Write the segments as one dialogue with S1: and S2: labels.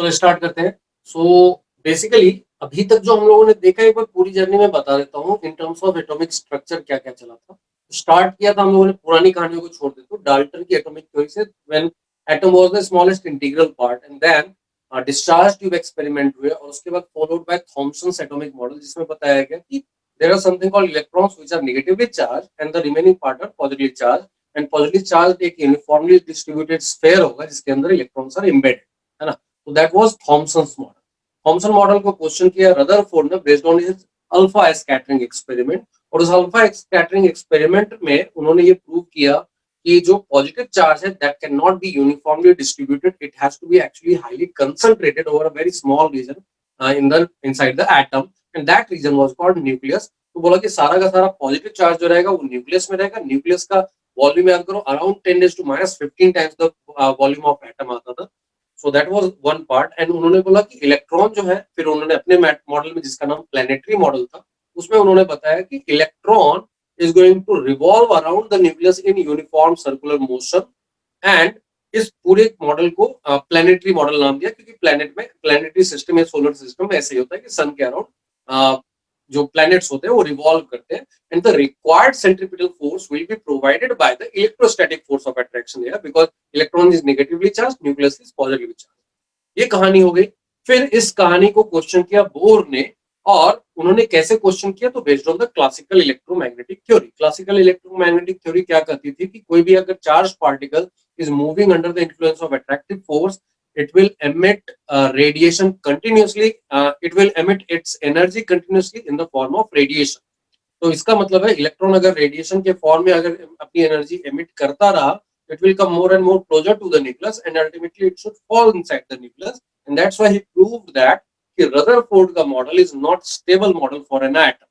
S1: तो स्टार्ट करते हैं। सो बेसिकली अभी तक जो हम लोगों ने देखा है, एक बार पूरी जर्नी में बता देता हूँ इन टर्म्स ऑफ एटॉमिक स्ट्रक्चर क्या क्या चला था। स्टार्ट किया था हम लोगों ने पुरानी कहानियों को छोड़ देते डाल्टन की एटॉमिक थ्योरी से, when atom was the smallest integral part, and then discharge tube experiment हुए, और उसके बाद followed by Thomson's atomic model, जिसमें बताया गया कि there are something called electrons which are negatively charge and the remaining part are positively charge, and positively charge एक uniformly distributed sphere होगा जिसके अंदर इलेक्ट्रॉन्स आर एम्बेडेड, है ना। तो that was Thomson's model. Thomson model को question किया Rutherford ने based on his alpha scattering experiment, और उस अल्फा स्कैटरिंग एक्सपेरिमेंट में उन्होंने ये प्रूव किया कि जो पॉजिटिव चार्ज है that can not be uniformly distributed, it has to be actually highly concentrated over a very small region inside the atom, and that region was called nucleus. तो बोला कि सारा का सारा पॉजिटिव चार्ज जो रहेगा वो न्यूक्लियस में रहेगा। न्यूक्लियस का वॉल्यूम याद करो around 10⁻⁻15 times the volume of atom आता था। So that was one part. And उन्होंने बोला कि इलेक्ट्रॉन जो है, फिर उन्होंने अपने मॉडल में जिसका नाम प्लेनेटरी मॉडल था, उसमें उन्होंने बताया कि electron is going to revolve around the nucleus in uniform circular motion, and इस पूरे मॉडल को प्लेनेटरी मॉडल नाम दिया, क्योंकि प्लेनेट में प्लेनेटरी सिस्टम या सोलर सिस्टम में ऐसे ही होता है कि सन के अराउंड जो प्लैनेट्स होते हैं वो रिवॉल्व करते हैं, and the required centripetal force will be provided by the electrostatic force of attraction here, because electron is negatively charge, nucleus is positively charge. ये कहानी हो गई। फिर इस कहानी को क्वेश्चन किया बोर ने, और उन्होंने कैसे क्वेश्चन किया, तो based on the classical electromagnetic theory. Classical electromagnetic theory क्या कहती थी कि कोई भी अगर charge particle is moving under the influence of attractive force, it will emit radiation continuously, it will emit its energy continuously in the form of radiation। तो इसका मतलब है इलेक्ट्रॉन अगर रेडिएशन के फॉर्म में अगर अपनी एनर्जी एमिट करता रहा, it will come more and more closer to the nucleus and ultimately it should fall inside the nucleus, and that's why he proved that कि रदरफोर्ड का model is not stable model for an atom।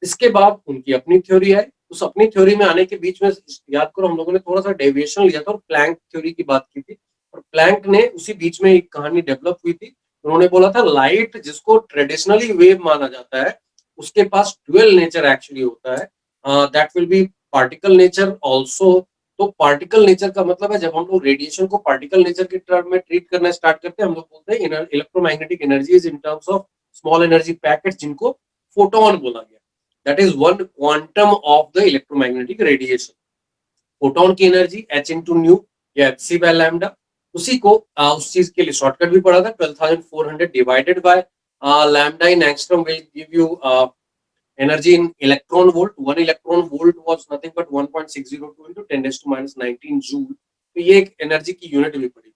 S1: इसके बाद उनकी अपनी theory आई। उस अपनी theory में आने के बीच में याद करो हम लोगों ने थोड़ा सा डेविएशन लिया था और प्लैंक थ्योरी की बात की थी, और प्लैंक ने उसी बीच में एक कहानी डेवलप हुई थी। उन्होंने बोला था लाइट जिसको ट्रेडिशनली वेव माना जाता है, उसके पास ड्यूअल नेचर एक्चुअली होता है, that will B particle nature also. तो पार्टिकल नेचर का मतलब है जब हम लोग रेडिएशन को पार्टिकल नेचर के टर्म में ट्रीट करना स्टार्ट करते हैं, हम लोग बोलते हैं electromagnetic energy is in terms of small energy packet, जिनको फोटोन बोला गया। That is one quantum of the electromagnetic radiation। Photon की एनर्जी h into nu या hc by lambda। उसी को उस चीज के लिए शॉर्टकट भी पढ़ा था, 12,400 divided by lambda in angstrom will give you energy in electron volt। 1 electron volt was nothing but 1.602 into 10⁻⁻19 joule। तो ये एक एनर्जी की यूनिट भी पड़ी थी।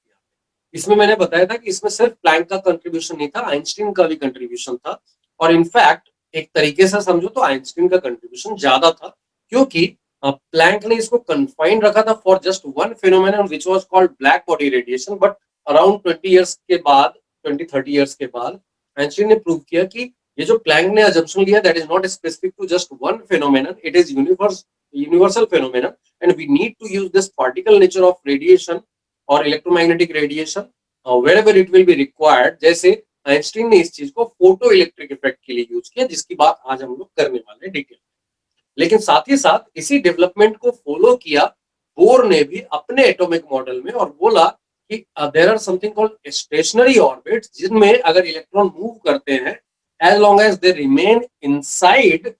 S1: इसमें मैंने बताया था कि इसमें सिर्फ प्लैंक का कंट्रीब्यूशन नहीं था, आइंस्टीन का भी कंट्रीब्यूशन था, और इनफैक्ट एक तरीके से समझो तो आइंस्टीन का कंट्रीब्यूशन ज्यादा था, क्योंकि प्लैंक ने इसको कन्फाइंड रखा था for just one phenomenon which was called black body radiation. But around 20 years के बाद, 20-30 इयर्स के बाद आइंस्टीन ने प्रूव किया कि ये जो प्लैंक ने अजम्पशन लिया that is not specific to just one phenomenon, it is universal phenomenon, and we need to use this particle nature of radiation और electromagnetic radiation wherever it will be required। जैसे Einstein ने इस चीज को photo electric effect के लिए use किया, जिसकी बात आज हम लोग करने वाले हैं डिटेल। लेकिन साथ ही साथ इसी डेवलपमेंट को फॉलो किया बोर ने भी अपने एटॉमिक मॉडल में, और बोला कि there are something called stationary orbits, जिनमें अगर इलेक्ट्रॉन मूव करते हैं as long as they remain inside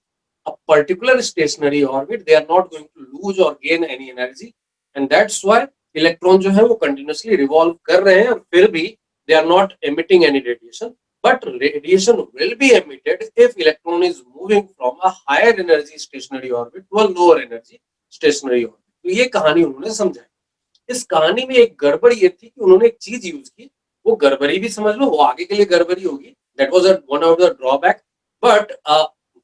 S1: a particular stationary orbit, they are not going to lose or gain any energy, and that's why electron जो है वो continuously revolve कर रहे हैं, और फिर भी they are not emitting any radiation, but radiation will be emitted if electron is moving from a higher energy stationary orbit to a lower energy stationary orbit। तो ये कहानी उन्होंने समझाई। इस कहानी में एक गड़बड़ी ये थी कि उन्होंने एक चीज यूज की, वो गड़बड़ी भी समझ लो, वो आगे के लिए गड़बड़ी होगी, that was one of the drawback. But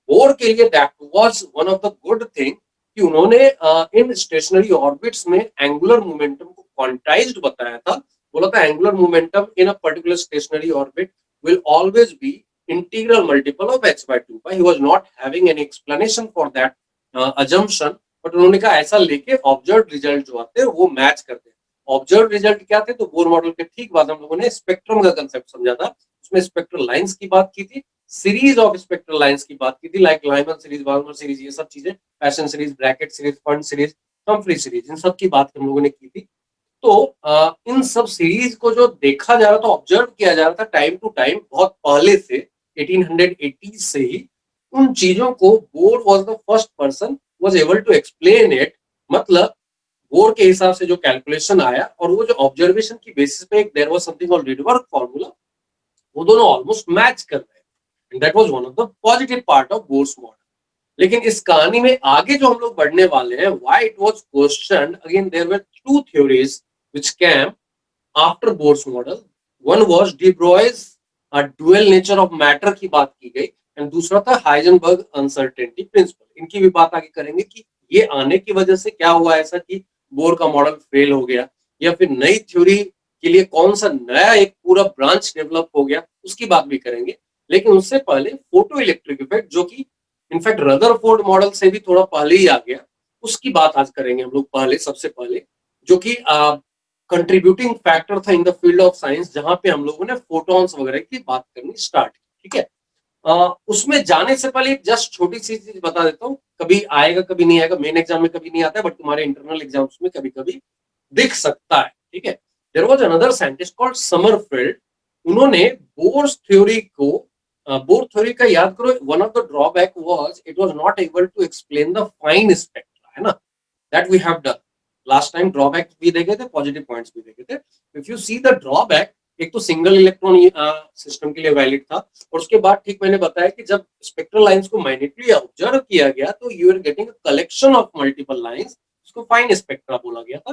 S1: bore के लिए that was one of the good thing कि उन्होंने इन स्टेशनरी ऑर्बिट्स में एंगुलर मोमेंटम को क्वांटाइज्ड बताया था। बोला था angular momentum in a particular stationery orbit will always be integral multiple of h by 2 pi। He was not having any explanation for that assumption, but उन्होंने कहा ऐसा लेके ऑब्जर्व रिजल्ट जो आते हैं वो मैच करते हैं। ऑब्जर्व रिजल्ट क्या थे, तो बोर मॉडल के ठीक बाद हम लोगों ने स्पेक्ट्रम का कंसेप्ट समझा था, उसमें स्पेक्ट्रल लाइंस की बात की थी, सीरीज ऑफ स्पेक्ट्रल लाइंस की बात की थी, like Lyman series, Balmer series, ये सब चीजें, Paschen series, Brackett series, Pfund series, Humphreys series, इन सब की बात हम लोगों ने की थी। इन सब सीरीज को जो देखा जा रहा था, ऑब्जर्व किया जा रहा था टाइम टू टाइम, बहुत पहले से 1880 से ही उन चीजों को Bohr was the first person was able to explain it. मतलब बोर के हिसाब से जो कैलकुलेशन आया और वो जो ऑब्जर्वेशन की बेसिस पे एक there was something called Rydberg formula, वो दोनों ऑलमोस्ट मैच कर रहे हैं, and that was one of the positive part of Bohr's model. लेकिन इस कहानी में आगे जो हम लोग बढ़ने वाले हैं, why it was question again, there were two theories which came after Bohr's model. One was de Broglie's dual nature of matter की बात की गई, एंड दूसरा था हाइजेनबर्ग अनसर्टेनिटी प्रिंसिपल। इनकी भी बात आगे करेंगे कि ये आने की वजह से क्या हुआ ऐसा कि बोर का मॉडल फेल हो गया, या फिर नई थ्योरी के लिए कौन सा नया एक पूरा ब्रांच डेवलप हो गया, उसकी बात भी करेंगे। लेकिन उससे पहले फोटो इलेक्ट्रिक इफेक्ट, जो कि इनफैक्ट रदरफोर्ड मॉडल से भी थोड़ा पहले ही आ गया, उसकी बात आज करेंगे हम लोग पहले, सबसे पहले, जो कि कंट्रीब्यूटिंग फैक्टर था इन द फील्ड ऑफ साइंस, जहां पे हम लोगों ने फोटॉन्स वगैरह की बात करनी स्टार्ट की। ठीक है, उसमें जाने से पहले एक जस्ट छोटी सी चीज बता देता हूँ, कभी आएगा कभी नहीं आएगा, मेन एग्जाम में कभी नहीं आता है, बट तुम्हारे इंटरनल एग्जाम्स में कभी कभी दिख सकता है। ठीक है, there was another scientist called Sommerfeld. उन्होंने बोर्स थ्योरी को, बोर थ्योरी का याद करो, one of the drawback was it was not able to explain the fine spectra, है ना, that we have done last time. Drawback भी देखे थे, पॉजिटिव पॉइंट्स भी देखे थे। If you see the drawback, एक तो सिंगल इलेक्ट्रॉन सिस्टम के लिए वैलिड था, और उसके बाद ठीक मैंने बताया कि जब स्पेक्ट्रल लाइंस को माइन्यूटली ऑब्जर्व किया गया तो you are getting a collection of multiple lines, उसको फाइन स्पेक्ट्रा बोला गया था।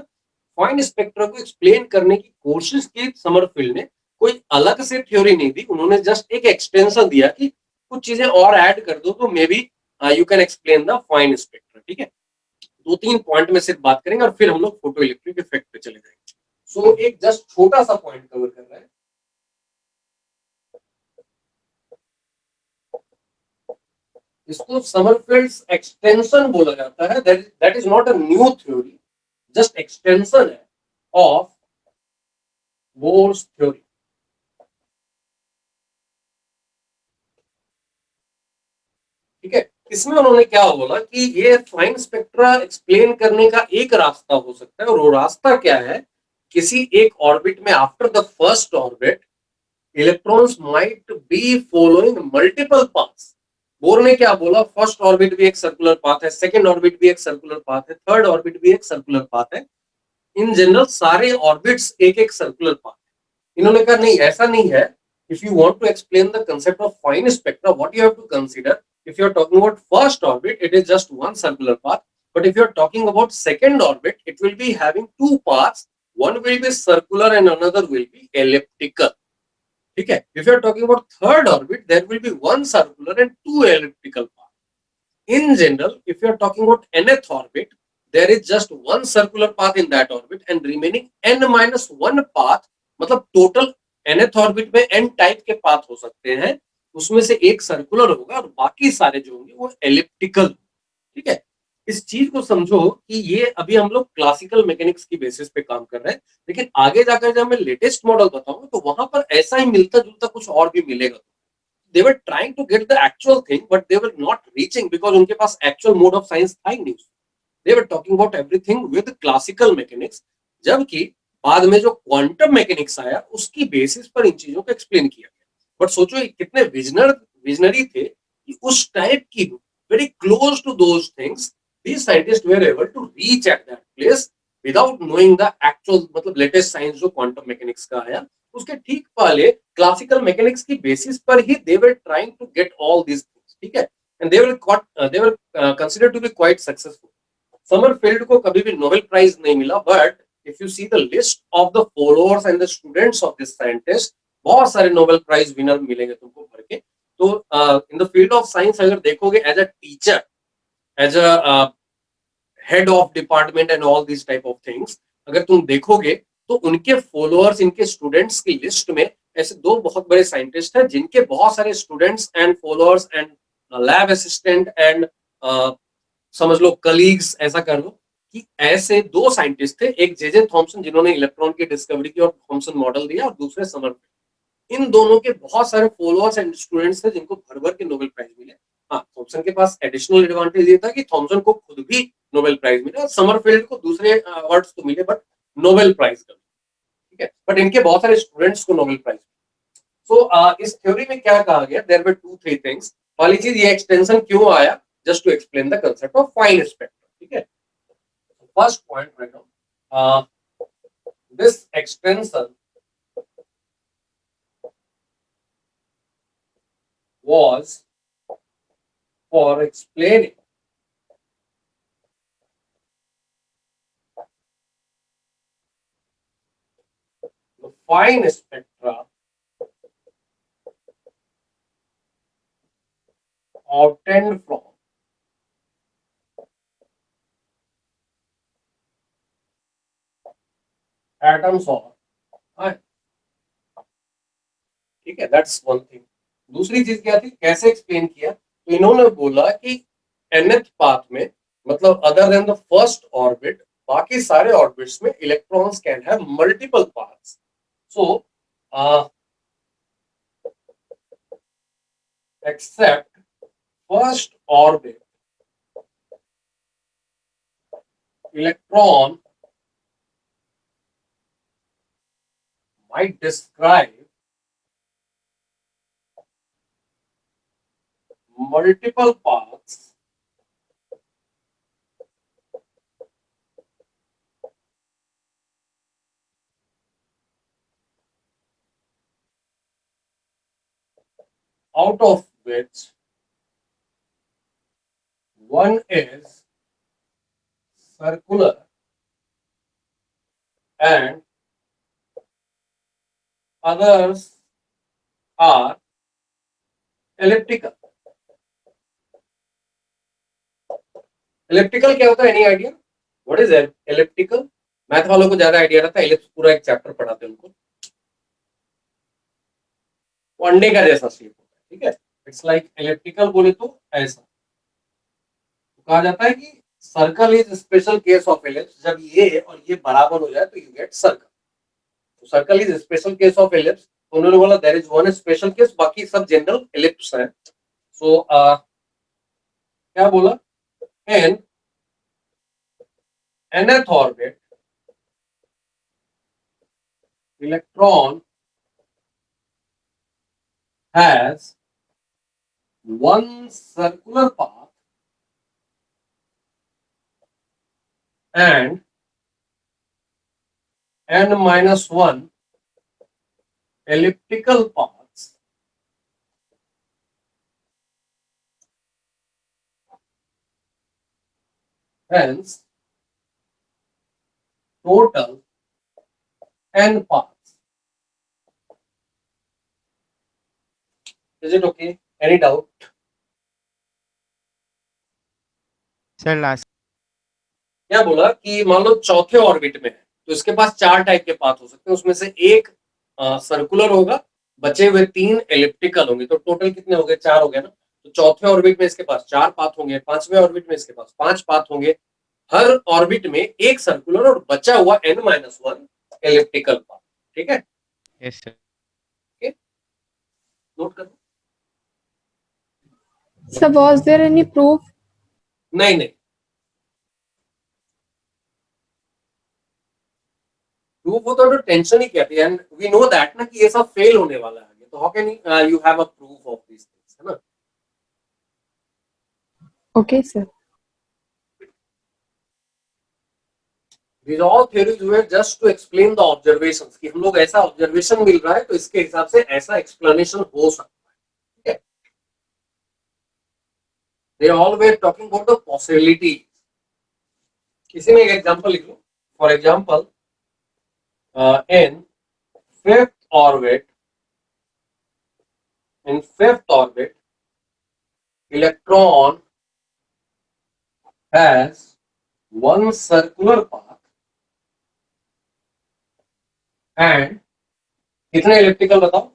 S1: फाइन स्पेक्ट्रा को एक्सप्लेन करने की कोशिश की समरफील्ड ने, कोई अलग से थ्योरी नहीं दी, उन्होंने जस्ट एक एक्सटेंशन दिया कि कुछ चीजें और ऐड कर दो तो may be you can explain the fine spectra. ठीक है, दो तीन पॉइंट में सिर्फ बात करेंगे और फिर हम लोग फोटो इलेक्ट्रिक इफेक्ट पे चले जाएंगे। सो एक जस्ट छोटा सा पॉइंट कवर कर रहे हैं। इसको समरफील्ड्स एक्सटेंशन बोला जाता है, that is not a new theory, just extension है ऑफ बोर्स थ्योरी। ठीक है, इसमें उन्होंने क्या बोला कि ये फाइन स्पेक्ट्रा एक्सप्लेन करने का एक रास्ता हो सकता है, और वो रास्ता क्या है, किसी एक ऑर्बिट में after the first orbit electrons might be following multiple paths. Bore ने क्या बोला, फर्स्ट ऑर्बिट भी एक सर्कुलर पाथ है, सेकंड ऑर्बिट भी एक सर्कुलर पाथ है, थर्ड ऑर्बिट भी एक सर्कुलर पाथ है, इन जनरल सारे ऑर्बिट्स एक एक सर्कुलर पाथ है। इन्होंने कहा नहीं, ऐसा नहीं है। If you want to explain the concept of fine spectra, what you have to consider, if you are talking about first orbit, it is just one circular path, but if you are talking about second orbit, it will be having two paths, one will be circular and another will be elliptical. ठीक है, if you are talking about third orbit, there will be one circular and two elliptical paths. In general, if you are talking about nth orbit, there is just one circular path in that orbit and remaining n minus one path, मतलब total nth orbit में n type के path हो सकते हैं, उसमें से एक circular होगा और बाकी सारे जो होंगे वो एलिप्टिकल। ठीक है, इस चीज को समझो कि ये अभी हम लोग क्लासिकल मैकेनिक्स की बेसिस पे काम कर रहे हैं, लेकिन आगे जाकर जब मैं लेटेस्ट मॉडल बताऊंगा तो वहां पर ऐसा ही मिलता जुलता कुछ और भी मिलेगा। They were trying to get the actual thing, but they were not reaching because उनके पास एक्चुअल मोड ऑफ साइंस था ही नहीं। They were talking about everything with classical mechanics, जबकि बाद में जो क्वांटम मैकेनिक्स आया उसकी बेसिस पर इन चीजों को एक्सप्लेन किया गया। बट सोचो कितने विजनरी थे कि उस टाइप की very close to those things these scientists were able to reach at that place without knowing the actual, मतलब लेटेस्ट साइंस जो क्वांटम मैकेनिक्स का आया उसके ठीक पहले क्लासिकल मैकेनिक्स की बेसिस पर ही they were trying to get all these things। ठीक है, and they were considered to be quite successful। Sommerfeld को कभी भी नोबेल प्राइज नहीं मिला, but if you see the list of the followers and the students of this scientist, बहुत सारे Nobel prize winner मिलेंगे तुमको भर के। तो in the field of science अगर देखोगे as a teacher, as a head of department and all this type of things, अगर तुम देखोगे तो उनके फॉलोअर्स, इनके स्टूडेंट्स की लिस्ट में ऐसे दो बहुत बड़े साइंटिस्ट हैं जिनके बहुत सारे students and followers and lab assistant and समझ लो कलीग्स, ऐसा कर लो कि ऐसे दो साइंटिस्ट थे, एक जे थॉमसन जिन्होंने इलेक्ट्रॉन की डिस्कवरी की और थॉमसन मॉडल दिया, और दूसरे समरफील्ड। इन दोनों के बहुत सारे फॉलोअर्स एंड स्टूडेंट्स थे जिनको भर भर के नोबेल प्राइज मिले। हाँ, थॉमसन के पास एडिशनल एडवांटेज ये था कि थॉमसन को खुद भी नोबेल प्राइज मिला, समरफील्ड को दूसरे अवार्ड्स तो मिले, बट नोबेल प्राइज का, ठीक है, बट इनके बहुत सारे स्टूडेंट्स को नोबेल प्राइज। सो इस थ्योरी में क्या कहा गया, there were two three things. पहली चीज, ये एक्सटेंशन क्यों आया, just to explain the concept of fine spectrum, ठीक है। First point right now, this extension was for explaining the fine spectra obtained from atoms or ion, ठीक है, that's one thing. दूसरी चीज क्या थी, कैसे एक्सप्लेन किया, तो इन्होंने बोला कि nth पाथ में, मतलब other than the first orbit, बाकी सारे ऑर्बिट्स में electrons can have multiple paths. So except first orbit, electron might describe multiple paths out of which one is circular and others are elliptical. Elliptical क्या होता है, any idea what is elliptical? Math वालों को ज्यादा idea रहता है, ellipse पूरा एक चैप्टर पढ़ाते हैं उनको। वो अंडे का जैसा शेप होता है, ठीक है, इट्स लाइक elliptical बोले तो ऐसा। तो कहा जाता है कि circle is special case of ellipse, जब ये और ये बराबर हो जाए तो यू गेट सर्कल। तो circle is special case of ellipse, तो उन्होंने बोला there is one special case, बाकी सब जनरल एलिप्स है। सो क्या बोला, n nth orbit electron has one circular path and n minus 1 elliptical paths. Hence, total n paths. Is it okay? Any doubt?
S2: Sir last
S1: क्या बोला कि मान लो चौथे ऑर्बिट में है, तो इसके पास चार टाइप के पाथ हो सकते हैं, उसमें से एक सर्कुलर होगा, बचे हुए तीन एलिप्टिकल होंगे, तो टोटल कितने हो गए, चार हो गए ना। तो चौथे ऑर्बिट में इसके पास चार पाथ होंगे, पांचवें ऑर्बिट में इसके पास पांच पाथ होंगे, हर ऑर्बिट में एक सर्कुलर और बचा हुआ n minus one elliptical path, ठीक है।
S2: यस सर
S1: नोट करो।
S3: So was there any proof?
S1: नहीं नहीं, प्रूफ होता तो टेंशन ही क्या थी, एंड वी नो दैट ना कि ये सब फेल होने वाला है, तो how can you have a proof of this things, है ना।
S3: Okay, sir.
S1: These all theories were just to explain the observations, कि हम लोग ऐसा ऑब्जर्वेशन मिल रहा है तो इसके हिसाब से ऐसा एक्सप्लेनेशन हो सकता है, ठीक है। They all were talking about the possibility. इसी में एक एग्जांपल लिख लो, for example in fifth orbit, in fifth orbit, electron has one circular path and कितने इलेक्ट्रिकल बताओ,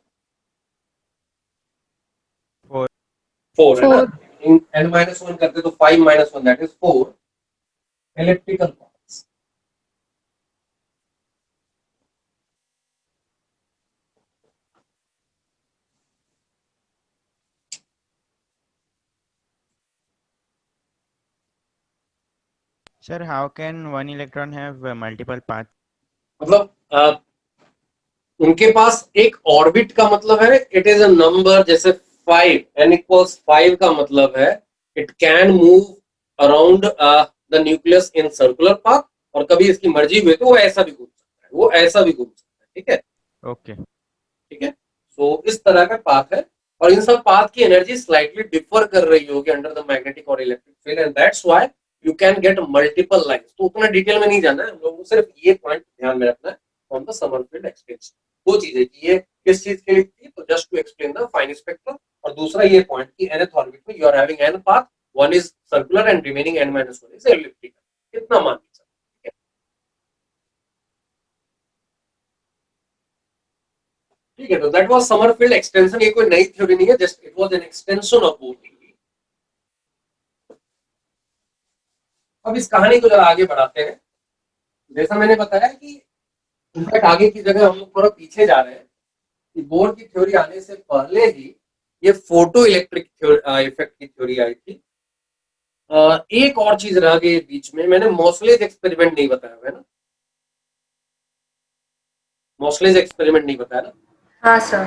S1: फोर है ना,
S3: Four.
S1: इन n माइनस वन करते तो 5 minus one that is 4 electrical paths.
S2: Sir how can one electron have multiple path?
S1: मतलब उनके पास एक orbit का मतलब है इट इज अ नंबर, जैसे 5 n=5 का मतलब है it can move around the nucleus in circular path, और कभी इसकी मर्जी हुई तो वो ऐसा भी घूम सकता है, वो ऐसा भी घूम सकता है, ठीक है।
S2: ओके
S1: ठीक है, सो इस तरह का पाथ है, और इन सब पाथ की एनर्जी स्लाइटली डिफर कर रही होगी अंडर द मैग्नेटिक और electric field, and that's why you can get multiple lines. तो उतना डिटेल में नहीं जाना है हम लोगों को, सिर्फ ये पॉइंट ध्यान में रखना है ऑन द समरफील्ड एक्सटेंशन। दो चीजें कि ये किस चीज के लिए थी, तो just to explain the fine spectrum, और दूसरा ये पॉइंट कि nth ऑर्बिट में you are having n path, one is circular and remaining n-1 is elliptical, इतना मान लीजिए। ठीक है, तो दैट वाज समरफील्ड एक्सटेंशन, ये कोई नई थ्योरी नहीं है, just it was an extension of both. अब इस कहानी को जरा आगे बढ़ाते हैं। जैसा मैंने बताया कि इनफैक्ट आगे की जगह हम लोग थोड़ा पीछे जा रहे हैं कि बोर की थ्योरी आने से पहले ही ये फोटो इलेक्ट्रिक इफेक्ट की थ्योरी आई थी। एक और चीज रह गई बीच में, मैंने मॉसलेज एक्सपेरिमेंट नहीं बताया है ना, मॉसलेज एक्सपेरिमेंट नहीं बताया ना।
S4: हाँ सर।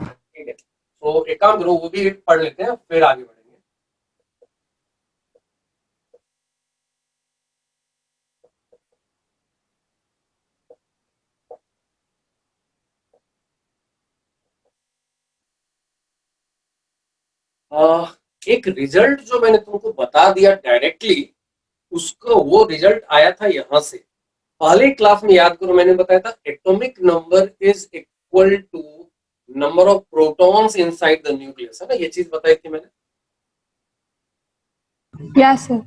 S1: ठीक है, तो एक काम करो, वो भी पढ़ लेते हैं फिर आगे बढ़ेंगे। एक रिजल्ट जो मैंने तुमको बता दिया डायरेक्टली, उसका वो रिजल्ट आया था यहां से। पहले क्लास में याद करो मैंने बताया था atomic number is equal to number of protons inside the nucleus, है ना, ये चीज बताई थी मैंने।
S3: Yeah, sir.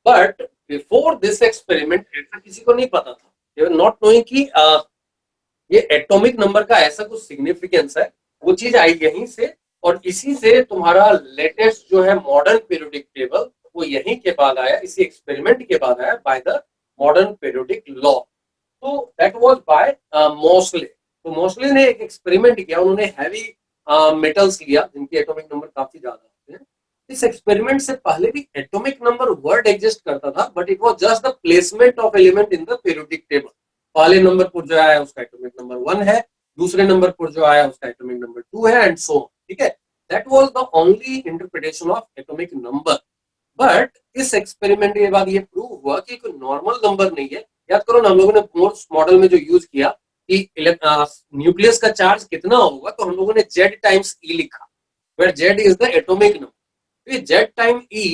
S1: But before this experiment ऐसा किसी को नहीं पता था, दे वर नॉट नोइंग कि ये एटॉमिक नंबर का ऐसा कुछ सिग्निफिकेंस है। वो चीज आई यहीं से, और इसी से तुम्हारा लेटेस्ट जो है मॉडर्न पीरियोडिक टेबल, वो यहीं के बाद आया, इसी एक्सपेरिमेंट के बाद आया by the modern periodic law. तो दैट वाज बाय मोस्ले। तो मोस्ले ने एक एक्सपेरिमेंट किया, उन्होंने हैवी मेटल्स लिया जिनके एटॉमिक नंबर काफी ज्यादा होते हैं। इस एक्सपेरिमेंट से पहले भी एटॉमिक नंबर वर्ड एग्जिस्ट करता था, but it was just the placement of element in the periodic table. पहले नंबर पर जो आया उसका एटॉमिक नंबर 1 है, दूसरे नंबर पर जो आया उसका एटॉमिक नंबर 2 है, एंड सो ऑन। ठीक है, that was the only interpretation of atomic number. But इस एक्सपेरिमेंट के बाद ये प्रूव हुआ कि कोई नॉर्मल नंबर नहीं है। याद करो ना, हम लोगों ने मोर्स मॉडल में जो यूज किया कि न्यूक्लियस का चार्ज कितना होगा, तो हम लोगों ने जेड टाइम्स ई लिखा, where Z is the atomic number. तो ये जेड टाइम ई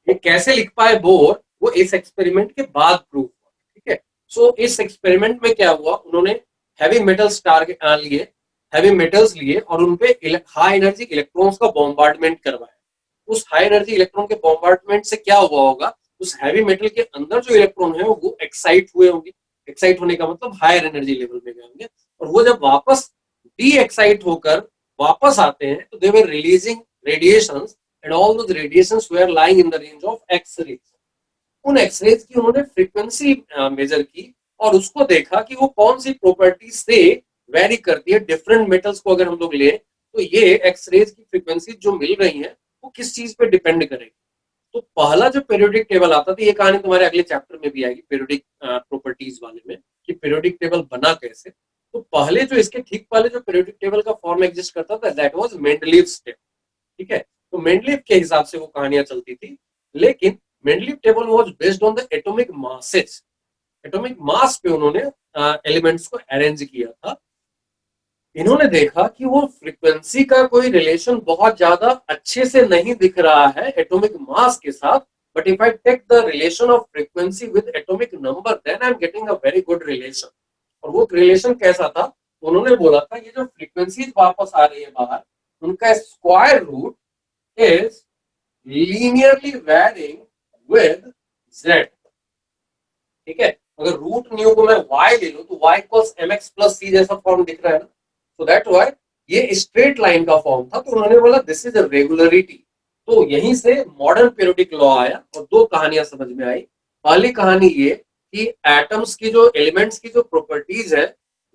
S1: ये कैसे लिख पाए बोर, वो इस एक्सपेरिमेंट के बाद प्रूव हुआ। ठीक है, सो इस एक्सपेरिमेंट में क्या हुआ, उन्होंने हैवी मेटल्स टारगेट लिए, हैवी मेटल्स लिए और उनपे हाई एनर्जी इलेक्ट्रॉन्स का बॉम्बार्डमेंट करवाया। उस हाई एनर्जी इलेक्ट्रॉन के बॉम्बार्डमेंट से क्या हुआ होगा, उस हैवी मेटल के अंदर जो इलेक्ट्रॉन है वो एक्साइट हुए होंगे। एक्साइट होने का मतलब हायर एनर्जी लेवल में गए होंगे, और वो जब वापस डी एक्साइट होकर वापस आते हैं तो they were releasing radiations, and all those radiations were lying in the range of X rays. उन एक्सरेज की उन्होंने फ्रीक्वेंसी मेजर की, और उसको देखा कि वो कौन सी प्रॉपर्टीज से वेरी करती है। डिफरेंट मेटल्स को अगर हम लोग ले तो ये एक्सरेज की फ्रीक्वेंसी जो मिल रही है वो किस चीज पे डिपेंड करेगी। तो पहला जो पीरियोडिक टेबल आता था, ये कहानी तुम्हारे अगले चैप्टर में भी आएगी पीरियोडिक प्रॉपर्टीज वाले में, कि पीरियोडिक टेबल बना कैसे। तो पहले जो इसके ठीक पहले जो पीरियोडिक टेबल का फॉर्म एग्जिस्ट करता था, दैट वाज मेंडलीव्स टेबल। ठीक है, तो मेंडलीव के हिसाब से वो कहानियां चलती थी, लेकिन Mendeleev table was based on the atomic masses. Atomic mass पे उन्होंने एलिमेंट्स को अरेंज किया था। इन्होंने देखा कि वो फ्रीक्वेंसी का कोई रिलेशन बहुत ज्यादा अच्छे से नहीं दिख रहा है एटॉमिक मास के साथ, but if I take the relation of frequency with atomic number, then I am getting a very good relation. और वो रिलेशन कैसा था, उन्होंने बोला था ये जो फ्रीक्वेंसीज वापस आ रही है बाहर, उनका square root is linearly varying with z। ठीक है, अगर रूट न्यू को मैं y ले लूं तो y equals mx plus c जैसा फॉर्म दिख रहा है ना, so दैट व्हाई ये स्ट्रेट लाइन का फॉर्म था। तो उन्होंने बोला दिस इज अ रेगुलरिटी। तो यहीं से मॉडर्न पीरियोडिक लॉ आया, और दो कहानियां समझ में आई। पहली कहानी ये कि एटम्स की जो एलिमेंट्स की जो प्रॉपर्टीज है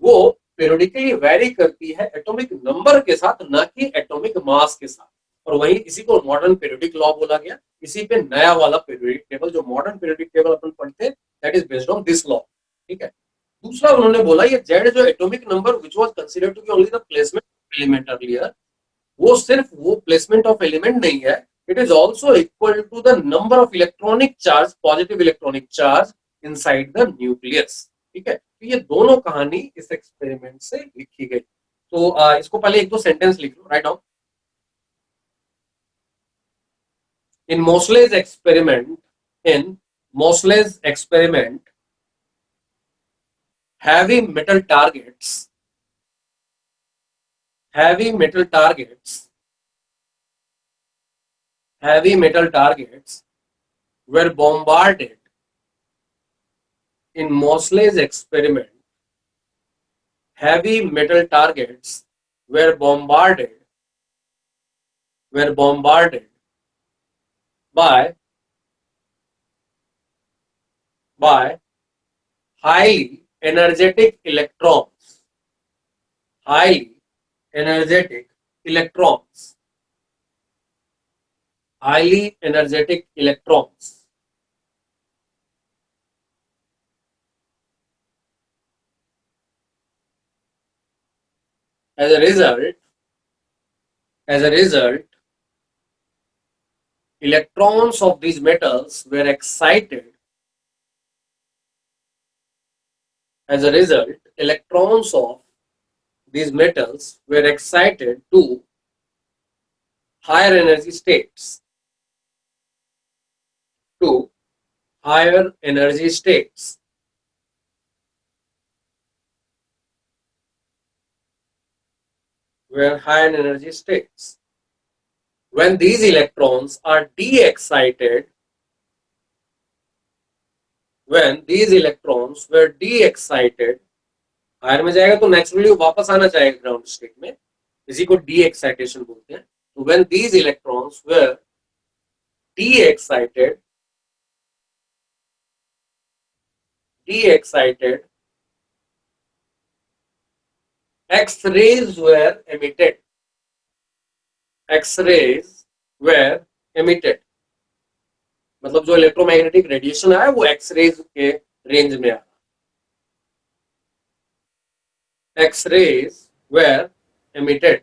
S1: वो पीरियोडिकली वेरी करती है एटॉमिक नंबर के साथ, ना कि एटॉमिक मास के साथ। और वही इसी को मॉडर्न पीरियोडिक लॉ बोला गया। इसी पे नया वाला पीरियोडिक टेबल जो मॉडर्न पीरियोडिक टेबल अपन पढ़ते हैं, that is based on this law. ठीक है, दूसरा उन्होंने बोला ये जेड जो atomic number which was considered to be only the placement element earlier, वो सिर्फ वो प्लेसमेंट ऑफ एलिमेंट नहीं है, it is also equal to the number of electronic charge, positive electronic charge inside the nucleus. ठीक है, तो ये दोनों कहानी इस एक्सपेरिमेंट से लिखी गई। तो इसको पहले एक दो सेंटेंस लिख लो, write down. In Mosley's experiment, heavy metal targets, heavy metal targets were bombarded. In Mosley's experiment, heavy metal targets were bombarded by highly energetic electrons, highly energetic electrons, highly energetic electrons. As a result, electrons of these metals were excited. As a result, electrons of these metals were excited to higher energy states. To higher energy states. Where higher energy states. When these electrons are de-excited, when these electrons were de-excited, higher में जाएगा तो naturally वापस आना चाहेगा ground state में, इसी को D excitation बोलते हैं। तो when these electrons were de-excited, X-rays were emitted. X-rays were emitted. मतलब जो इलेक्ट्रोमैग्नेटिक रेडिएशन है वो एक्सरेज के रेंज में आ रहा। X-rays were emitted.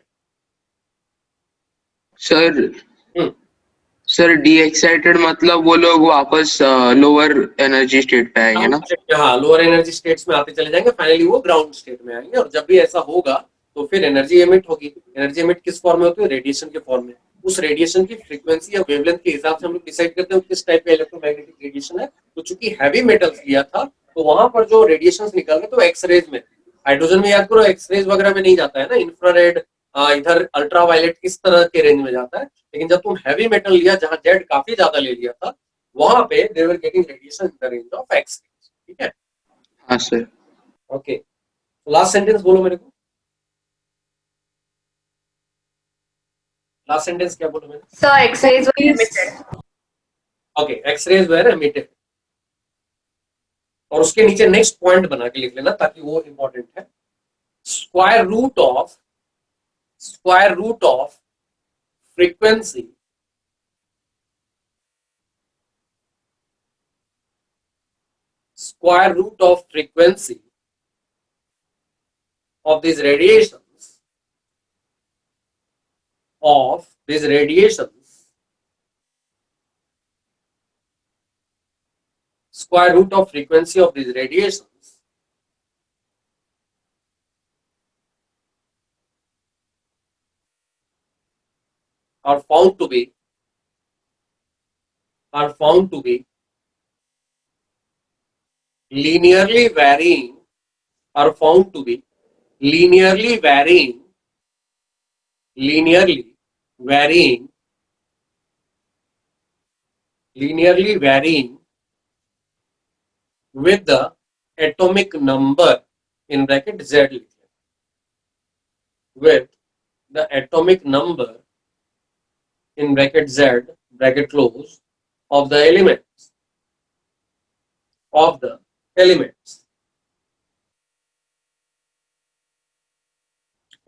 S4: Sir D excited मतलब वो लोग वापस लोअर एनर्जी स्टेट पे आएंगे ना?
S1: हाँ, लोअर एनर्जी स्टेट्स में आते चले जाएंगे, फाइनली वो ग्राउंड स्टेट में आएंगे। और जब भी ऐसा होगा तो फिर एनर्जी एमिट होगी। एनर्जी एमिट किस फॉर्म में होती है? रेडिएशन के फॉर्म में। उस रेडिएशन की फ्रीक्वेंसी या वेवलेंथ के हिसाब से हम लोग डिसाइड करते हैं किस टाइप का इलेक्ट्रोमैग्नेटिक रेडिएशन है। तो चूंकि हैवी मेटल्स लिया था तो वहां पर जो रेडिएशन निकल गए तो एक्सरेज में, हाइड्रोजन में याद करो एक्सरेज वगैरह में नहीं जाता है ना, इंफ्रारेड, इधर अल्ट्रावायलेट इस तरह के रेंज में जाता है। लेकिन जब तुम हैवी मेटल लिया जहां जेड काफी ज्यादा ले लिया था, वहां पे they were getting radiation in the range of X. ठीक है,
S4: हाँ सर।
S1: ओके, लास्ट सेंटेंस बोलो मेरे को। लास्ट सेंटेंस क्या बोलो मैंने?
S5: So X-rays were emitted.
S1: Okay, X-rays were emitted. और उसके नीचे नेक्स्ट पॉइंट बना के लिख लेना ताकि वो इंपॉर्टेंट है। Square root of frequency of these radiations square root of frequency of these radiations are found to be linearly varying with the atomic number in bracket Z, with the atomic number in bracket Z bracket close of the elements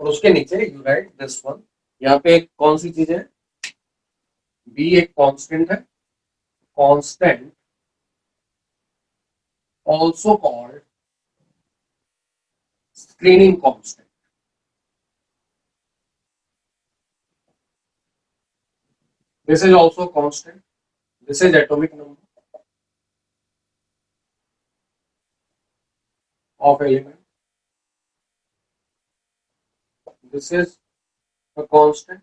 S1: और उसके नीचे you right this one. यहाँ पे कौन सी चीज है? B एक constant है, constant also called screening constant. This is also constant. This is atomic number of element. This is a constant.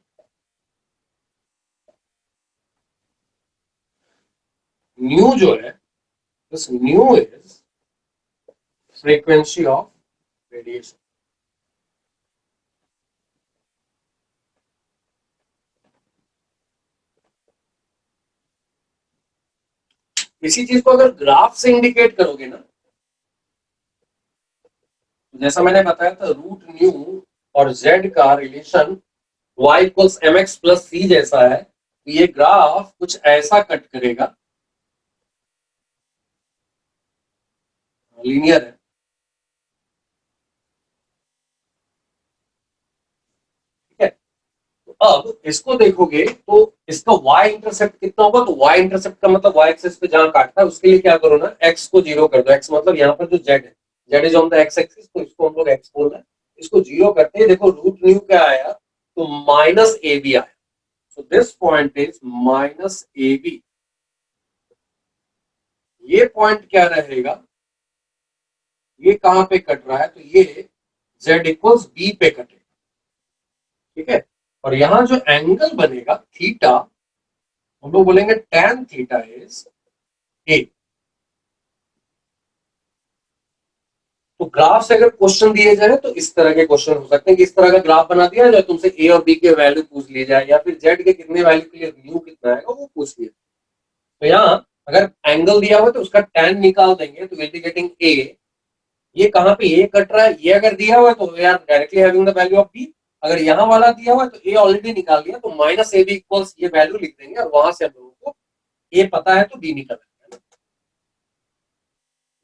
S1: Nu जो है, this nu is frequency of radiation. इसी चीज को अगर ग्राफ से इंडिकेट करोगे ना, जैसा मैंने बताया था रूट न्यू और z का relation y equals M X plus C जैसा है, तो ये ग्राफ कुछ ऐसा कट करेगा, लीनियर है। ठीक है, तो अब इसको देखोगे तो इसका y इंटरसेप्ट कितना होगा, तो y इंटरसेप्ट का मतलब y एक्सिस पे जहां काटता है उसके लिए क्या करो ना, x को 0 कर दो। x मतलब यहाँ पर जो z है, z is on the x axis, तो इसको हम लोग x बोल रहे हैं। इसको 0 करते हैं, देखो रूट न्यू क्या आया, तो माइनस ए बी आया। So this point is minus A B. ये पॉइंट क्या रहेगा, ये कहां पे कट रहा है, तो ये z इक्वल्स बी पे कटेगा। ठीक है, और यहां जो एंगल बनेगा थीटा, हम लोग बोलेंगे tan थीटा इज ए। तो ग्राफ से अगर क्वेश्चन दिए जाए तो इस तरह के क्वेश्चन हो सकते हैं कि इस तरह का ग्राफ बना दिया जाए, तुमसे ए और बी के वैल्यू पूछ लिए जाए, या फिर जेड के कितने वैल्यू के लिए न्यू कितना आएगा वो पूछ लिया। तो यहाँ अगर एंगल दिया हुआ तो उसका tan निकाल देंगे, तो विल बी गेटिंग ए। ये कहाँ पे ए कट रहा है, ये अगर दिया हुआ है तो यार directly having the value of B. अगर यहाँ वाला दिया हुआ है तो ए ऑलरेडी निकाल दिया, तो माइनस ए बी इक्वल्स ये वैल्यू लिख देंगे, और वहां से हम लोगों को ए पता है तो बी निकल जाएगा।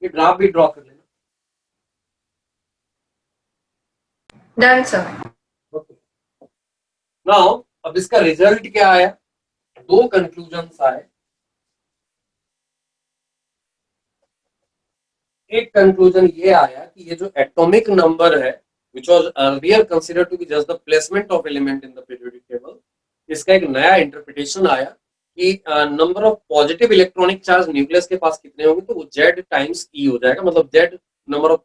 S1: ये ग्राफ भी ड्रॉ कर लेना।
S5: Done, sir.
S1: नाउ अब इसका रिजल्ट क्या आया, दो कंक्लूजन्स आए। एक कंक्लूजन ये आया कि ये जो एटॉमिक नंबर है which was earlier considered to be just the placement of element in the periodic table, इसका एक नया इंटरप्रिटेशन आया कि number of positive electronic charge nucleus के पास कितने होंगे, तो वो z टाइम्स e हो जाएगा। मतलब z number of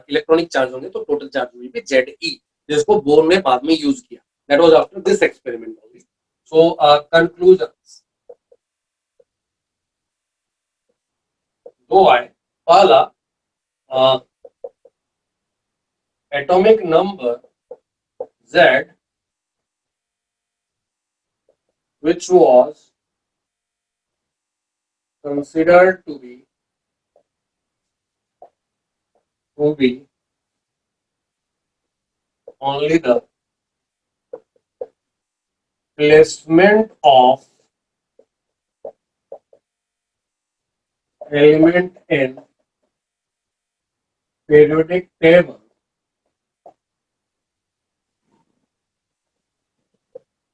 S1: electronic charge होंगे तो total charge will be Ze, जिसको बोर ने बाद में यूज किया। That was after this experiment only. So conclusions दो आए। पहला, atomic number Z, which was considered to be only the placement of element in periodic table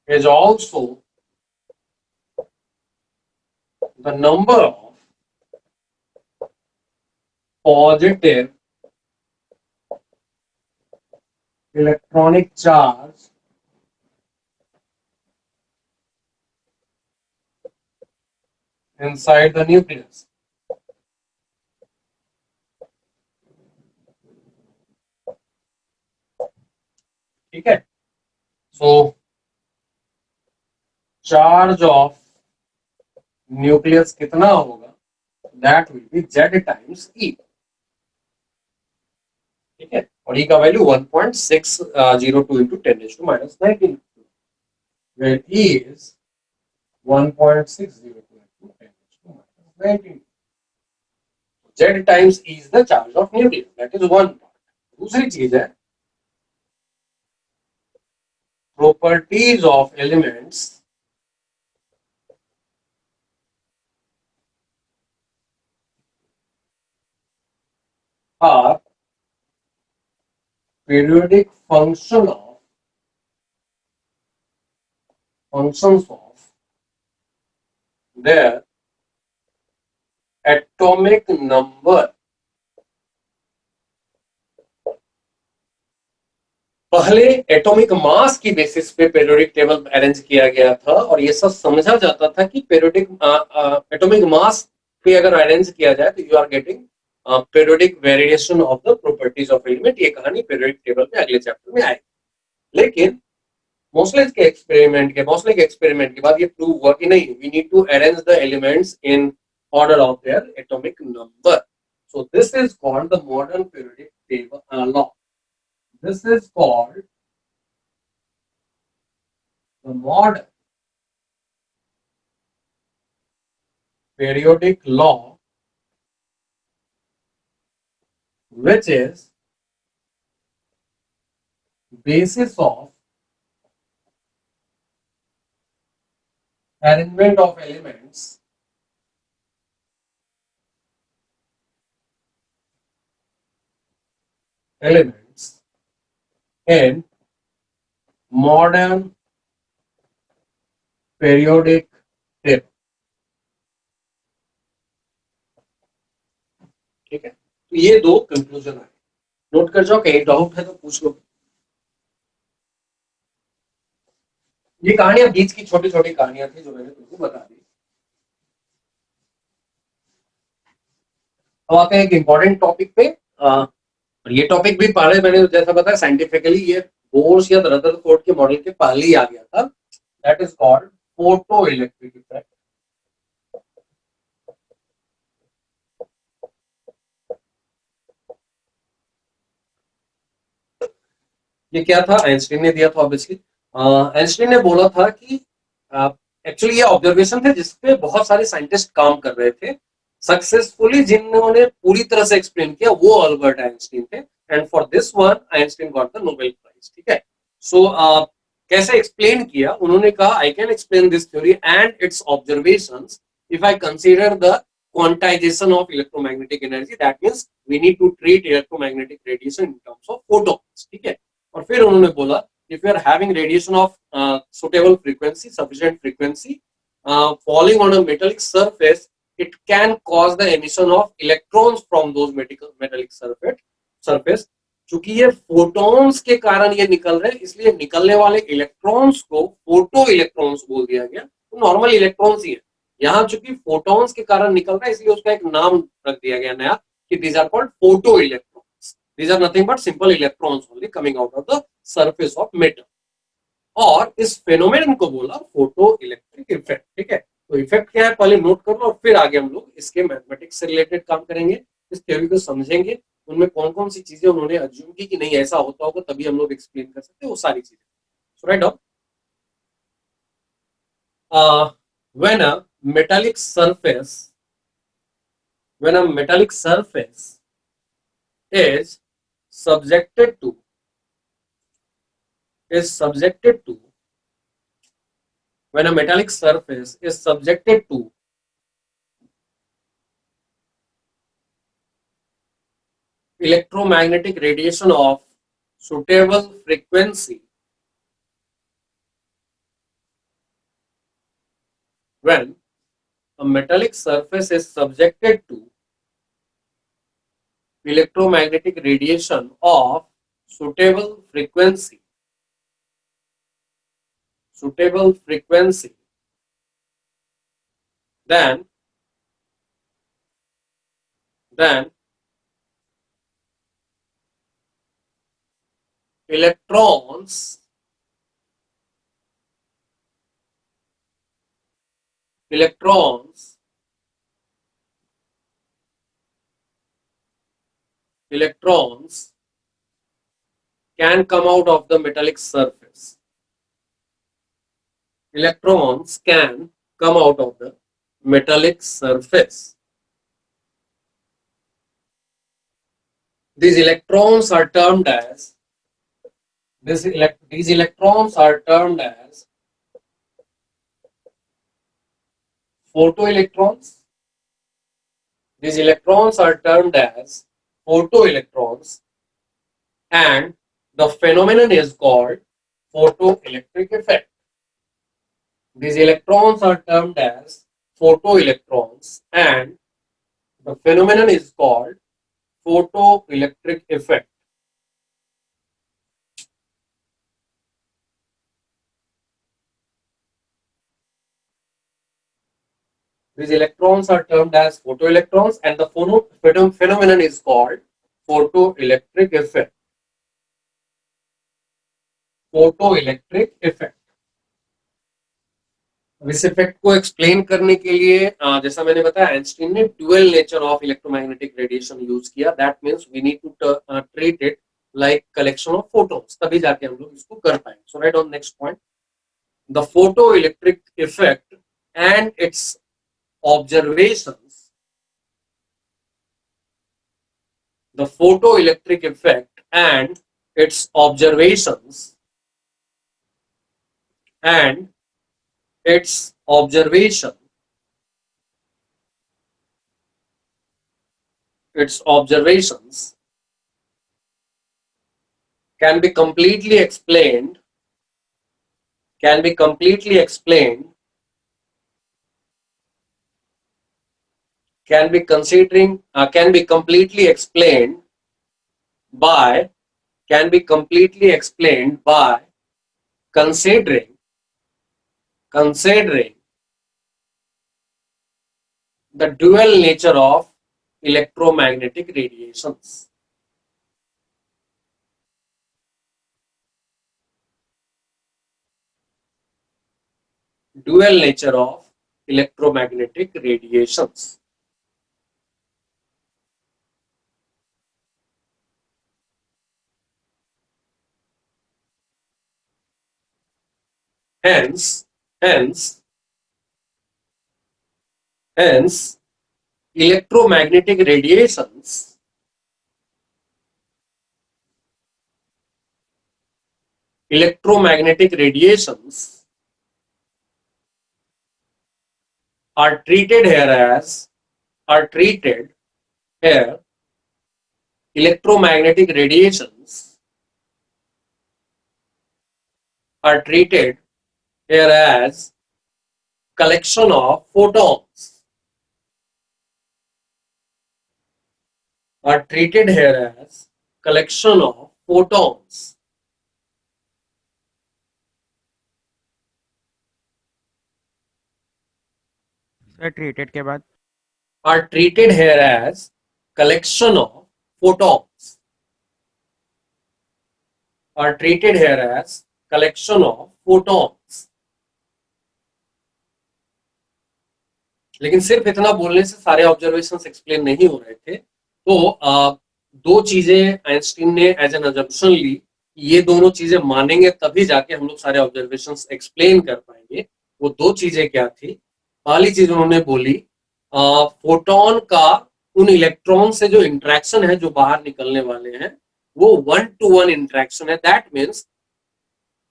S1: is also the number of positive electronic charge inside the nucleus. ठीक है, सो charge of nucleus कितना होगा, that will B Z times E। ठीक है, और E का value 1.602 into 10⁻⁻⁹ where E is 1.602 into 10⁻⁻⁹. Z times E is the charge of nucleus. That is one part. दूसरी चीज है properties of elements are periodic functions of their atomic number पहले atomic mass की basis पे periodic table arrange किया गया था और ये सब समझा जाता था कि पीरियोडिक एटॉमिक मास पे अगर अरेंज किया जाए तो you are getting periodic variation of the properties of element. ये कहानी पीरियोडिक टेबल में अगले चैप्टर में आएगी। लेकिन मोस्ले के एक्सपेरिमेंट के बाद ये प्रूव हुआ कि नहीं, we need to arrange the elements in order of their atomic number. So this is called the modern periodic table law. This is called the modern periodic law, which is basis of arrangement of elements in modern periodic table। ठीक है, तो ये दो conclusion आए, note कर जाओ, कहीं doubt है तो पूछ लो। ये कहानियां बीच की छोटी छोटी कहानियां थी जो मैंने तुमको बता दी। अब आते हैं एक इंपॉर्टेंट टॉपिक पे। और ये टॉपिक भी पहले मैंने जैसा बताया साइंटिफिकली ये बोर्स या रदरफोर्ड के मॉडल के पहले ही आ गया था। That is called photo electric effect. ये क्या था, आइंस्टीन ने दिया था ऑब्वियसली। आइंस्टीन ने बोला था कि एक्चुअली ये ऑब्जर्वेशन थे जिसपे बहुत सारे साइंटिस्ट काम कर रहे थे। सक्सेसफुली जिन्होंने पूरी तरह से एक्सप्लेन किया वो अल्बर्ट आइंस्टीन थे, and for this one Einstein got the Nobel prize. ठीक है, सो कैसे एक्सप्लेन किया, उन्होंने कहा I can explain this theory and its observations if I consider the quantization of electromagnetic energy, that means we need to treat electromagnetic radiation in terms of photons. ठीक है, और फिर उन्होंने बोला if you are having radiation of suitable frequency, sufficient frequency falling on a metallic surface, it can cause the emission of electrons from those metallic surface। चूंकि ये photons के कारण ये निकल रहे हैं, इसलिए निकलने वाले इलेक्ट्रॉन्स को फोटो इलेक्ट्रॉन्स बोल दिया गया। तो नॉर्मल इलेक्ट्रॉन्स ही है, यहाँ चूंकि फोटॉन्स के कारण निकल रहा है इसलिए उसका एक नाम रख दिया गया नया कि these are called photo electrons. These are nothing but simple electrons only coming out of the surface of metal। और इस फेनोमेनन को बोला फोटो इलेक्ट्रिक इफेक्ट। ठीक है, तो इफेक्ट क्या है पहले नोट कर लो और फिर आगे हम लोग इसके मैथमेटिक्स से रिलेटेड काम करेंगे, इस थ्योरी को समझेंगे, उनमें कौन कौन सी चीजें उन्होंने अज्यूम की कि नहीं ऐसा होता होगा तभी हम लोग एक्सप्लेन कर सकते हैं वो सारी चीजें। So write down, when a metallic surface is subjected to when a metallic surface is subjected to electromagnetic radiation of suitable frequency, when a metallic surface is subjected to electromagnetic radiation of suitable frequency, then electrons can come out of the metallic surface. Electrons can come out of the metallic surface. These electrons are termed as photoelectrons. These electrons are termed as photoelectrons, and the phenomenon is called photoelectric effect. These electrons are termed as photoelectrons, and the phenomenon is called photoelectric effect. These electrons are termed as photoelectrons, and the phenomenon is called photoelectric effect. Photoelectric effect. इस effect को explain करने के लिए जैसा मैंने बताया, Einstein ने dual nature of electromagnetic radiation use किया. That means we need to treat it like collection of photons, तभी जाके हम लोग इसको कर पाएंगे. So write on next point, the photoelectric effect and its observations. The photoelectric effect and its observations and its observations can be completely explained by considering the dual nature of electromagnetic radiations. Dual nature of electromagnetic radiations. Hence, electromagnetic radiations are treated here electromagnetic radiations are treated here as collection of photons. Are treated here as collection of photons.
S2: Sir treated के बाद
S1: Are treated here as collection of photons. Are treated here as collection of photons. लेकिन सिर्फ इतना बोलने से सारे observations explain नहीं हो रहे थे. तो दो चीजें आइंस्टीन ने एज एन अजम्पशन ली. ये दोनों चीजें मानेंगे तभी जाके हम लोग सारे ऑब्जर्वेशंस एक्सप्लेन कर पाएंगे. वो दो चीजें क्या थी? पहली चीज उन्होंने बोली, फोटोन का उन इलेक्ट्रॉन से जो इंटरेक्शन है जो बाहर निकलने वाले हैं वो 1-to-1 इंटरेक्शन है. दैट मीन्स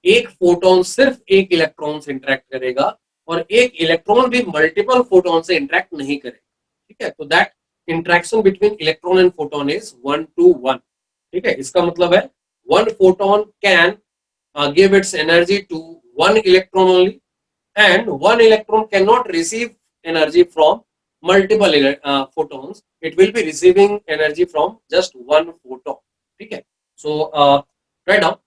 S1: एक फोटोन सिर्फ एक इलेक्ट्रॉन से इंटरेक्ट करेगा और एक इलेक्ट्रॉन भी मल्टीपल फोटोन से इंटरेक्ट नहीं करेगा. ठीक है, तो that interaction between electron and photon is 1-to-1. ठीक है, इसका मतलब है one photon can give its energy to one electron only, and one electron cannot receive energy from multiple photons. It will be receiving energy from just one photon. ठीक है, so right now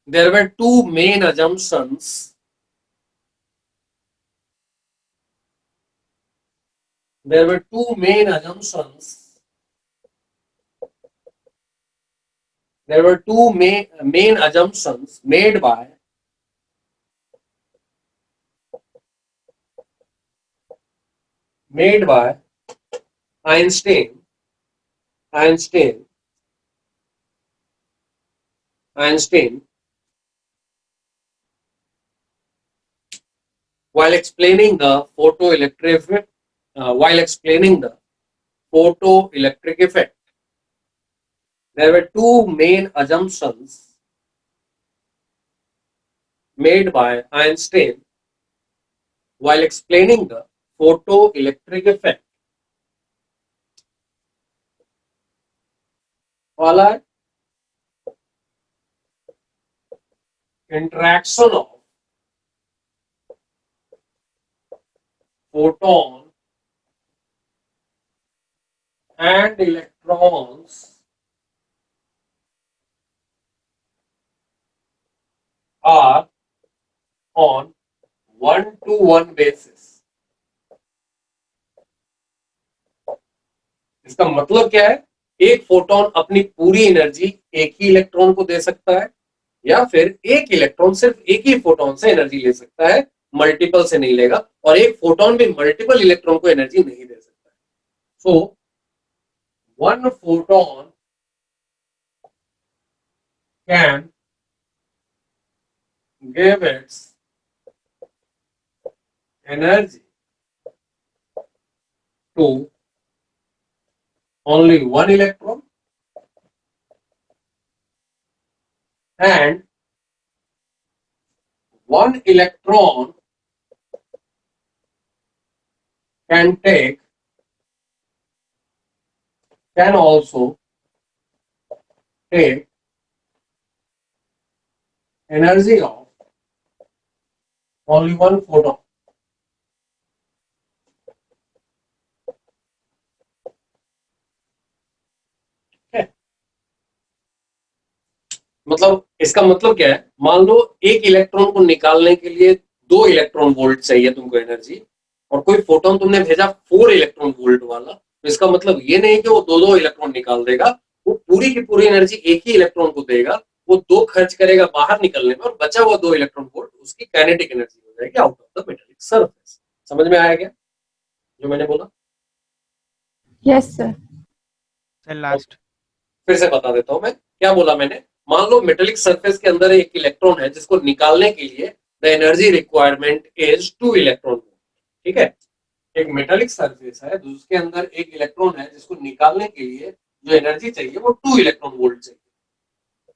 S1: there were two main assumptions. There were two main assumptions. There were two main assumptions made by Einstein while explaining the photoelectric effect. There were two main assumptions made by Einstein while explaining the photoelectric effect. Pala interaction of photon and electrons are on 1-to-1 basis. इसका मतलब क्या है? एक photon अपनी पूरी energy एक ही electron को दे सकता है, या फिर एक इलेक्ट्रॉन सिर्फ एक ही फोटोन से एनर्जी ले सकता है, मल्टीपल से नहीं लेगा, और एक फोटोन भी मल्टीपल इलेक्ट्रॉन को एनर्जी नहीं दे सकता है। So one photon can give its energy to only one electron, and one electron can also take energy of only one photon. Okay. मतलब इसका मतलब क्या है? मान लो एक इलेक्ट्रॉन को निकालने के लिए 2 इलेक्ट्रॉन वोल्ट चाहिए तुमको एनर्जी, और कोई फोटोन तुमने भेजा 4 इलेक्ट्रॉन वोल्ट वाला, तो इसका मतलब ये नहीं कि वो दो इलेक्ट्रॉन निकाल देगा, वो पूरी की पूरी एनर्जी एक ही इलेक्ट्रॉन को देगा, वो 2 खर्च करेगा बाहर निकलने में, और बचा हुआ 2 इलेक्ट्रॉन वोल्ट उसकी काइनेटिक एनर्जी हो जाएगी out of the metallic surface. समझ में आया क्या जो मैंने बोला?
S3: Yes, sir.
S2: Sir last.
S1: फिर से बता देता हूं मैं क्या बोला मैंने। मान लो मेटेलिक सरफेस के अंदर एक इलेक्ट्रॉन है जिसको निकालने के लिए the energy requirement is 2 electron. ठीक है, एक मेटेलिक सरफेस है जिसके अंदर एक इलेक्ट्रॉन है जिसको निकालने के लिए जो एनर्जी चाहिए वो 2 इलेक्ट्रॉन वोल्ट चाहिए,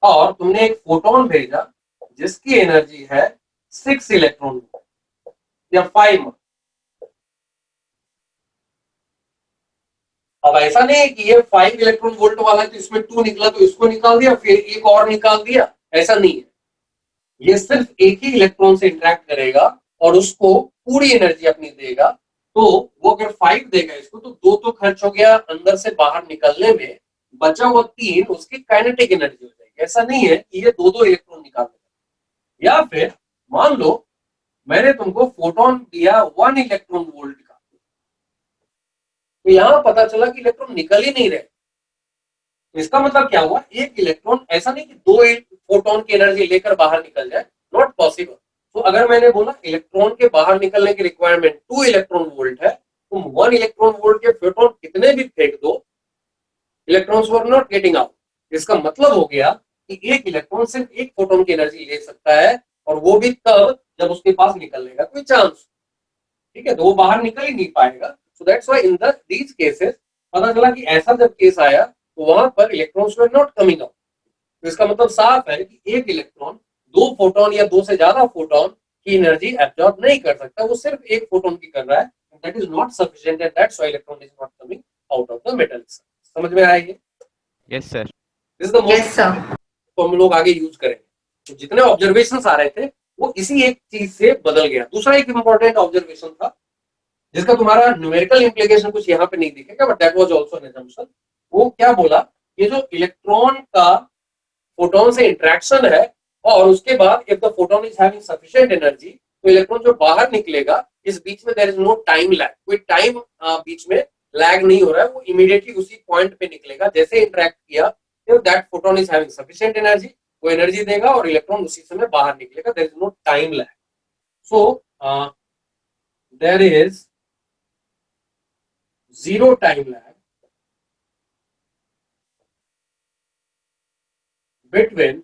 S1: और तुमने एक फोटोन भेजा जिसकी एनर्जी है 6 इलेक्ट्रॉन वोल्ट या 5। अब ऐसा नहीं है कि ये 5 इलेक्ट्रॉन वोल्ट वाला तो इसमें 2 निकला तो इसको निकाल दिया फिर एक और निकाल दिया, ऐसा नहीं है। ये सिर्फ एक ही इलेक्ट्रॉन से इंटरेक्ट करेगा और उसको पूरी एनर्जी अपनी देगा। तो वो अगर 5 देगा इसको तो 2 तो खर्च हो गया अंदर से बाहर निकलने में, बचा हुआ 3 उसकी काइनेटिक एनर्जी हो जाएगी। ऐसा नहीं है कि ये दो इलेक्ट्रॉन निकाल देगा। या फिर मान लो मैंने तुमको फोटोन दिया 1 इलेक्ट्रॉन वोल्ट का, तो यहां पता चला कि इलेक्ट्रॉन निकल ही नहीं रहे। तो इसका मतलब क्या हुआ? एक इलेक्ट्रॉन, ऐसा नहीं कि 2 फोटोन की एनर्जी लेकर बाहर निकल जाए, नॉट पॉसिबल। तो अगर मैंने बोला इलेक्ट्रॉन के बाहर निकलने की रिक्वायरमेंट 2 इलेक्ट्रॉन वोल्ट है, तुम 1 इलेक्ट्रॉन वोल्ट के फोटोन कितने भी फेंक दो, electrons were not getting out. इसका मतलब हो गया कि एक इलेक्ट्रॉन सिर्फ एक फोटोन की एनर्जी ले सकता है, और वो भी तब जब उसके पास निकलने का कोई चांस। ठीक है, तो वो बाहर निकल ही नहीं पाएगा। सो that's why in these cases पता चला कि ऐसा जब केस आया तो वहां पर electrons were not coming out. तो इसका मतलब साफ है कि एक इलेक्ट्रॉन 2 फोटोन या 2 से ज्यादा फोटोन की एनर्जी एब्जॉर्ब नहीं कर सकता, वो सिर्फ एक फोटोन की कर रहा है। That is not sufficient and that's why electron is not coming out of the metal. समझ में आया ये?
S2: Yes sir.
S1: This is the
S5: Yes,
S1: most
S5: sir.
S1: तो हम लोग आगे यूज करेंगे। तो जितने ऑब्जर्वेशन आ रहे थे वो इसी एक चीज से बदल गया। दूसरा एक इंपॉर्टेंट ऑब्जर्वेशन था जिसका तुम्हारा न्यूमेरिकल इंप्लीकेशन कुछ यहाँ पे नहीं दिखेगा, but that was also an assumption. वो क्या बोला? ये जो इलेक्ट्रॉन का फोटोन से इंटरेक्शन है, और उसके बाद if the photon is having sufficient energy, तो इलेक्ट्रॉन जो बाहर निकलेगा इस बीच में there is no time lag, कोई टाइम बीच में लैग नहीं हो रहा है, वो इमीडिएटली उसी पॉइंट पे निकलेगा जैसे इंटरेक्ट किया। If that photon is having sufficient energy, वो एनर्जी देगा और इलेक्ट्रॉन उसी समय बाहर निकलेगा, there is no time lag. So there is zero time lag between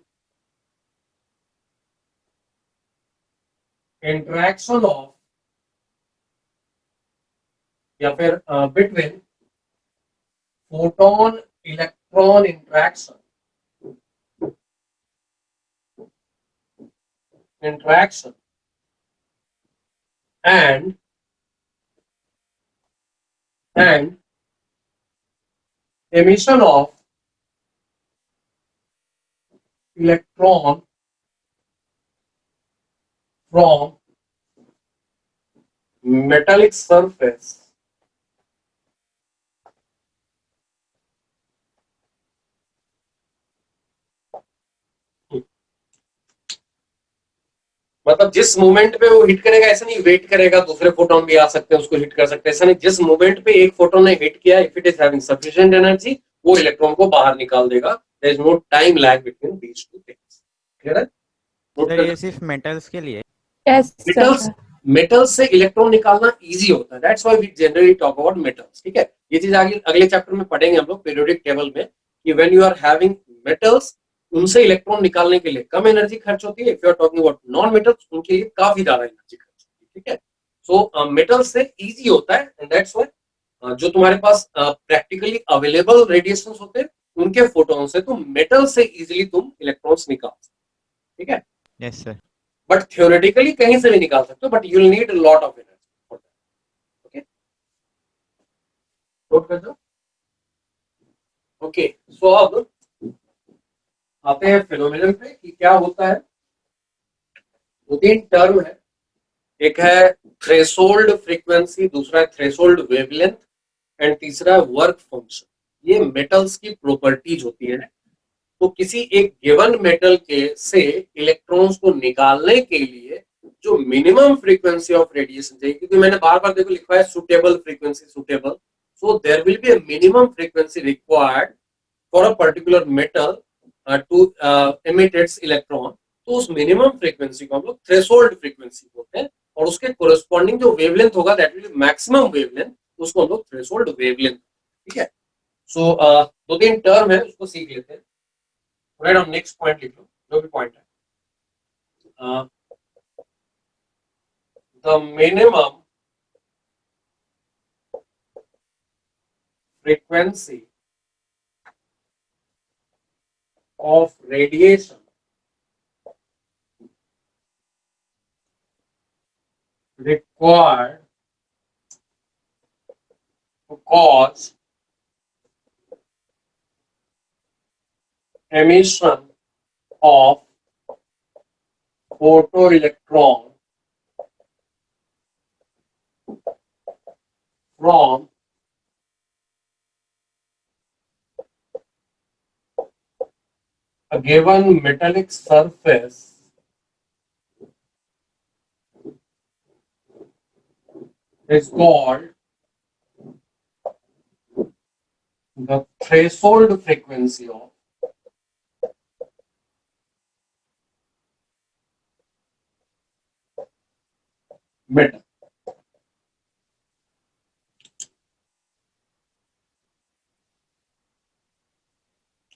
S1: interaction of या फिर between photon electron interaction and emission of electron from metallic surface। मतलब जिस मोमेंट पे वो हिट करेगा, ऐसा नहीं वेट करेगा दूसरे फोटोन भी आ सकते हैं उसको हिट कर सकते हैं, ऐसा नहीं, जिस मोमेंट पे एक फोटोन ने हिट किया, if it is having sufficient energy, वो इलेक्ट्रॉन को बाहर निकाल देगा। There is no time lag between these two things. Clear है? नोट
S2: सर
S1: कर
S2: ये सिर्फ मेटल्स के लिए?
S3: Yes,
S1: metals,
S3: sir.
S1: मेटल्स से इलेक्ट्रॉन निकालना इजी होता है, that's why we generally talk about metals. ठीक है, ये चीज आगे अगले चैप्टर में पढ़ेंगे हम लोग पीरियोडिक टेबल में, कि when you are having metals, उनसे इलेक्ट्रॉन निकालने के लिए कम एनर्जी खर्च होती है। If you are talking about non metals, उनके लिए काफी ज्यादा एनर्जी खर्च होती है। ठीक है, सो मेटल्स से इजी होता है, एंड दैट्स व्हाई जो तुम्हारे पास प्रैक्टिकली अवेलेबल रेडिएशन होते हैं, उनके फोटोन से तुम मेटल से इजिली तुम इलेक्ट्रॉन्स निकाल सकते हो। ठीक है,
S2: यस सर।
S1: बट थ्योरेटिकली कहीं से भी निकाल सकते हो, but you will need lot of energy. Okay, note कर दो। ओके, सो अब आते हैं फिनोमेनन पे कि क्या होता है। दो तीन टर्म है, एक है थ्रेशोल्ड फ्रीक्वेंसी, दूसरा है थ्रेशोल्ड वेवलेंथ, एंड तीसरा है वर्क फंक्शन। ये मेटल्स की प्रॉपर्टीज होती है। तो किसी एक गिवन मेटल के से इलेक्ट्रॉन्स को निकालने के लिए जो मिनिमम फ्रीक्वेंसी ऑफ रेडिएशन चाहिए, क्योंकि मैंने बार बार देखो लिखा है suitable frequency, suitable, so there will be a minimum frequency required for a particular metal to emit its electron. तो उस मिनिमम फ्रीक्वेंसी को हम लोग थ्रेशोल्ड फ्रीक्वेंसी बोलते हैं, और उसके कोरस्पॉन्डिंग जो वेवलेंथ होगा, that will B maximum wavelength, उसको हम लोग थ्रेशोल्ड वेवलेंथ। ठीक है, सो दो तीन टर्म है, उसको सीख लेते हैं। राइट, हम नेक्स्ट पॉइंट लिख लो, जो भी पॉइंट है। The minimum frequency of radiation required to cause emission of photoelectron from a given metallic surface is called the threshold frequency of metal.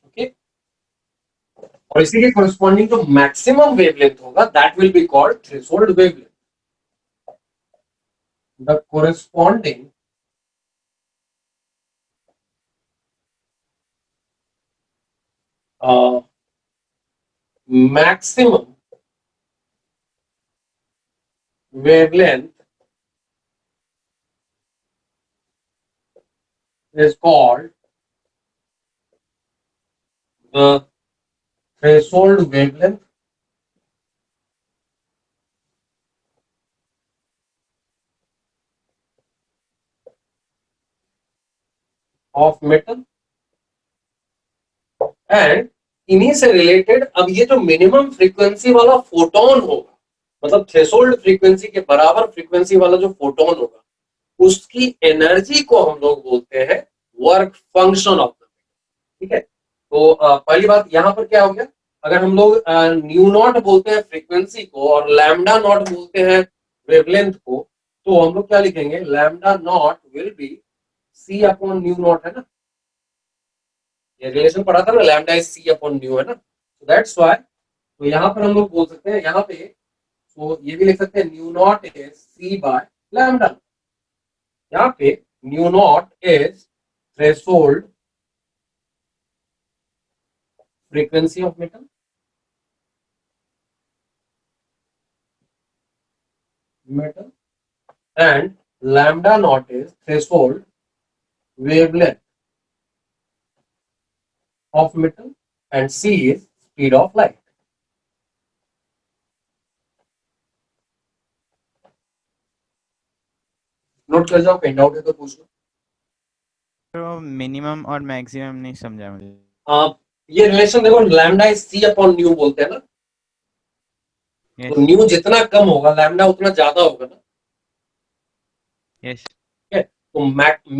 S1: Okay, और इसी के corresponding जो maximum wavelength होगा, that will be called threshold wavelength. The corresponding maximum wavelength is called the threshold wavelength of metal. And इन्हीं से related अब ये जो मिनिमम फ्रीक्वेंसी वाला फोटोन होगा, मतलब थ्रेशोल्ड फ्रीक्वेंसी के बराबर फ्रीक्वेंसी वाला जो फोटोन होगा, उसकी एनर्जी को हम लोग बोलते हैं वर्क फंक्शन ऑफ द। ठीक है, तो पहली बात यहाँ पर क्या हो गया, अगर हम लोग न्यू नॉट बोलते हैं फ्रीक्वेंसी को और लैम्डा नॉट बोलते हैं वेवलेंथ को, तो हम लोग क्या लिखेंगे, lambda naught will be c upon nu naught, है ना, ये रिलेशन पढ़ा था ना, lambda is c upon nu, है ना, तो दैट्स व्हाई, तो यहाँ पर हम लोग बोल सकते हैं, यहाँ पे तो ये भी लिख सकते हैं nu naught is c by lambda. यहाँ पे nu naught is threshold frequency of metal and lambda naught is threshold wavelength of metal and c is speed of light. Note कर जाओ, कहीं डाउट है तो पूछ लो।
S2: तो मिनिमम और मैक्सिमम नहीं समझा मुझे।
S1: आप ये रिलेशन देखो, lambda is c upon nu बोलते हैं ना,
S2: Yes.
S1: तो न्यू जितना कम होगा लैम्डा उतना ज्यादा होगा ना.
S2: Yes.
S1: ठीक है. तो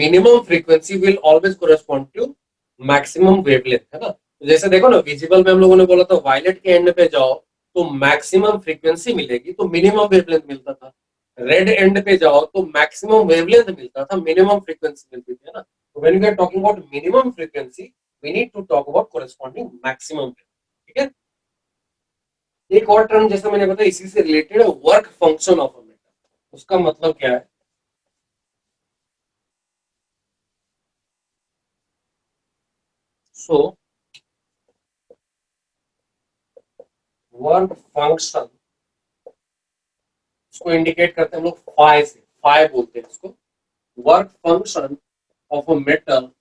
S1: minimum frequency will always correspond to maximum wavelength, है ना. तो जैसे देखो ना, विजिबल में हम लोगों ने बोला था वायलेट के एंड पे जाओ तो मैक्सिमम फ्रीक्वेंसी मिलेगी तो मिनिमम वेवलेंथ मिलता था. रेड एंड पे जाओ तो मैक्सिमम वेवलेंथ मिलता था, मिनिमम फ्रीक्वेंसी मिलती थी, है ना. तो when we are talking about minimum frequency we need to talk about corresponding maximum. ठीक है. एक और टर्म जैसा मैंने बताया इसी से रिलेटेड है, work function of a metal. उसका मतलब क्या है? सो वर्क फंक्शन इसको इंडिकेट करते हैं हम लोग फाई से. फाई बोलते हैं इसको. Work function of a metal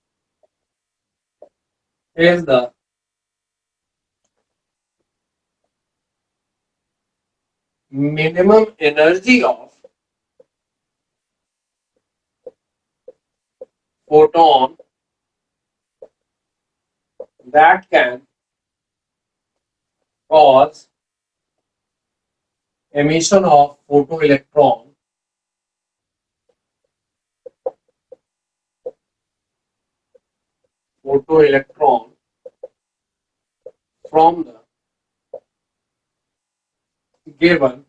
S1: is the minimum energy of photon that can cause emission of photoelectron from the given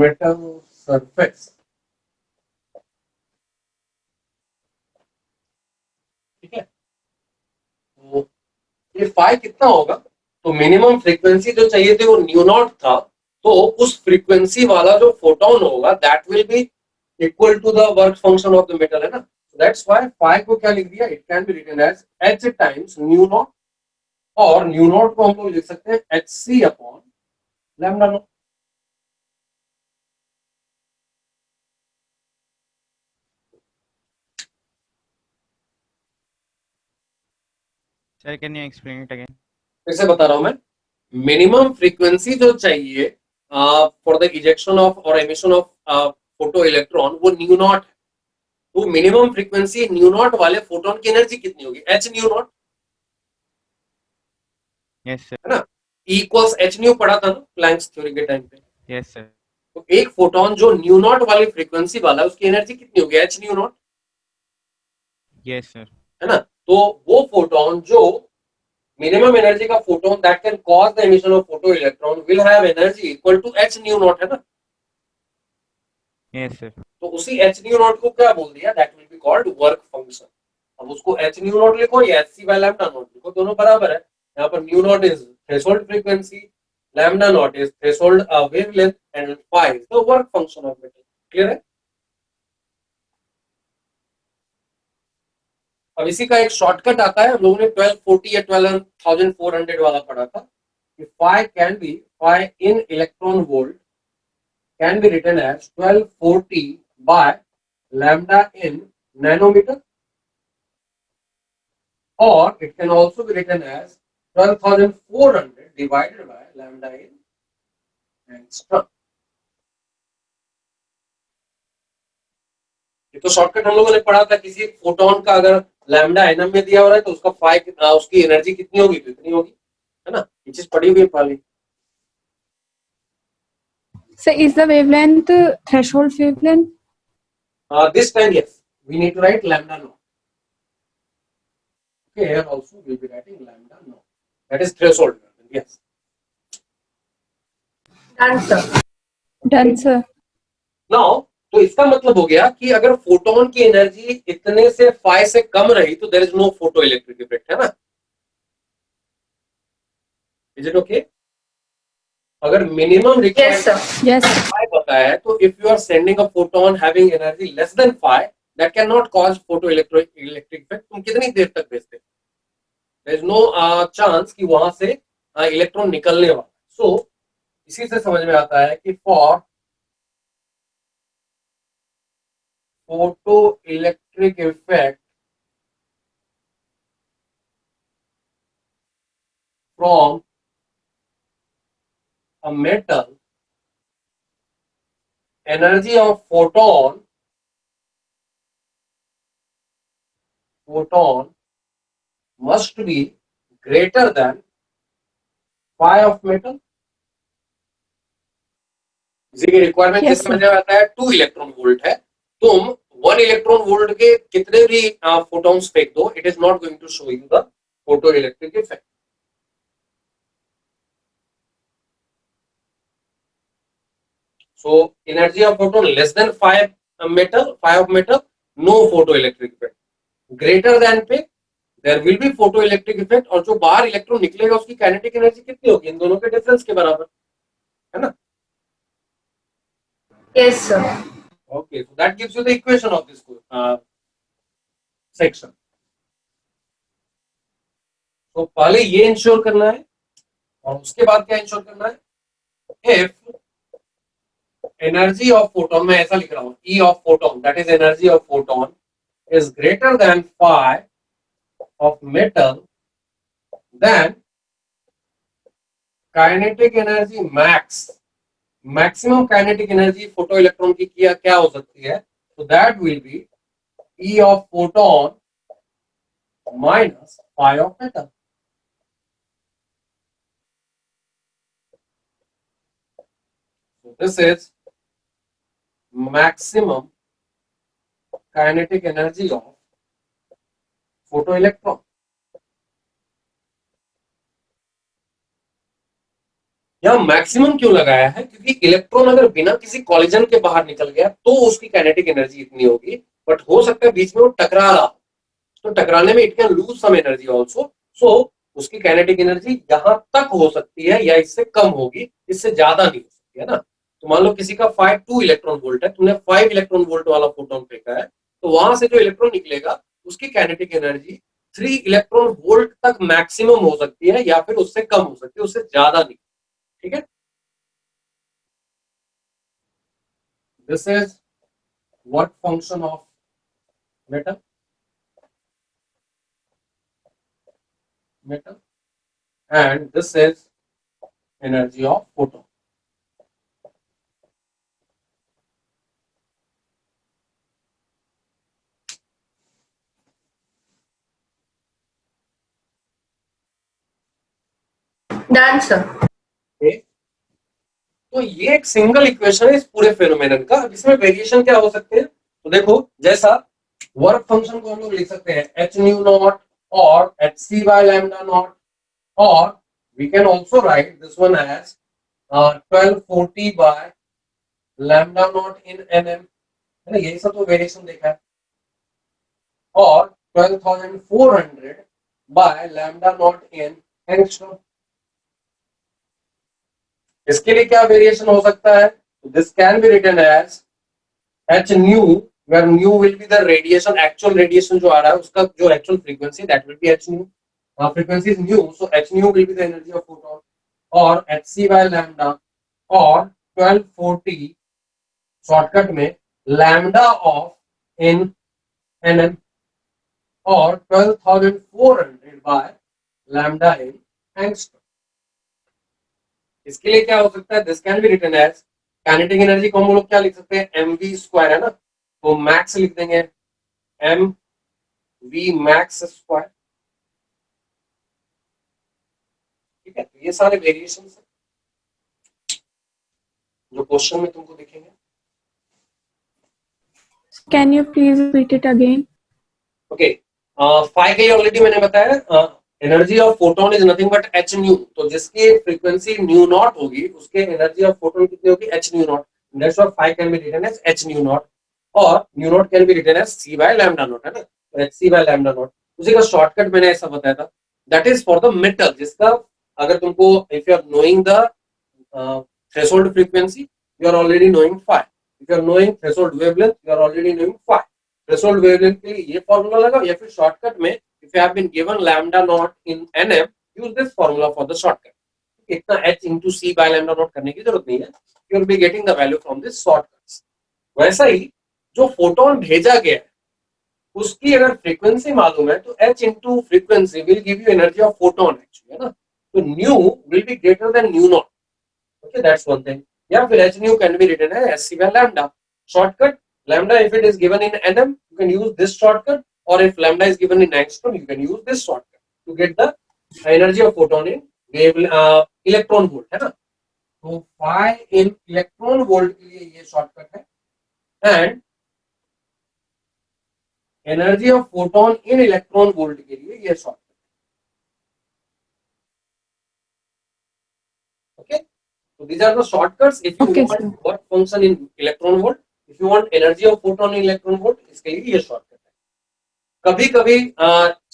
S1: metal surface. ठीक है. तो ये फाई कितना होगा? तो मिनिमम फ्रीक्वेंसी जो चाहिए थी वो न्यू नॉट था, तो उस फ्रीक्वेंसी वाला जो फोटोन होगा that will be equal to the work function of the metal, है ना. दैट्स व्हाई फाई को क्या लिख दिया? It can be written as h times nu naught, और न्यू नॉट को हम लोग लिख सकते हैं h c upon lambda naught.
S2: Sir, can you explain it again?
S1: फिर से बता रहा हूं मैं. मिनिमम फ्रीक्वेंसी जो चाहिए फॉर द इजेक्शन ऑफ और एमिशन ऑफ फोटो इलेक्ट्रॉन वो न्यू नॉट है. तो मिनिमम फ्रीक्वेंसी न्यू नॉट वाले फोटोन की एनर्जी कितनी होगी? H nu naught,
S2: Yes, sir.
S1: है ना. इक्वल्स एच न्यू पढ़ा था ना प्लैंक्स थ्योरी के टाइम पे.
S2: Yes, sir.
S1: तो एक फोटोन जो न्यू नॉट वाली फ्रीक्वेंसी वाला है उसकी एनर्जी कितनी होगी? H nu naught,
S2: Yes, sir.
S1: है ना. तो वो फोटोन जो मिनिमम एनर्जी का photon that can cause the emission of photo electron will have energy equal to h nu naught, है ना.
S2: Yes, sir.
S1: तो उसी एच न्यू नॉट को क्या बोल दिया? That will be called work function. अब उसको एच न्यू नॉट लिखो या h c by lambda naught लिखो, दोनों बराबर है. यहाँ पर nu naught is threshold frequency, lambda naught is threshold wavelength and phi is the work function of metal. Clear है? अब इसी का एक शॉर्टकट आता है. हम लोगों ने 1240 या 12400 वाला पढ़ा था कि phi can be, phi in electron volt can be written as 1240 by lambda in nanometer, or it can also be written as 12,400 divided by lambda in angstrom. ये तो शॉर्टकट हम लोगों ने पढ़ा था. किसी फोटोन का अगर लैम्डा एनम में दिया हो रहा है तो उसका फाई उसकी एनर्जी कितनी होगी? तो इतनी होगी, है ना. ये चीज पढ़ी हुई है पहले.
S3: So is the wavelength threshold wavelength?
S1: This time yes, we need to write lambda naught. Okay, here also we'll be writing lambda naught. That is threshold. Yes.
S5: Done, sir.
S3: Done, sir.
S1: Now, तो इसका मतलब हो गया कि अगर photon की energy इतने से फाई से कम रही तो there is no photo electric effect, है ना. Is it okay? अगर minimum
S5: Yes,
S1: required
S5: sir.
S3: Yes.
S1: Phi बताया है तो if you are sending a photon having energy less than phi that can not cause photo electric effect. तुम कितनी देर तक भेजते? देयर इज नो चांस कि वहां से इलेक्ट्रॉन निकलने वाला. सो इसी से समझ में आता है कि for photoelectric effect from a metal, energy of photon must be greater than phi of metal. इसी की रिक्वायरमेंट
S3: Yes,
S1: किसमें
S3: sir.
S1: आता है 2 इलेक्ट्रॉन वोल्ट है, तुम 1 इलेक्ट्रॉन वोल्ट के कितने भी फोटॉन्स फेंक दो, it is not going to show you the photo electric effect. So energy of photon less than 5 of metal, no photoelectric effect. Greater than पे there will be photoelectric effect, और जो बाहर electron निकलेगा उसकी kinetic energy कितनी होगी, इन दोनों के डिफरेंस के बराबर, है ना.
S5: Yes, sir.
S1: Okay, so that gives you the equation of this section. तो पहले ये इंश्योर करना है और उसके बाद क्या इंश्योर करना है, if energy of photon, मैं ऐसा लिख रहा हूँ, E of photon, that is energy of photon is greater than phi of metal, then kinetic energy maximum kinetic energy photo electron की क्या हो सकती है, so that will be E of photon minus phi of metal. So this is maximum kinetic energy of photoelectron. यहां maximum क्यों लगाया है, क्योंकि इलेक्ट्रॉन अगर बिना किसी कॉलिजन के बाहर निकल गया तो उसकी काइनेटिक एनर्जी इतनी होगी, बट हो सकता है बीच में वो टकरा रहा, तो टकराने में it can lose some energy also, so उसकी काइनेटिक एनर्जी यहां तक हो सकती है या इससे कम होगी, इससे ज्यादा नहीं हो सकती है ना. तो मान लो किसी का 2 इलेक्ट्रॉन वोल्ट है, तुमने 5 इलेक्ट्रॉन वोल्ट वाला फोटोन फेंका है, तो वहां से जो इलेक्ट्रॉन निकलेगा उसकी काइनेटिक एनर्जी 3 इलेक्ट्रॉन वोल्ट तक मैक्सिमम हो सकती है या फिर उससे कम हो सकती है, उससे ज्यादा नहीं. ठीक है. This is work function of metal and this is energy of photon.
S5: Done, sir.
S1: Okay. तो ये एक सिंगल इक्वेशन है इस पूरे फेनोमेनन का. अब इसमें वेरिएशन क्या हो सकते हैं, तो देखो जैसा वर्क फंक्शन को हम लोग लिख सकते हैं h nu नॉट और hc by lambda नॉट, और we can also write this one as 1240 by lambda naught in nm, है ना. यही सब तो वेरिएशन देखा है. और 12,400 by lambda naught in angstrom. इसके लिए क्या वेरिएशन हो सकता है, this can be written as h nu, where nu will be the radiation, actual radiation जो आ रहा है उसका जो actual frequency, that will be h nu. Frequency is nu, so h nu will be the energy of photon, और hc by lambda, और 1240 shortcut में lambda of in nm, और 12,400 by lambda in angstrom. इसके लिए क्या हो सकता है, this can be written as kinetic energy को हम लोग क्या लिख सकते हैं, mv स्क्वायर, है ना. तो मैक्स लिख देंगे mv मैक्स स्क्वायर. ठीक है. तो ये सारे वेरिएशन जो क्वेश्चन में तुमको दिखेंगे.
S3: Can you please repeat it again?
S1: Okay. Five के ऑलरेडी मैंने बताया, energy of photon is nothing but h new. तो जिसकी फ्रीक्वेंसी न्यू नॉट होगी उसके एनर्जी ऑफ फोटोन कितनी होगी, h nu naught. That's why phi can be written as h nu naught, और nu naught can be written as c by lambda naught, है ना. तो h c by lambda naught उसी का shortcut मैंने ऐसा बताया था. That is for the metal जिसका अगर तुमको if you are knowing the threshold frequency you are already knowing phi. If you are knowing threshold wavelength you are already knowing phi. Threshold wavelength के लिए ये फार्मूला लगाओ, या फिर shortcut में if you have been given lambda naught in nm, use this formula for the shortcut. इतना h into c by lambda naught करने की जरूरत नहीं है, you will be getting the value from this shortcuts. वैसा ही जो photon भेजा गया है उसकी अगर फ्रीक्वेंसी मालूम है तो h into frequency will give you energy of photon actually, है ना. तो nu will be greater than nu naught. Okay, that's one thing. या फिर h nu can be written as sc by lambda. Shortcut lambda if it is given in nm you can use this shortcut, or if lambda is given in angstrom you can use this shortcut to get the energy of photon in wave electron volt, है ना. तो phi in electron volt के लिए ये shortcut है, and energy of photon in electron volt के लिए ये shortcut. Okay, so these are the shortcuts if you
S3: Okay,
S1: want
S3: sir.
S1: work function in electron volt, if you want energy of photon in electron volt, इसके लिए ये shortcut है। कभी कभी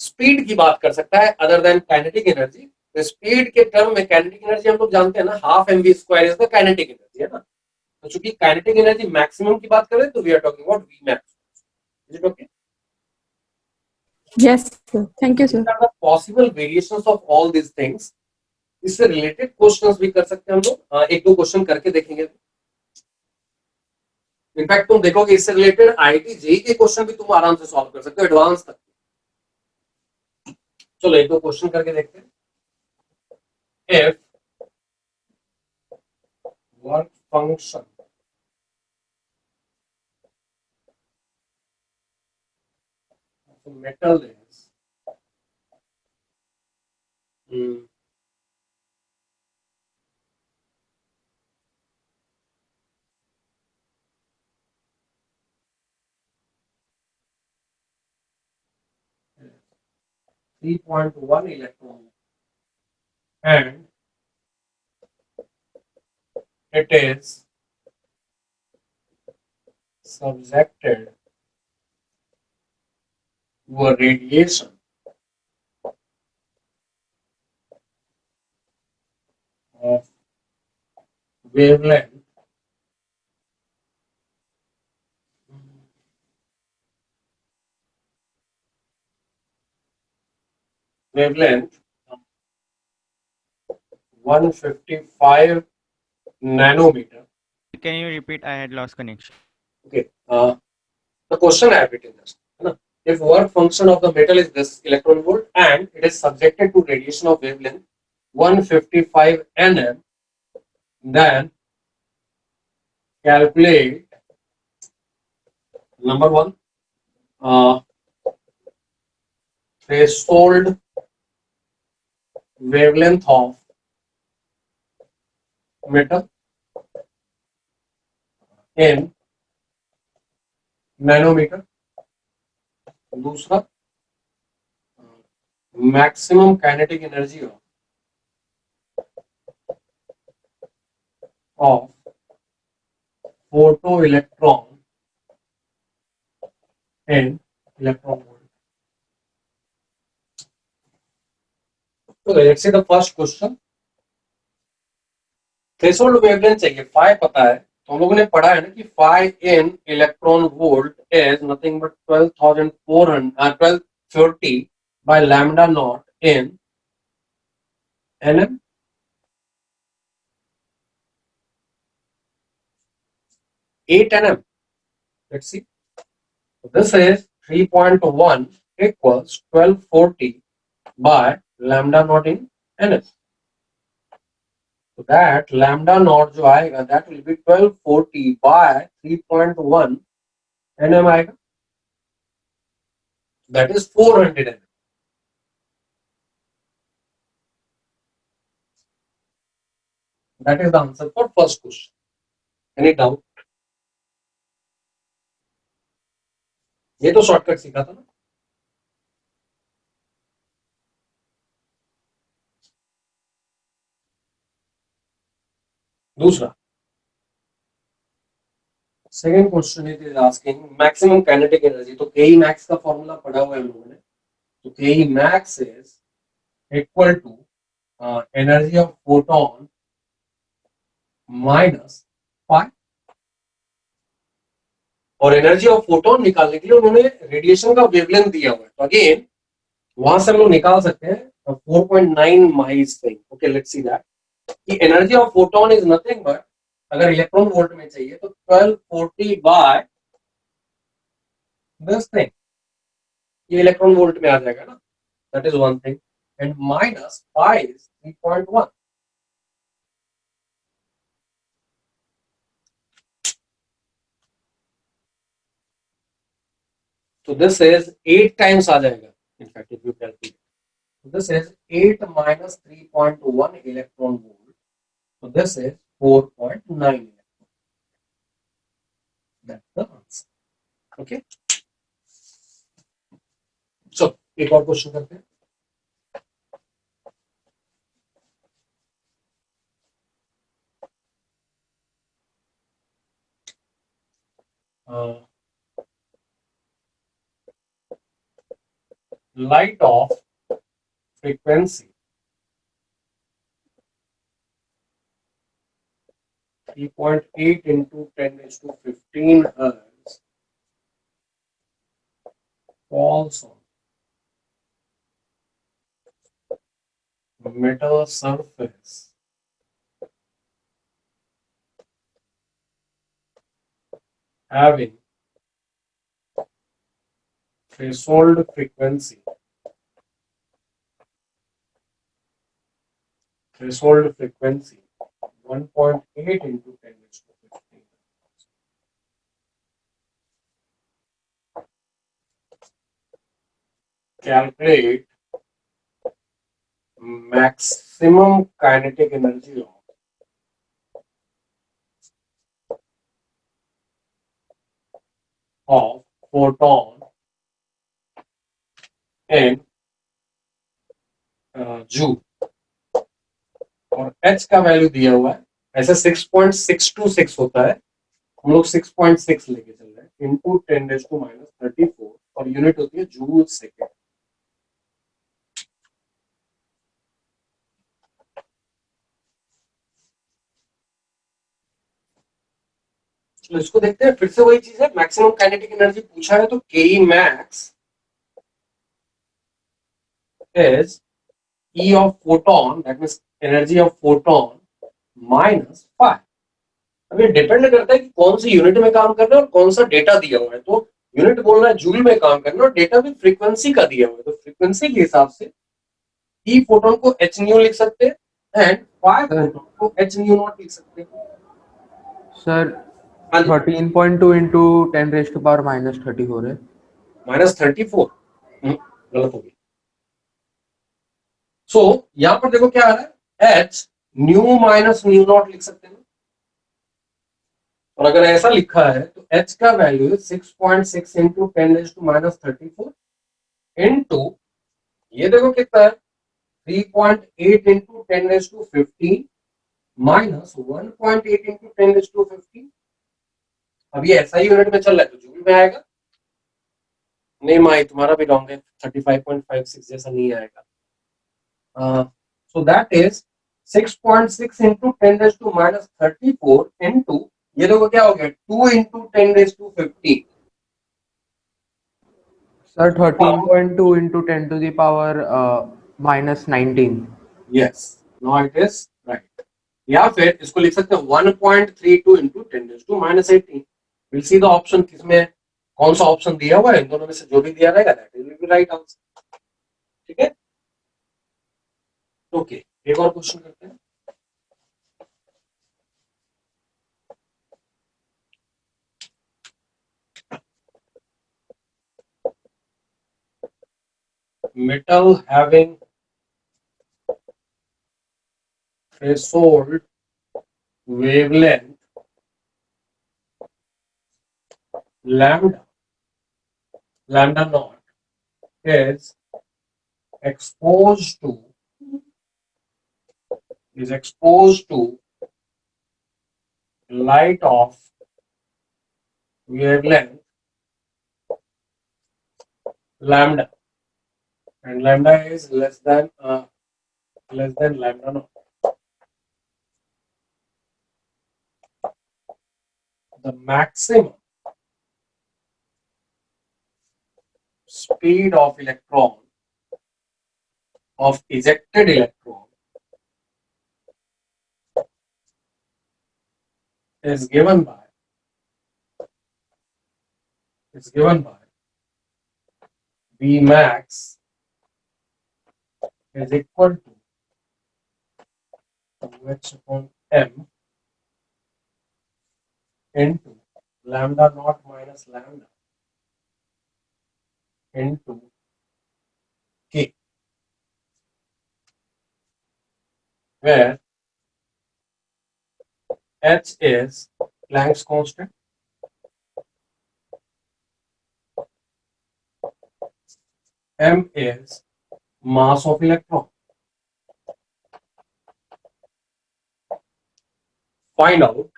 S1: speed की बात कर सकता है अदर देन काइनेटिक एनर्जी। तो स्पीड के टर्म में काइनेटिक एनर्जी हम लोग जानते हैं ना, half mv square is the kinetic energy, है ना। तो चूंकि काइनेटिक एनर्जी मैक्सिमम की बात करें तो we are talking about v max. Is it okay?
S3: Yes, sir. Thank you, sir.
S1: These are the possible variations of all these things। इससे related questions भी कर सकते हैं हम लोग, एक दो क्वेश्चन करके देखेंगे। इनफैक्ट तुम देखोगे इससे रिलेटेड आईआईटी जेईई के क्वेश्चन भी तुम आराम से सॉल्व कर सकते हो, एडवांस तक। चलो एक दो क्वेश्चन करके देखते हैं। If work function metal is 3.1 electron and it is subjected to a radiation of wavelength wavelength 155 nanometer.
S2: Can you repeat? I had lost connection.
S1: Okay, the question I have written this. If work function of the metal is this electron volt and it is subjected to radiation of wavelength 155 nm, then calculate number one, threshold wavelength of metal in nanometer. दूसरा, maximum kinetic energy of photoelectron in electron volt. So let's see the first question. Threshold wavelength चाहिए, phi पता है, तो हम लोगों ने पढ़ा है ना कि phi in electron volt is nothing but 1240 by lambda naught in nm. 8 nm. Let's see. So this is 3.1 equals 1240 by lambda naught in nm. So that lambda naught जो आएगा that will be 1240 by 3.1 nm आएगा, that is 400 nm. That is the answer for first question. Any doubt? ये तो shortcut सीखा था ना। दूसरा, second question it is asking maximum kinetic energy. तो के मैक्स का फॉर्मूला पढ़ा हुआ है हम लोगों ने। तो K max is equal to energy of photon minus phi, और एनर्जी ऑफ फोटोन निकालने के लिए उन्होंने रेडिएशन का वेवलेंथ दिया हुआ है। तो अगेन वहां से हम लोग निकाल सकते हैं 4.9 miles. Okay, let's see that कि energy of photon is nothing but, अगर इलेक्ट्रॉन वोल्ट में चाहिए तो 1240 बाय दिस थिंग, ये इलेक्ट्रॉन वोल्ट में आ जाएगा ना, that is one thing, and minus phi is 3.1। So this is 8 times आ जाएगा, in fact if you calculate. So this is 8 minus 3.1 electron volt. So this is 4.9 electron. That's the answer. Okay. So एक और question करते हैं. Light of frequency 3.8 into 10 raised to 15 hertz falls on metal surface having threshold frequency 1.8 into 10 raised to 15. Calculate maximum kinetic energy of photon in joule और h का value दिया हुआ है. ऐसे 6.626 होता है, हम लोग 6.6 लेके चल रहे हैं इंटू 10⁻⁻34 और यूनिट होती है जूल सेकेंड. तो इसको देखते हैं. फिर से वही चीज है, मैक्सिमम काइनेटिक एनर्जी पूछा है तो K max is E of photon, that means energy of photon minus 5. अब ये डिपेंड करता है कि कौन सी यूनिट में काम कर रहे हैं और कौन सा डेटा दिया हुआ है. तो यूनिट बोल रहा है जूल में काम करना और डेटा भी फ्रीक्वेंसी का दिया हुआ है, तो फ्रीक्वेंसी के हिसाब से ई फोटोन को एच न्यू लिख सकते हैं एंड 5 फोटोन को एच न्यू नॉट लिख सकते हैं.
S6: सर
S1: हाँ जी.
S6: 13.2 इंटू 10⁻⁻30 हो रहे.
S1: -34 गलत हो गया. सो यहां पर देखो क्या आ रहा है, H nu minus nu not लिख सकते हैं. और अगर ऐसा लिखा है तो h का वैल्यू 6.6 इंटू 10⁻⁻34 इंटू ये देखो कितना है 3.8 इंटू 10⁻15 माइनस 1.8 इंटू 10⁻15. अब ये ऐसा ही यूनिट में चल रहा है तो जूल में आएगा. नहीं माई, तुम्हारा भी रॉन्ग है, 35.56 जैसा नहीं आएगा. So that is 6.6 into 10⁻⁻34 into ये देखो क्या हो गया 2 into 10⁻15.
S6: Sir 13.2 into 10⁻⁻19.
S1: Yes, now it is right. या फिर इसको लिख सकते हैं 1.32 into 10⁻18. Will see the option किसमें कौन सा ऑप्शन दिया हुआ है. इन दोनों में से जो भी दिया रहेगा that will B right answer. ठीक है. ओके, एक और क्वेश्चन करते हैं. metal having threshold wavelength lambda naught is exposed to light of wavelength lambda, and lambda is less than lambda naught. The maximum speed of ejected electron is given by V max is equal to h upon m into lambda naught minus lambda into k, where H is Planck's constant. M is mass of electron. Find out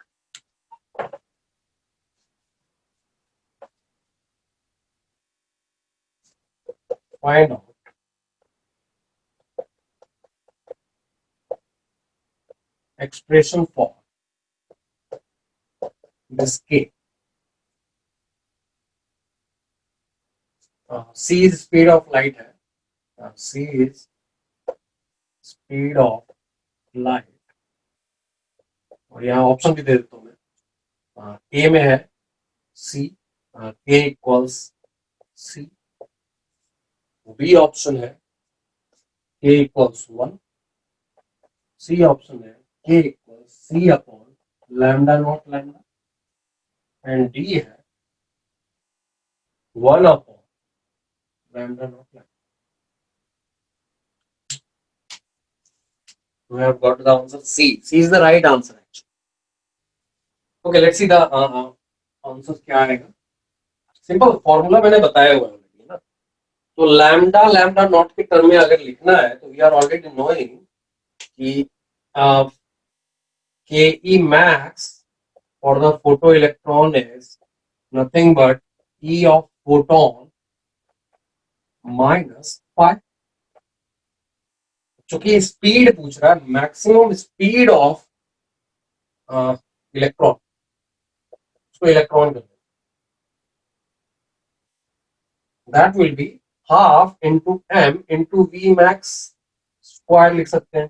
S1: expression for this K. C is speed of light है. C is speed of light. और यहाँ option भी दे देता हूँ मैं. A में है C, K equals C. B option है K equals 1. C ऑप्शन है K equals C upon lambda not lambda. And D है 1 upon lambda not lambda. We have got the answer C. C is the right answer actually. Okay, let's see the answer क्या आएगा. Simple formula मैंने बताया हुआ है already, ना. तो lambda lambda naught के टर्म में अगर लिखना है तो वी आर ऑलरेडी नोइंग कि ke max for the photoelectron is nothing but E of photon minus phi. चूंकि स्पीड पूछ रहा है, मैक्सिमम स्पीड ऑफ इलेक्ट्रॉन, उसको इलेक्ट्रॉन कर दो. That will be half into m into v max square लिख सकते हैं.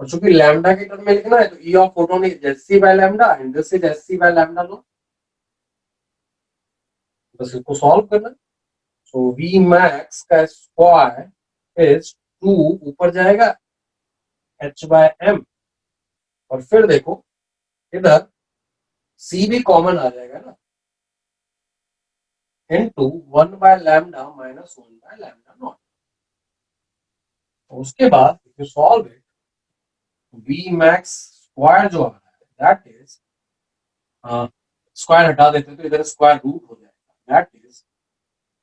S1: और चूंकि लैम्डा के टर्म में लिखना है तो E of photon is h c by lambda and this is h c by lambda naught. बस इसको सॉल्व करना. सो वी मैक्स का स्क्वायर इज 2, ऊपर जाएगा h बाय m, और फिर देखो इधर c भी कॉमन आ जाएगा ना, into 1 by lambda minus 1 bye lambda not. उसके बाद if you solve it, v max square जो आ रहा है दैट इज स्क्वायर हटा देते तो इधर स्क्वायर रूट हो जाएगा. That is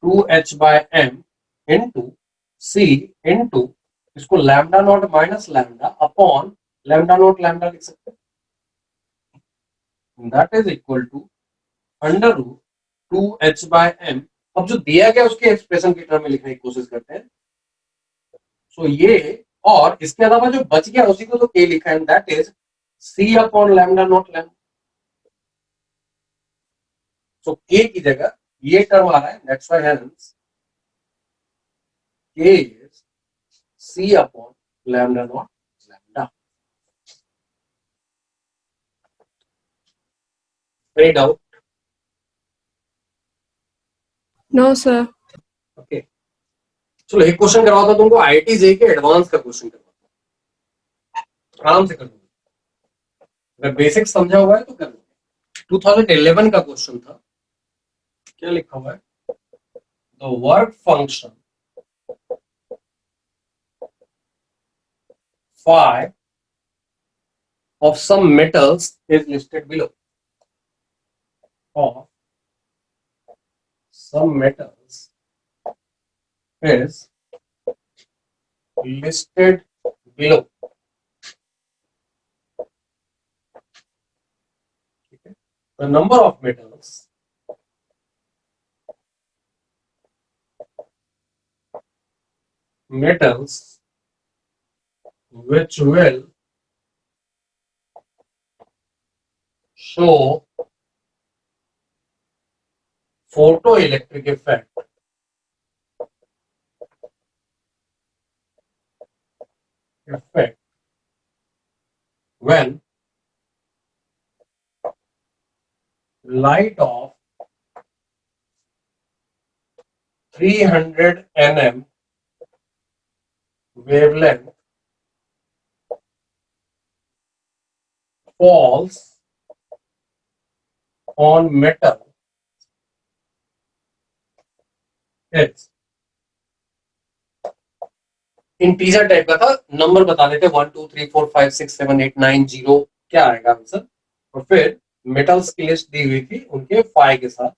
S1: 2h by m into c into इसको lambda naught minus lambda upon lambda naught lambda लिख सकते हैं. That is equal to under root 2h by m. अब जो दिया गया उसके एक्सप्रेशन की टर्म में लिखने की कोशिश करते हैं. सो ये और इसके अलावा जो बच गया उसी को तो k लिखा है, that is c upon lambda naught lambda. So k की जगह ये टर्म आ रहा है, that's why hence k is c upon lambda naught lambda. Any doubt?
S3: No, sir.
S1: Okay, चलो एक क्वेश्चन करवाता हूं तुमको. आईआईटी जे के एडवांस का क्वेश्चन करवाता हूं, आराम से कर दूंगा. अगर बेसिक समझा हुआ है तो कर लो. 2011 का क्वेश्चन था. क्या लिखा हुआ है? The work function phi of some metals is listed below. Of some metals is listed below. Okay. The number of metals which will show photoelectric effect when light of 300 nm wavelength falls on metal is. Integer type का था, number बता देते 1 2 3 4 5 6 7 8 9 0. क्या आएगा answer? और फिर metals की list दी हुई थी उनके फाई के साथ,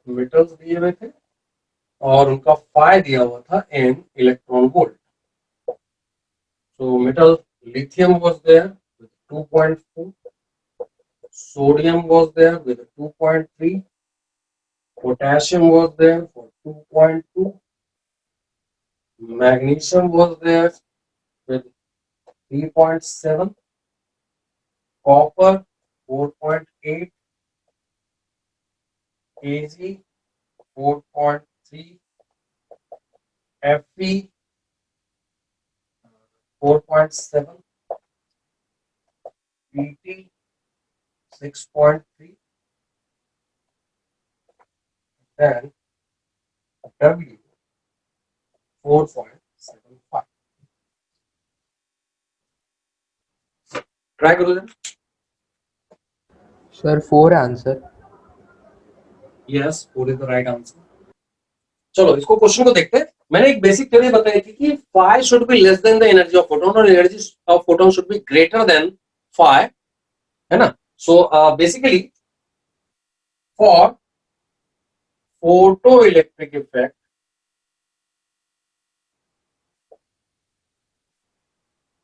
S1: मेटल्स दिए हुए थे और उनका फाई दिया हुआ था in electron volt. So metal lithium was there with 2.4, sodium was there with 2.3, potassium was there for 2.2, magnesium was there with 3.7, copper 4.8, Ag 4.3, Fe 4.7, Pt 6.3, then W 4.75. Try करो जरा.
S6: सर 4 है answer.
S1: Yes, 4 is the right answer. चलो इसको question को देखते हैं. मैंने एक बेसिक थ्योरी बताई थी कि phi should be less than the energy of photon और energy of photon should be greater than phi, है ना. So basically for photo electric effect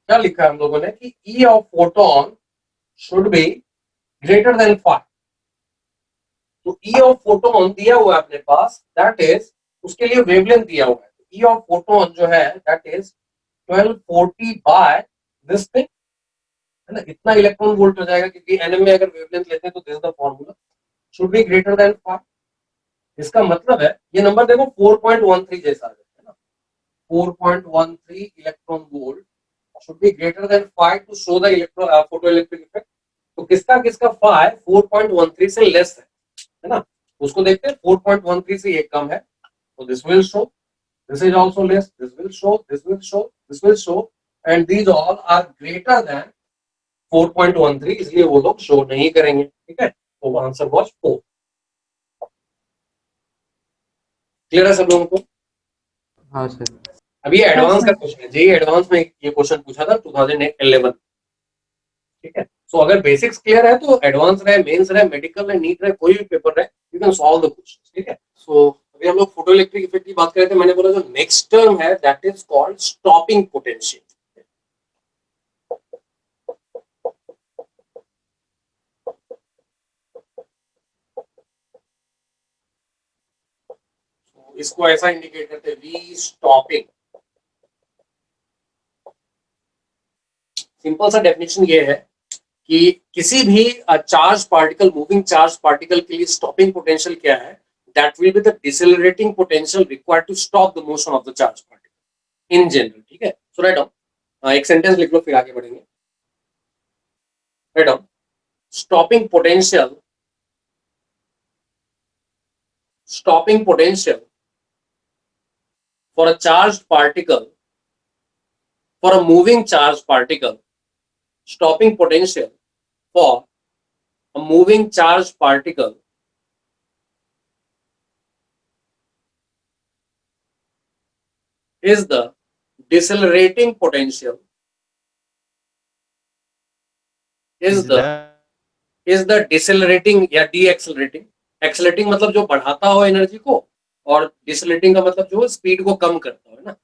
S1: क्या लिखा है हम लोगों ने कि E of photon should be greater than phi. तो E ऑफ फोटोन दिया हुआ है अपने पास, दैट इज उसके लिए वेवलेंथ दिया हुआ है. E ऑफ फोटोन जो है that is 1240 by this thing, है ना. इतना इलेक्ट्रॉन वोल्ट हो जाएगा क्योंकि एनएम में अगर वेवलेंथ लेते हैं तो this is the formula, should be greater than 5. इसका मतलब है ये नंबर देखो 4.13 जैसा है ना. 4.13 electron volt should be greater than 5 to show the electro photo electric effect. तो किसका किसका 5 4.13 से लेस है ना. उसको देखते हैं. 4.13 से ये कम है तो this will show, this is also less, this will show, this will show, this will show, and these all are greater than 4.13, इसलिए वो लोग शो नहीं करेंगे. ठीक है, तो आंसर वॉज 4. क्लियर है सब लोगों को.
S6: हाँ सर.
S1: अभी ये एडवांस
S3: sir.
S1: का क्वेश्चन है. जेई एडवांस में ये क्वेश्चन पूछा था 2011. ठीक है, सो अगर बेसिक्स क्लियर है तो एडवांस रहे, मेंस रहे, मेडिकल रहे, नीट रहे, कोई भी पेपर रहे, you can solve the question. ठीक है. सो अभी हम लोग फोटो इलेक्ट्रिक इफेक्ट की बात कर रहे थे. मैंने बोला जो नेक्स्ट टर्म है that is called stopping potential. इसको ऐसा इंडिकेट करते हैं वी स्टॉपिंग. सिंपल सा डेफिनेशन ये है कि किसी भी charge particle, moving charge particle के लिए स्टॉपिंग पोटेंशियल क्या है, that will be the decelerating potential required to stop the motion of the charge particle in general. ठीक है, सो राइट डाउन. एक सेंटेंस लिख लो फिर आगे बढ़ेंगे. Write down. Stopping potential, stopping potential for a charged particle, for a moving charged particle, stopping potential for a moving charged particle is the decelerating potential, is the decelerating या deaccelerating. Accelerating मतलब जो बढ़ाता हो energy को, और डिसेलेटिंग का मतलब जो स्पीड को कम करता हो, है ना.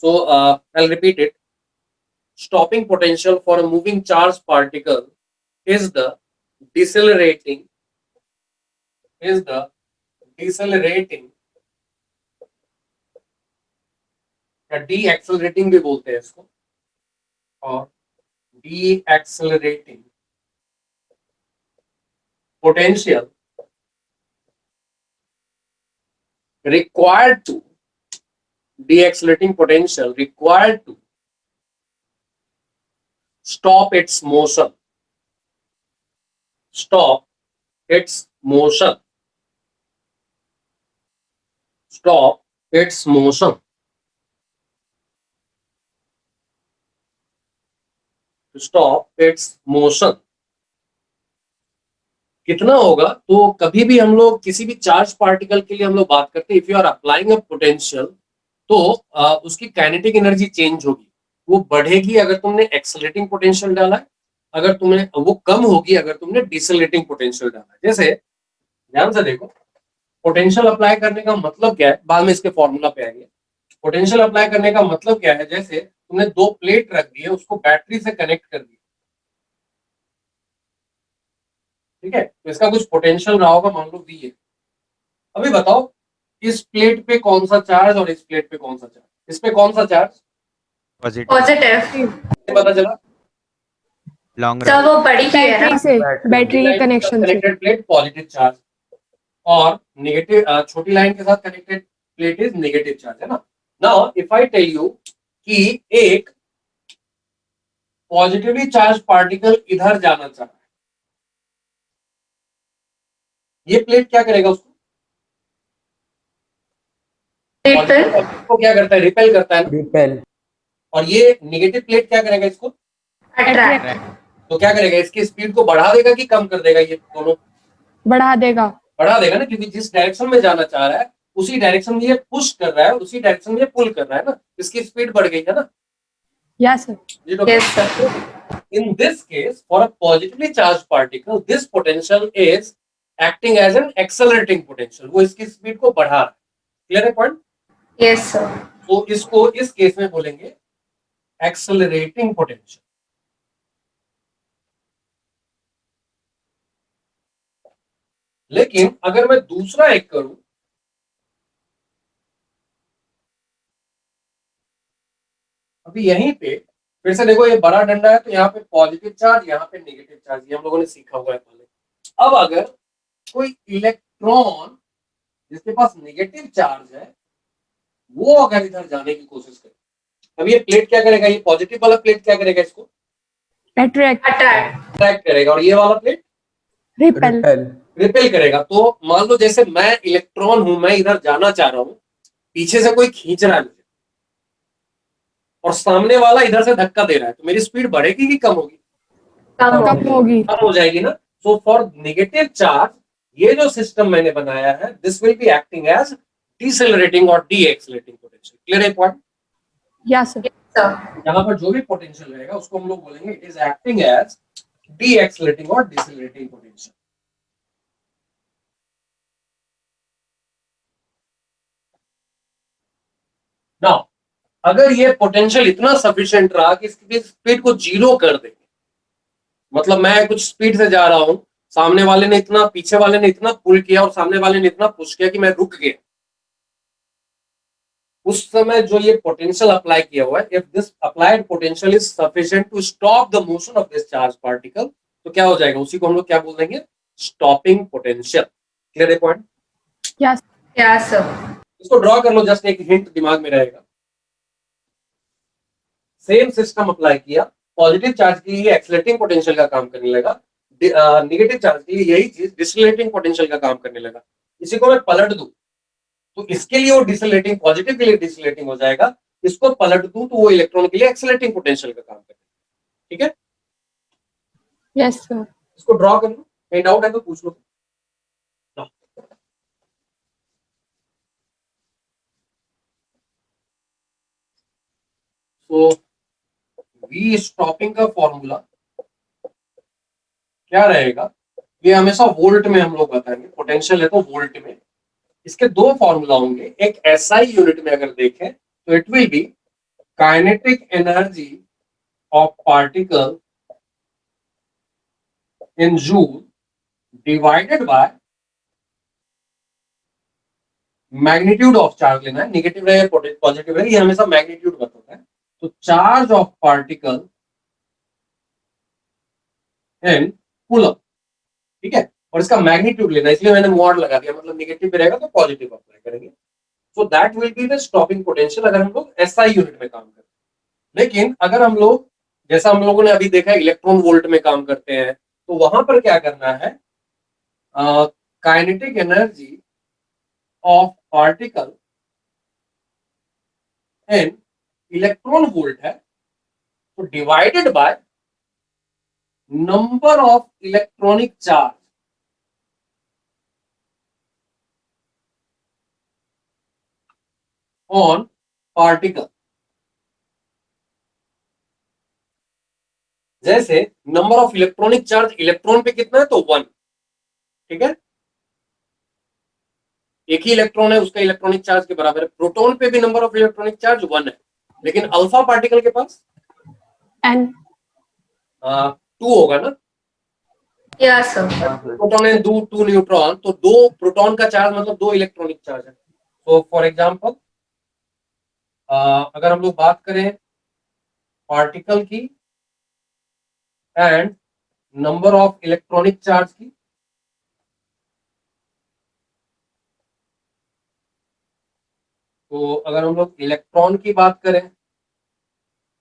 S1: So I will repeat it. Stopping potential for a moving charge particle is the decelerating, या डी एक्सेलरेटिंग भी बोलते हैं इसको, और deaccelerating potential required to, deaccelerating potential required to stop its motion, stop its motion, stop its motion, to stop its motion. कितना होगा, तो कभी भी हम लोग किसी भी चार्ज पार्टिकल के लिए हम लोग बात करते हैं, if you are applying a potential तो उसकी काइनेटिक एनर्जी चेंज होगी, वो बढ़ेगी अगर तुमने एक्सेलरेटिंग पोटेंशियल डाला है, अगर तुमने वो कम होगी अगर तुमने डिसेलेटिंग पोटेंशियल डाला। जैसे ध्यान से देखो, पोटेंशियल अप्लाई करने का मतलब क्या है, बाद में इसके फॉर्मूला पे आएंगे। पोटेंशियल अप्लाई करने का मतलब क्या है, जैसे तुमने दो प्लेट रख दी है, उसको बैटरी से कनेक्ट कर दिया, ठीक है, तो इसका कुछ पोटेंशियल रहा होगा, मान लो वी है। अभी बताओ इस प्लेट पे कौन सा चार्ज और इस प्लेट पे कौन सा चार्ज, इस पे कौन सा चार्ज,
S2: पॉजिटिव
S5: पॉजिटिव।
S1: पता चला?
S2: Long
S5: sir
S2: run.
S5: वो बड़ी ही है ना।
S3: बैटरी से, बैटरी के कनेक्शन से।
S1: कनेक्टेड प्लेट पॉजिटिव चार्ज और नेगेटिव, छोटी लाइन के साथ connected plate is negative charge, है ना। Now if I tell you कि एक पॉजिटिवली चार्ज पार्टिकल इधर जाना चाह रहा है, ये प्लेट क्या करेगा उसको,
S5: रिपेल।
S1: को क्या करता है, रिपेल करता है ना।
S6: रिपेल।
S1: और ये नेगेटिव प्लेट क्या करेगा इसको,
S5: अट्रैक्ट।
S1: तो क्या करेगा, इसकी स्पीड को बढ़ा देगा कि कम कर देगा, ये दोनों
S3: बढ़ा देगा।
S1: बढ़ा देगा ना, क्योंकि जिस डायरेक्शन में जाना चाह रहा है उसी डायरेक्शन में ये पुश कर रहा है, उसी डायरेक्शन में ये पुल कर रहा है ना, इसकी स्पीड बढ़ गई है ना।
S3: Yes sir.
S5: Yes sir.
S1: In this case, for a positively charged particle, this potential is acting as an accelerating potential. वो इसकी स्पीड को बढ़ा रहा है। क्लियर है पॉइंट?
S5: Yes sir.
S1: तो इसको इस केस में बोलेंगे एक्सेलरेटिंग पोटेंशियल। लेकिन अगर मैं दूसरा एक करूं, अभी यहीं पे फिर से देखो, ये बड़ा डंडा है तो यहाँ पे पॉजिटिव चार्ज, यहाँ पे नेगेटिव चार्ज, ये हम लोगों ने सीखा हुआ है पहले। अब अगर कोई इलेक्ट्रॉन जिसके पास नेगेटिव चार्ज है वो अगर इधर जाने की कोशिश करे, अब ये प्लेट क्या करेगा, ये पॉजिटिव वाला प्लेट क्या करेगा, इसको
S3: अट्रैक्ट।
S1: अट्रैक्ट करेगा, और ये वाला प्लेट
S3: रिपेल।
S6: रिपेल।
S1: रिपेल करेगा। तो मान लो जैसे मैं इलेक्ट्रॉन हूं, मैं इधर जाना चाह रहा हूं, पीछे से कोई खींच रहा है मुझे और सामने वाला इधर से धक्का दे रहा है, तो मेरी स्पीड बढ़ेगी कि कम होगी?
S3: कम होगी।
S1: कम हो जाएगी ना। सो फॉर नेगेटिव चार्ज ये जो सिस्टम मैंने बनाया है, this will be acting as decelerating और डी एक्सेलरेटिंग पोटेंशियल। क्लियर है पॉइंट?
S3: Yes sir.
S5: सर।
S1: यहाँ पर जो भी पोटेंशियल रहेगा उसको हम लोग बोलेंगे it is acting as the accelerating और डिसेलरेटिंग पोटेंशियल। नाउ अगर ये पोटेंशियल इतना सफिशिएंट रहा कि इसकी स्पीड को जीरो कर दे, मतलब मैं कुछ स्पीड से जा रहा हूं, सामने वाले ने इतना, पीछे वाले ने इतना पुल किया और सामने वाले ने इतना पुश किया कि मैं रुक गया, उस समय जो ये पोटेंशियल अप्लाई किया हुआ है, if this applied potential is sufficient to stop the motion of this charge particle, तो क्या हो जाएगा, उसी को हम लोग क्या बोल देंगे, स्टॉपिंग पोटेंशियल। क्लियर है पॉइंट?
S3: यस।
S5: Yes sir.
S1: इसको ड्रॉ कर लो, जस्ट एक हिंट दिमाग में रहेगा। सेम सिस्टम अप्लाई किया, पॉजिटिव चार्ज के लिए एक्सेलरेटिंग पोटेंशियल का काम करने लगा, नेगेटिव चार्ज के लिए यही चीज डिसेलरेटिंग पोटेंशियल का काम करने लगा। इसी को मैं पलट दूं तो इसके लिए वो डिसेलरेटिंग, पॉजिटिव के लिए डिसेलरेटिंग हो जाएगा, इसको पलट दूं तो वो इलेक्ट्रॉन के लिए एक्सेलरेटिंग पोटेंशियल का काम करेगा। ठीक है,
S3: यस सर।
S1: इसको ड्रॉ कर लो, कहीं डाउट है तो पूछ लो। तो वी स्टॉपिंग का फॉर्मूला क्या रहेगा, ये हमेशा वोल्ट में हम लोग बताएंगे, पोटेंशियल है तो वोल्ट में। इसके दो फॉर्मूला होंगे, एक एसआई यूनिट में अगर देखें तो it will be kinetic energy of particle in joule divided by magnitude of charge लेना है, नेगेटिव रहे पॉजिटिव रहे, ये हमेशा मैग्नीट्यूड बताता है। तो charge of particle in coulomb, ठीक है, और इसका मैग्नीट्यूड लेना, इसलिए मैंने मॉड लगा दिया, मतलब नेगेटिव भी रहेगा तो पॉजिटिव अप्लाई करेंगे। So that will be the stopping potential अगर हम लोग एसआई यूनिट में काम करते हैं। लेकिन अगर हम लोग, जैसा हम लोगों ने अभी देखा, इलेक्ट्रॉन वोल्ट में काम करते हैं, तो वहां पर क्या करना है, kinetic energy of particle in electron volt है, तो divided by number of electronic charge on particle. जैसे number of electronic charge electron पे कितना है तो 1, ठीक है, एक ही इलेक्ट्रॉन है उसका इलेक्ट्रॉनिक चार्ज के बराबर है। प्रोटॉन पे भी नंबर ऑफ इलेक्ट्रॉनिक चार्ज 1 है, लेकिन अल्फा पार्टिकल के पास
S3: N.
S1: 2 होगा ना,
S5: Yes, sir.
S1: प्रोटॉन है 2 न्यूट्रॉन, तो 2 प्रोटॉन का चार्ज मतलब 2 इलेक्ट्रॉनिक चार्ज है। तो फॉर एग्जांपल अगर हम लोग बात करें पार्टिकल की and number of electronic charge की, तो अगर हम लोग इलेक्ट्रॉन की बात करें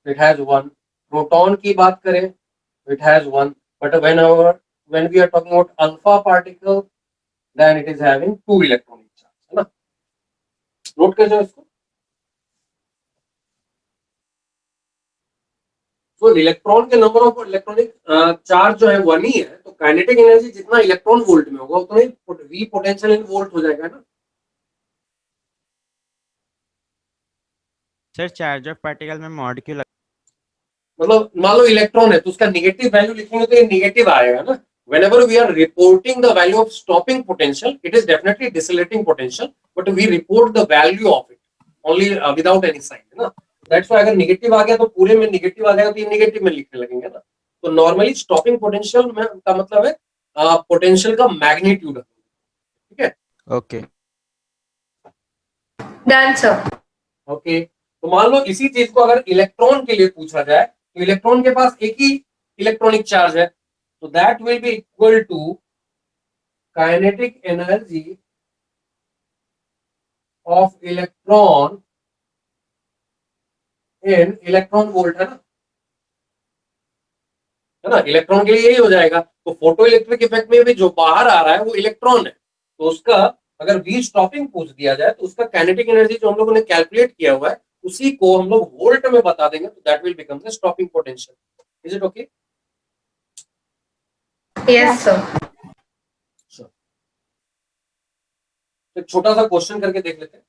S1: इट हैज 1, प्रोटॉन की बात करें it has 1, but when we are talking about alpha particle then it is having 2 electronic charge, है ना, नोट कर जाओ इसको। तो इलेक्ट्रॉन के नंबर ऑफ इलेक्ट्रॉनिक चार्ज जो है 1 ही है, तो काइनेटिक एनर्जी जितना इलेक्ट्रॉन वोल्ट में होगा उतना ही वी पोटेंशियल इन वोल्ट हो जाएगा ना।
S2: सर चार्ज ऑफ पार्टिकल में मॉड क्यों
S1: मतलब मान लो इलेक्ट्रॉन है तो उसका नेगेटिव वैल्यू लिखेंगे तो ये नेगेटिव आएगा ना। whenever we are reporting the value of stopping potential it is definitely decelerating potential, but we report the value of it only without any sign, है ना। that's why अगर नेगेटिव आ गया तो पूरे में नेगेटिव आ जाएगा तो ये नेगेटिव में लिखने लगेंगे ना। तो नॉर्मली स्टॉपिंग पोटेंशियल में का मतलब है पोटेंशियल का मैग्नीट्यूड, ठीक है।
S2: Okay
S5: Done, sir.
S1: ओके, तो मान लो इसी चीज को अगर इलेक्ट्रॉन के लिए पूछा जाए तो इलेक्ट्रॉन के पास एक ही इलेक्ट्रॉनिक चार्ज है, तो that will be equal to kinetic energy of electron in electron volt, है ना, इलेक्ट्रॉन के लिए यही हो जाएगा। तो फोटो इलेक्ट्रिक इफेक्ट में भी जो बाहर आ रहा है वो इलेक्ट्रॉन है, तो उसका अगर वी स्टॉपिंग पूछ दिया जाए तो उसका काइनेटिक एनर्जी जो हम लोगों ने कैलकुलेट किया हुआ है उसी को हम लोग वोल्ट में बता देंगे, तो that will become the stopping potential. Is it okay?
S5: Yes, sir.
S1: तो छोटा सा क्वेश्चन करके देख लेते हैं।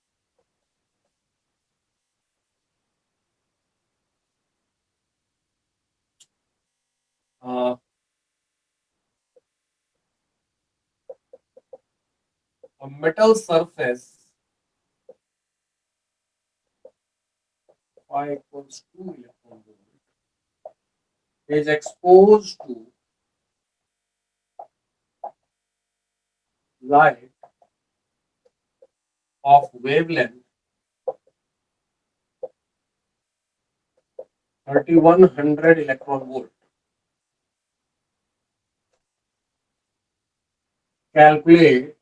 S1: a metal surface phi equals 2 electron volt is exposed to light of wavelength 3100 electron volt. Calculate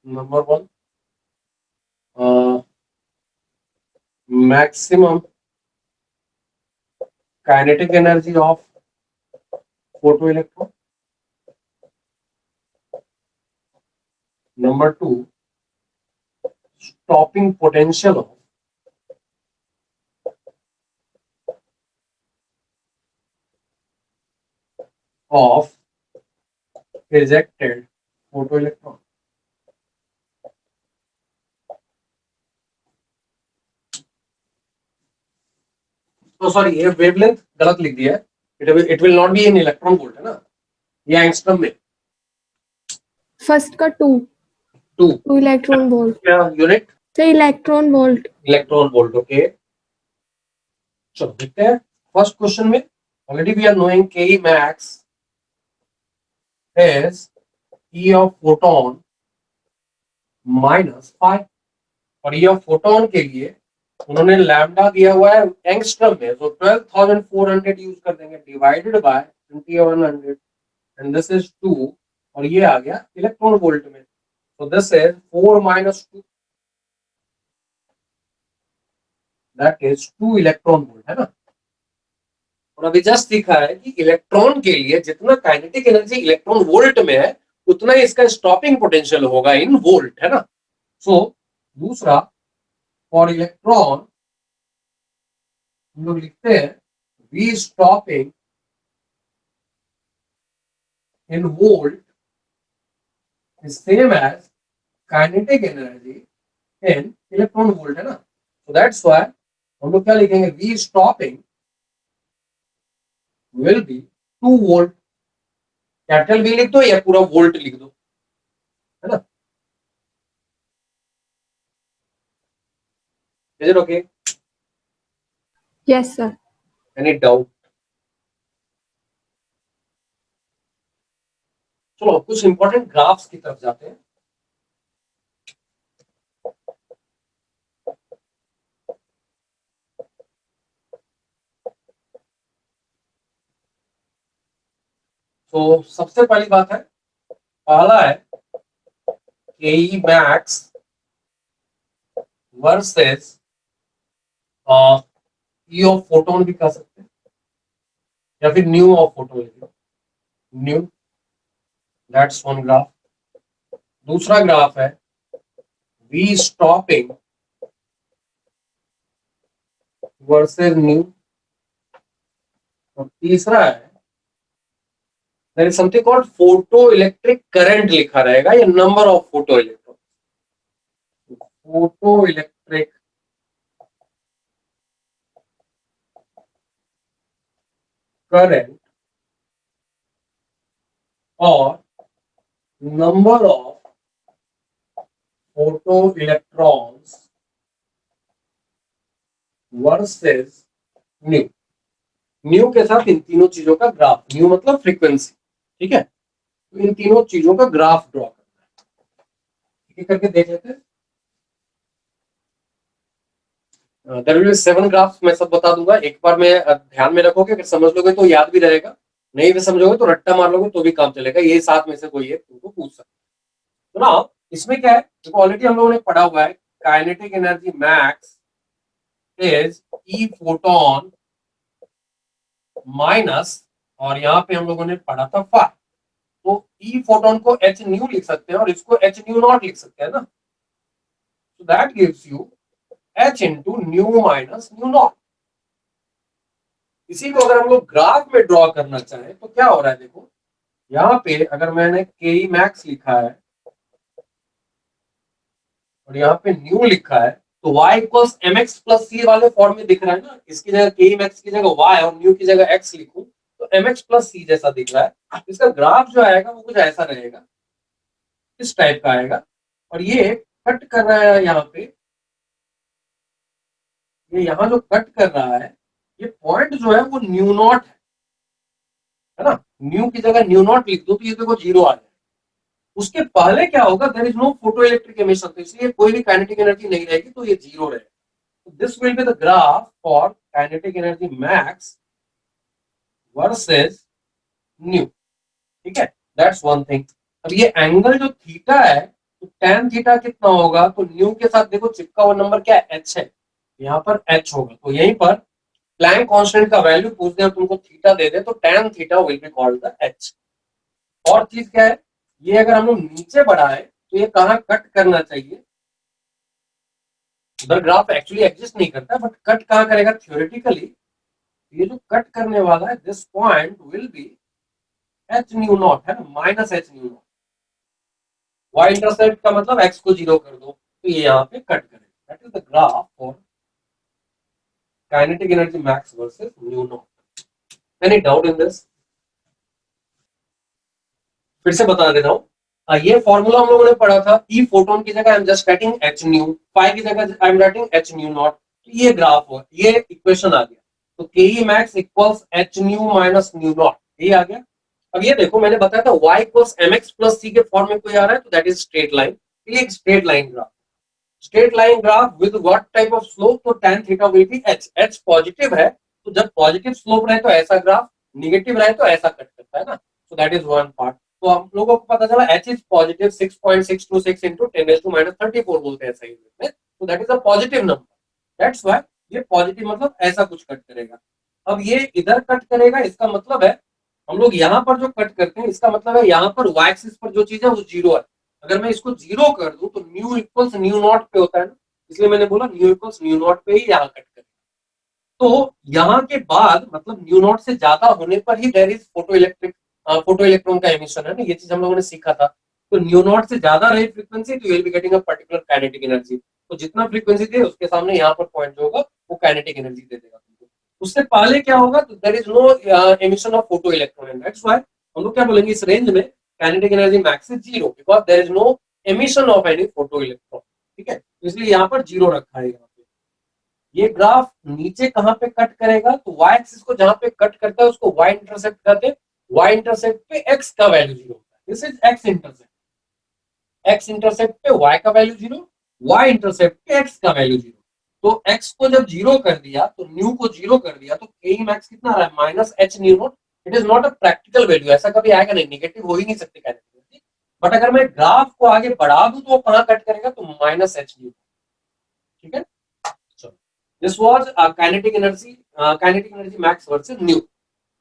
S1: number 1 maximum kinetic energy of photoelectron. Number 2 stopping potential of ejected photoelectron. तो sorry ये wavelength गलत लिख दिया है, it will not be in electron volt, है ना, ये angstrom में।
S3: First का 2
S1: 2
S3: electron volt.
S1: क्या unit?
S3: So electron volt.
S1: Electron volt. Okay, चलो देखते हैं फर्स्ट क्वेश्चन में। Already we are knowing K E max is E of photon minus 5, और ई ऑफ फोटोन के लिए उन्होंने लैम्डा दिया हुआ है एंगस्ट्रम में, तो 12400 यूज कर देंगे divided by 2100 and this is 2, और ये आ गया इलेक्ट्रॉन वोल्ट में, तो this is 4 minus 2 that is 2 electron volt, है ना। और अभी जस्ट दिखा है कि इलेक्ट्रॉन के लिए जितना काइनेटिक एनर्जी इलेक्ट्रॉन वोल्ट में है उतना ही इसका स्टॉपिंग पोटेंशियल होगा इन वोल्ट, है ना। सो दूसरा फॉर इलेक्ट्रॉन हम लोग लिखते हैं we stopping in volt is same as kinetic energy in electron volt, है ना। सो दैट्स व्हाई हम लोग क्या लिखेंगे, v stopping will be 2 volt. Capital v लिख दो या पूरा वोल्ट लिख दो, है ना? Is it okay?
S3: Yes, sir.
S1: Any doubt? चलो कुछ इंपॉर्टेंट ग्राफ्स की तरफ जाते हैं। तो सबसे पहली बात है, पहला है के max versus E of photon भी कह सकते हैं, या फिर न्यू ऑफ फोटोन लिख लो, न्यू। That's one graph. दूसरा ग्राफ है वी स्टॉपिंग वर्सेस न्यू। और तीसरा है there is something called photo electric current लिखा रहेगा, या number of photo electron. Photo electric current और number of photo electrons versus nu. Nu के साथ इन तीनों चीजों का ग्राफ, न्यू मतलब फ्रीक्वेंसी, ठीक है? तो इन तीनों चीजों का ग्राफ ड्रॉ करना है, एक करके देख लेते हैं। देयर विल बी 7 ग्राफ्स, मैं सब बता दूंगा एक बार में। ध्यान में रखोगे, अगर समझ लोगे तो याद भी रहेगा, नहीं भी समझोगे तो रट्टा मार लोगे तो भी काम चलेगा। ये 7 में से कोई एक तुमको पूछ सकते। तो ना इसमें क्या है, देखो ऑलरेडी हम लोगों ने पढ़ा हुआ है, kinetic energy max is E photon minus, और यहाँ पे हम लोगों ने पढ़ा था फाई। तो ई फोटोन को एच न्यू लिख सकते हैं और इसको एच न्यू नॉट लिख सकते हैं ना। So that gives U H into new minus nu not. इसी को अगर हम लोग ग्राफ में ड्रॉ करना चाहें तो क्या हो रहा है, देखो यहाँ पे अगर मैंने के मैक्स लिखा है और यहाँ पे न्यू लिखा है, तो y equals M X plus C वाले फॉर्म में दिख रहा है ना। इसकी जगह के मैक्स की जगह y और न्यू की जगह x लिखूं तो एम एक्स प्लस सी जैसा दिख रहा है। इसका ग्राफ जो आएगा वो कुछ ऐसा रहेगा, इस टाइप का आएगा। और ये कट कर रहा है यहाँ पे, ये यहाँ जो कट कर रहा है, ये पॉइंट जो है वो न्यू नॉट है ना। न्यू की जगह न्यू नॉट लिख दो तो ये देखो 0 आ जाए। उसके पहले क्या होगा, there is no photo electric emission, तो इसलिए कोई भी काइनेटिक एनर्जी नहीं रहेगी, तो ये 0 रहेगा। This will be the graph for kinetic energy max versus new, ठीक है? That's one thing. अब ये एंगल जो थीटा है, तो tan थीटा कितना होगा, तो न्यू के साथ देखो चिपका हुआ नंबर क्या है, h है, यहाँ पर h होगा। तो यहीं पर प्लैंक कांस्टेंट का वैल्यू पूछ दे और तुमको थीटा दे दे, तो tan theta will be called the h। और चीज क्या है, ये अगर हम लोग नीचे बढ़ाए तो ये कहाँ कट करना चाहिए, उधर ग्राफ एक्चुअली एग्जिस्ट नहीं करता, बट कट कहाँ करेगा थ्योरेटिकली, ये जो कट करने वाला है, this point will be h nu naught, है ना, minus H nu naught. Y intercept का मतलब एक्स को 0 कर दो, तो ये यहाँ पे कट करेगा। That is the graph for kinetic energy max versus new not. Any doubt in this? फिर से बता देता हूँ, ये फॉर्मूला हम लोगों ने पढ़ा था, ई फोटोन की जगह I am just writing h nu, phi की जगह I am writing h nu naught. तो ये ग्राफ हो, ये इक्वेशन आ गया। तो K E max equals H nu minus nu naught, ये आ गया। अब ये देखो मैंने बताया था y equals M X plus C के फॉर्म में कोई आ रहा है, तो दैट इज स्ट्रेट लाइन। ये एक straight line graph, straight line graph with what type of slope, तो tan theta will be h। h positive है, तो जब पॉजिटिव स्लोप रहे तो ऐसा ग्राफ, नेगेटिव रहे तो ऐसा कट करता है ना। So that is one part. तो हम लोगों को पता चला h इज पॉजिटिव 6.626 into 10⁻34 बोलते हैं सही में, तो that is a positive number. That's why ये पॉजिटिव मतलब ऐसा कुछ कट करेगा। अब ये इधर कट करेगा, इसका मतलब है हम लोग यहाँ पर जो कट करते हैं, इसका मतलब है यहाँ पर y एक्सिस पर जो चीज है वो 0 है। अगर मैं इसको 0 कर दूं तो न्यू इक्वल्स न्यू नॉट पे होता है ना, इसलिए मैंने बोला न्यू इक्वल्स न्यू नॉट पे ही यहाँ कट करेगा। तो यहाँ के बाद मतलब न्यू नॉट से ज्यादा होने पर ही देयर इज फोटो इलेक्ट्रॉन का एमिशन, है ना। ये चीज हम लोगों ने सीखा था। तो न्यू नॉट से ज्यादा रही फ्रीक्वेंसी तो you will be getting a particular kinetic energy. तो जितना फ्रीक्वेंसी दे उसके सामने यहाँ पर पॉइंट जो होगा वो काइनेटिक एनर्जी दे देगा तुमको। उससे पहले क्या होगा, तो there is no emission of photo electron, and that's why हम लोग क्या बोलेंगे, इस रेंज में kinetic energy max is zero because there is no emission of any photo electron. ठीक है, तो इसलिए यहाँ पर जीरो रखा है। यहाँ पे ये ग्राफ नीचे कहाँ पे कट करेगा, तो y एक्सिस को जहां पे कट करता है उसको y इंटरसेप्ट कहते हैं। y इंटरसेप्ट पे x का वैल्यू जीरो होता है, this is x intercept. x intercept पे y का वैल्यू जीरो, y इंटरसेप्ट पे x का वैल्यू जीरो। तो x को जब जीरो कर दिया तो न्यू को जीरो कर दिया, तो के मैक्स कितना आ रहा है, minus H nu not. It is not a practical value, ऐसा कभी आएगा नहीं, नेगेटिव हो ही नहीं सकते काइनेटिक। बट अगर मैं ग्राफ को आगे बढ़ा दूं तो वो कहां कट करेगा, तो माइनस एच न्यू। ठीक है, this was kinetic energy max versus nu.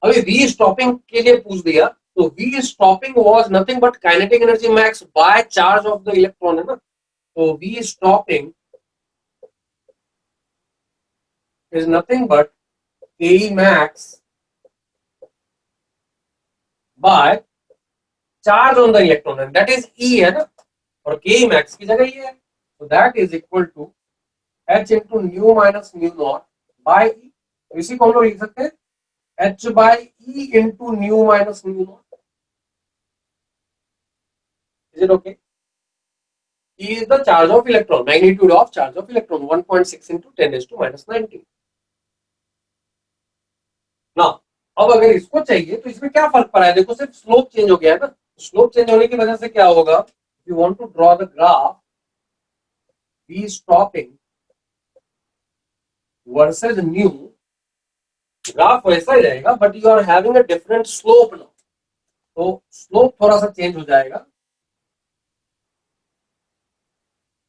S1: अभी वी स्टॉपिंग के लिए पूछ दिया, तो v stopping was nothing but kinetic energy max by charge of the electron, है ना। तो v stopping is nothing but Ke max by charge on the electron, and that is E है ना, और Ke max की जगह ये है, so that is equal to H into nu minus nu naught by E। तो इसी को हम लोग लिख सकते हैं H by E into nu minus nu naught। Is it okay? E is the charge of electron, magnitude of charge of electron, 1.6 into 10 raised to minus 19। ना अब अगर इसको चाहिए तो इसमें क्या फर्क पड़ा है, देखो सिर्फ स्लोप चेंज हो गया है ना। स्लोप चेंज होने की वजह से क्या होगा, you want to draw the graph v stopping versus nu, graph वैसा ही रहेगा but you are having a different slope now. तो स्लोप थोड़ा सा चेंज हो जाएगा,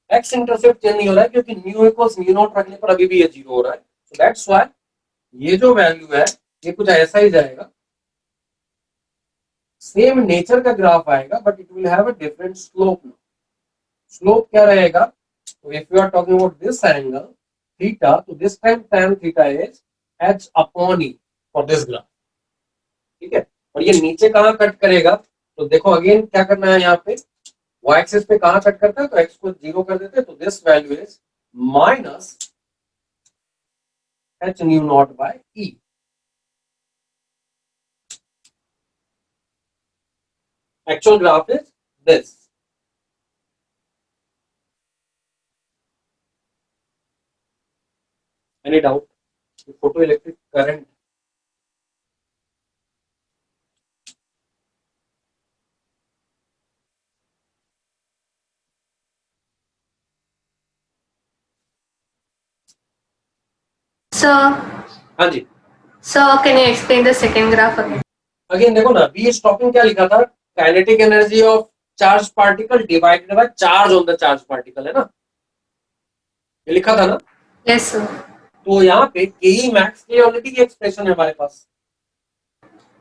S1: एक्स इंटरसेप्ट चेंज नहीं हो रहा है क्योंकि न्यू इक्वल्स न्यू नॉट रखने पर अभी भी ये जीरो हो रहा है। सो दैट्स व्हाई ये जो वैल्यू है ये कुछ ऐसा ही जाएगा, सेम नेचर का ग्राफ आएगा but it will have a different slope. Slope क्या रहेगा, तो if you are talking about this angle theta, तो this time tan theta is h upon e for this graph. ठीक है, और ये नीचे कहां कट करेगा, तो देखो अगेन क्या करना है, यहाँ पे y एक्सिस पे कहां कट करता है, तो x को जीरो कर देते हैं, तो this value is minus h nu naught by e। Actual graph is this। Any doubt? Photoelectric current
S5: Sir,
S1: हाँ जी,
S5: sir, can you explain the second graph again?
S1: Again देखो ना, बी स्टॉपिंग क्या लिखा था, kinetic energy of charge particle divided by charge on the charge particle, है ना, ये लिखा था ना।
S5: Yes, sir.
S1: तो यहाँ पे के मैक्स की ऑलरेडी की एक्सप्रेशन है हमारे पास,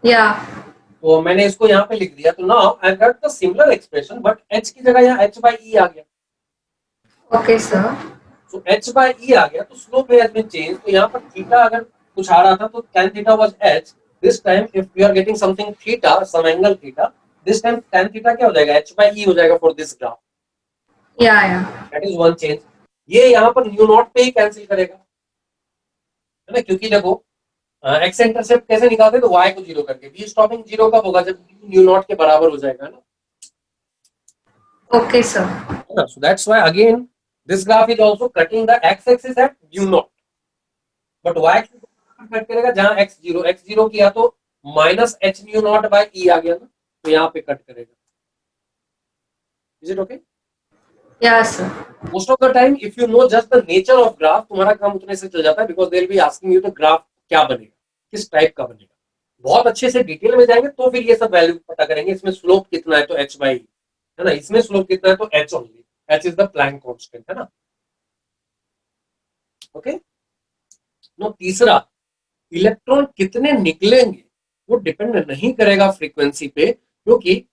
S5: Yeah.
S1: तो मैंने इसको यहाँ पे लिख दिया। तो now I got the similar expression but h की जगह यहाँ h बाई e आ गया।
S5: Okay, sir.
S1: तो h बाई e आ गया, तो स्लोप हैज बीन चेंज। तो यहाँ पर थीटा अगर कुछ आ रहा था तो tan theta was h, this time if we are getting something theta, some angle theta, this time tan theta क्या हो जाएगा, h बाई e हो जाएगा for this graph.
S5: Yeah, yeah.
S1: That is one change. ये यहाँ पर nu not पे ही cancel करेगा, है ना, क्योंकि देखो एक्स इंटरसेप्ट कैसे निकालते, तो y को जीरो करके। बी स्टॉपिंग जीरो कब होगा, जब न्यू नॉट के बराबर हो जाएगा ना।
S5: Okay, sir.
S1: So that's why again this graph is also cutting the x axis at u naught, but y axis cut करेगा जहां x जीरो किया तो minus H nu naught by E आ गया ना, तो यहाँ पे कट करेगा। Is it okay?
S5: Yeah, sir.
S1: Most of the time if you know just the nature of graph, तुम्हारा काम उतने से चल जाता है, because they will be asking you the graph क्या बनेगा, किस टाइप का बनेगा। बहुत अच्छे से डिटेल में जाएंगे तो फिर ये सब वैल्यू पता करेंगे, इसमें स्लोप कितना है तो h बाई, है ना, इसमें स्लोप कितना है तो h only, h is the plank constant, है ना। ओके, नो तीसरा, इलेक्ट्रॉन कितने निकलेंगे वो डिपेंड नहीं करेगा फ्रीक्वेंसी पे, क्योंकि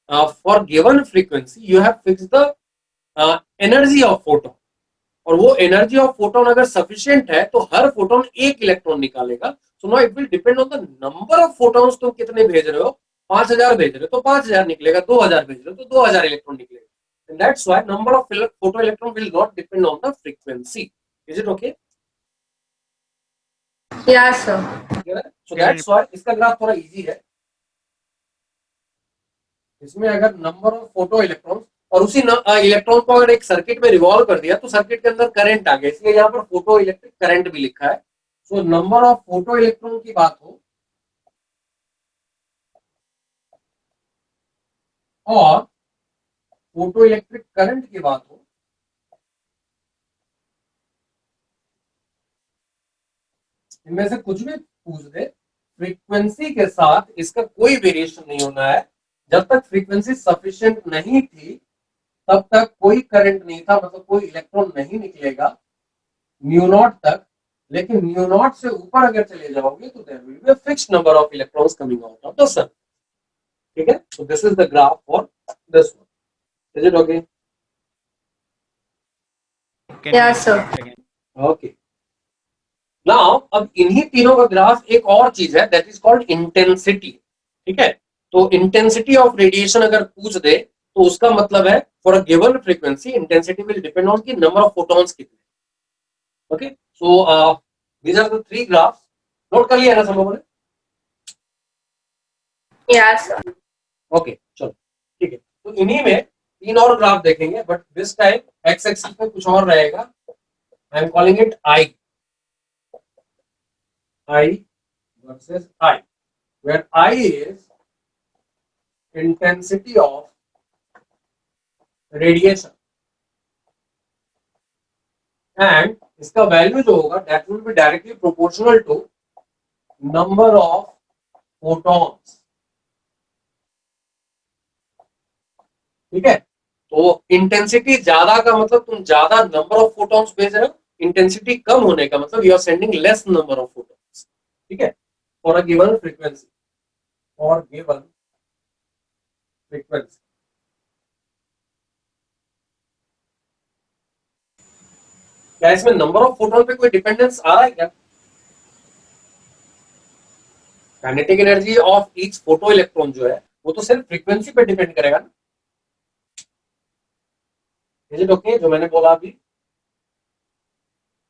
S1: for given frequency you have fixed the energy of photon, और वो एनर्जी ऑफ फोटोन अगर सफिशिएंट है तो हर फोटोन एक इलेक्ट्रॉन निकालेगा। So now it will depend on the number of photons तुम कितने भेज रहे हो, 5000 भेज रहे हो तो 5000 निकलेगा, 2000 भेज रहे हो तो 2000 इलेक्ट्रॉन निकलेगा। And that's why number of photo electron will not depend on the frequency. Is it okay?
S5: Yeah, sir.
S1: So that's why इसका ग्राफ थोड़ा इजी है। इसमें अगर नंबर ऑफ फोटो इलेक्ट्रॉन और उसी इलेक्ट्रॉन को अगर एक सर्किट में रिवॉल्व कर दिया तो सर्किट के अंदर करंट आ गया, इसलिए यहाँ पर फोटो इलेक्ट्रिक करंट भी लिखा है। So number of photo electron की बात हो और फोटो इलेक्ट्रिक करंट की बात हो, इनमें से कुछ भी पूछ दे, फ्रीक्वेंसी के साथ इसका कोई वेरिएशन नहीं होना है। जब तक फ्रीक्वेंसी सफिशिएंट नहीं थी तब तक कोई करंट नहीं था, मतलब कोई इलेक्ट्रॉन नहीं निकलेगा म्यू नॉट तक। लेकिन म्यू नॉट से ऊपर अगर चले जाओगे तो there will be a fixed number of electrons coming out of the sun. ठीक है, so this is the graph for this one. Is it okay?
S5: Yeah, sir.
S1: Okay, now अब इन्हीं तीनों का ग्राफ एक और चीज है, दैट इज कॉल्ड इंटेंसिटी। ठीक है, तो इंटेंसिटी ऑफ रेडिएशन अगर पूछ दे तो उसका मतलब है for a given frequency intensity will depend on की नंबर ऑफ फोटॉन्स कितने। Okay, so these are the three graphs. Note कर लिया ना सब लोगों ने?
S5: Yeah, sir.
S1: ओके, चलो ठीक है। तो इन्हीं में तीन और ग्राफ देखेंगे, but this time x axis पे कुछ और रहेगा। I am calling it I versus I, where I is intensity of radiation and इसका वैल्यू जो होगा that will be directly proportional to number of photons। ठीक है, तो इंटेंसिटी ज्यादा का मतलब तुम ज्यादा नंबर ऑफ फोटॉन्स भेज रहे हो, इंटेंसिटी कम होने का मतलब you are sending less number of photons. ठीक है, for a given frequency, for given frequency. क्या इसमें नंबर ऑफ फोटोन पे कोई डिपेंडेंस आ रहा है क्या? Kinetic energy of each photo electron जो है वो तो सिर्फ फ्रीक्वेंसी पे डिपेंड करेगा ना। इज इट ओके जो मैंने बोला अभी?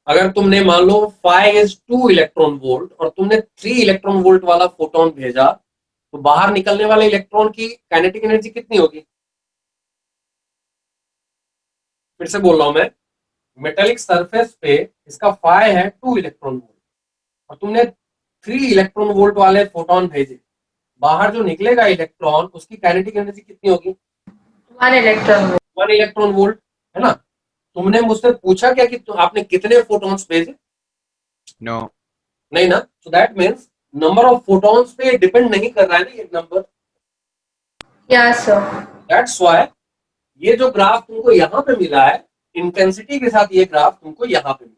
S1: अगर तुमने मान लो 5s2 इलेक्ट्रॉन वोल्ट और तुमने 3 इलेक्ट्रॉन वोल्ट वाला फोटोन भेजा तो बाहर निकलने वाले इलेक्ट्रॉन की काइनेटिक एनर्जी कितनी होगी? फिर से बोल रहा हूं मैं, मेटेलिक सरफेस पे इसका फाई है 2 इलेक्ट्रॉन वोल्ट और तुमने 3 इलेक्ट्रॉन वोल्ट वाले फोटोन भेजे, बाहर जो निकलेगा इलेक्ट्रॉन उसकी काइनेटिक एनर्जी कितनी होगी?
S5: 1 electron volt.
S1: 1 इलेक्ट्रॉन वोल्ट, है ना? तुमने मुझसे पूछा क्या कि आपने कितने फोटॉन्स भेजे?
S2: No.
S1: नहीं ना, so that means number of photons पे डिपेंड नहीं कर रहा है ना ये number.
S5: Yeah, sir.
S1: That's why ये जो ग्राफ तुमको यहाँ पे मिला है इंटेंसिटी के साथ, ये ग्राफ तुमको यहाँ पे मिला।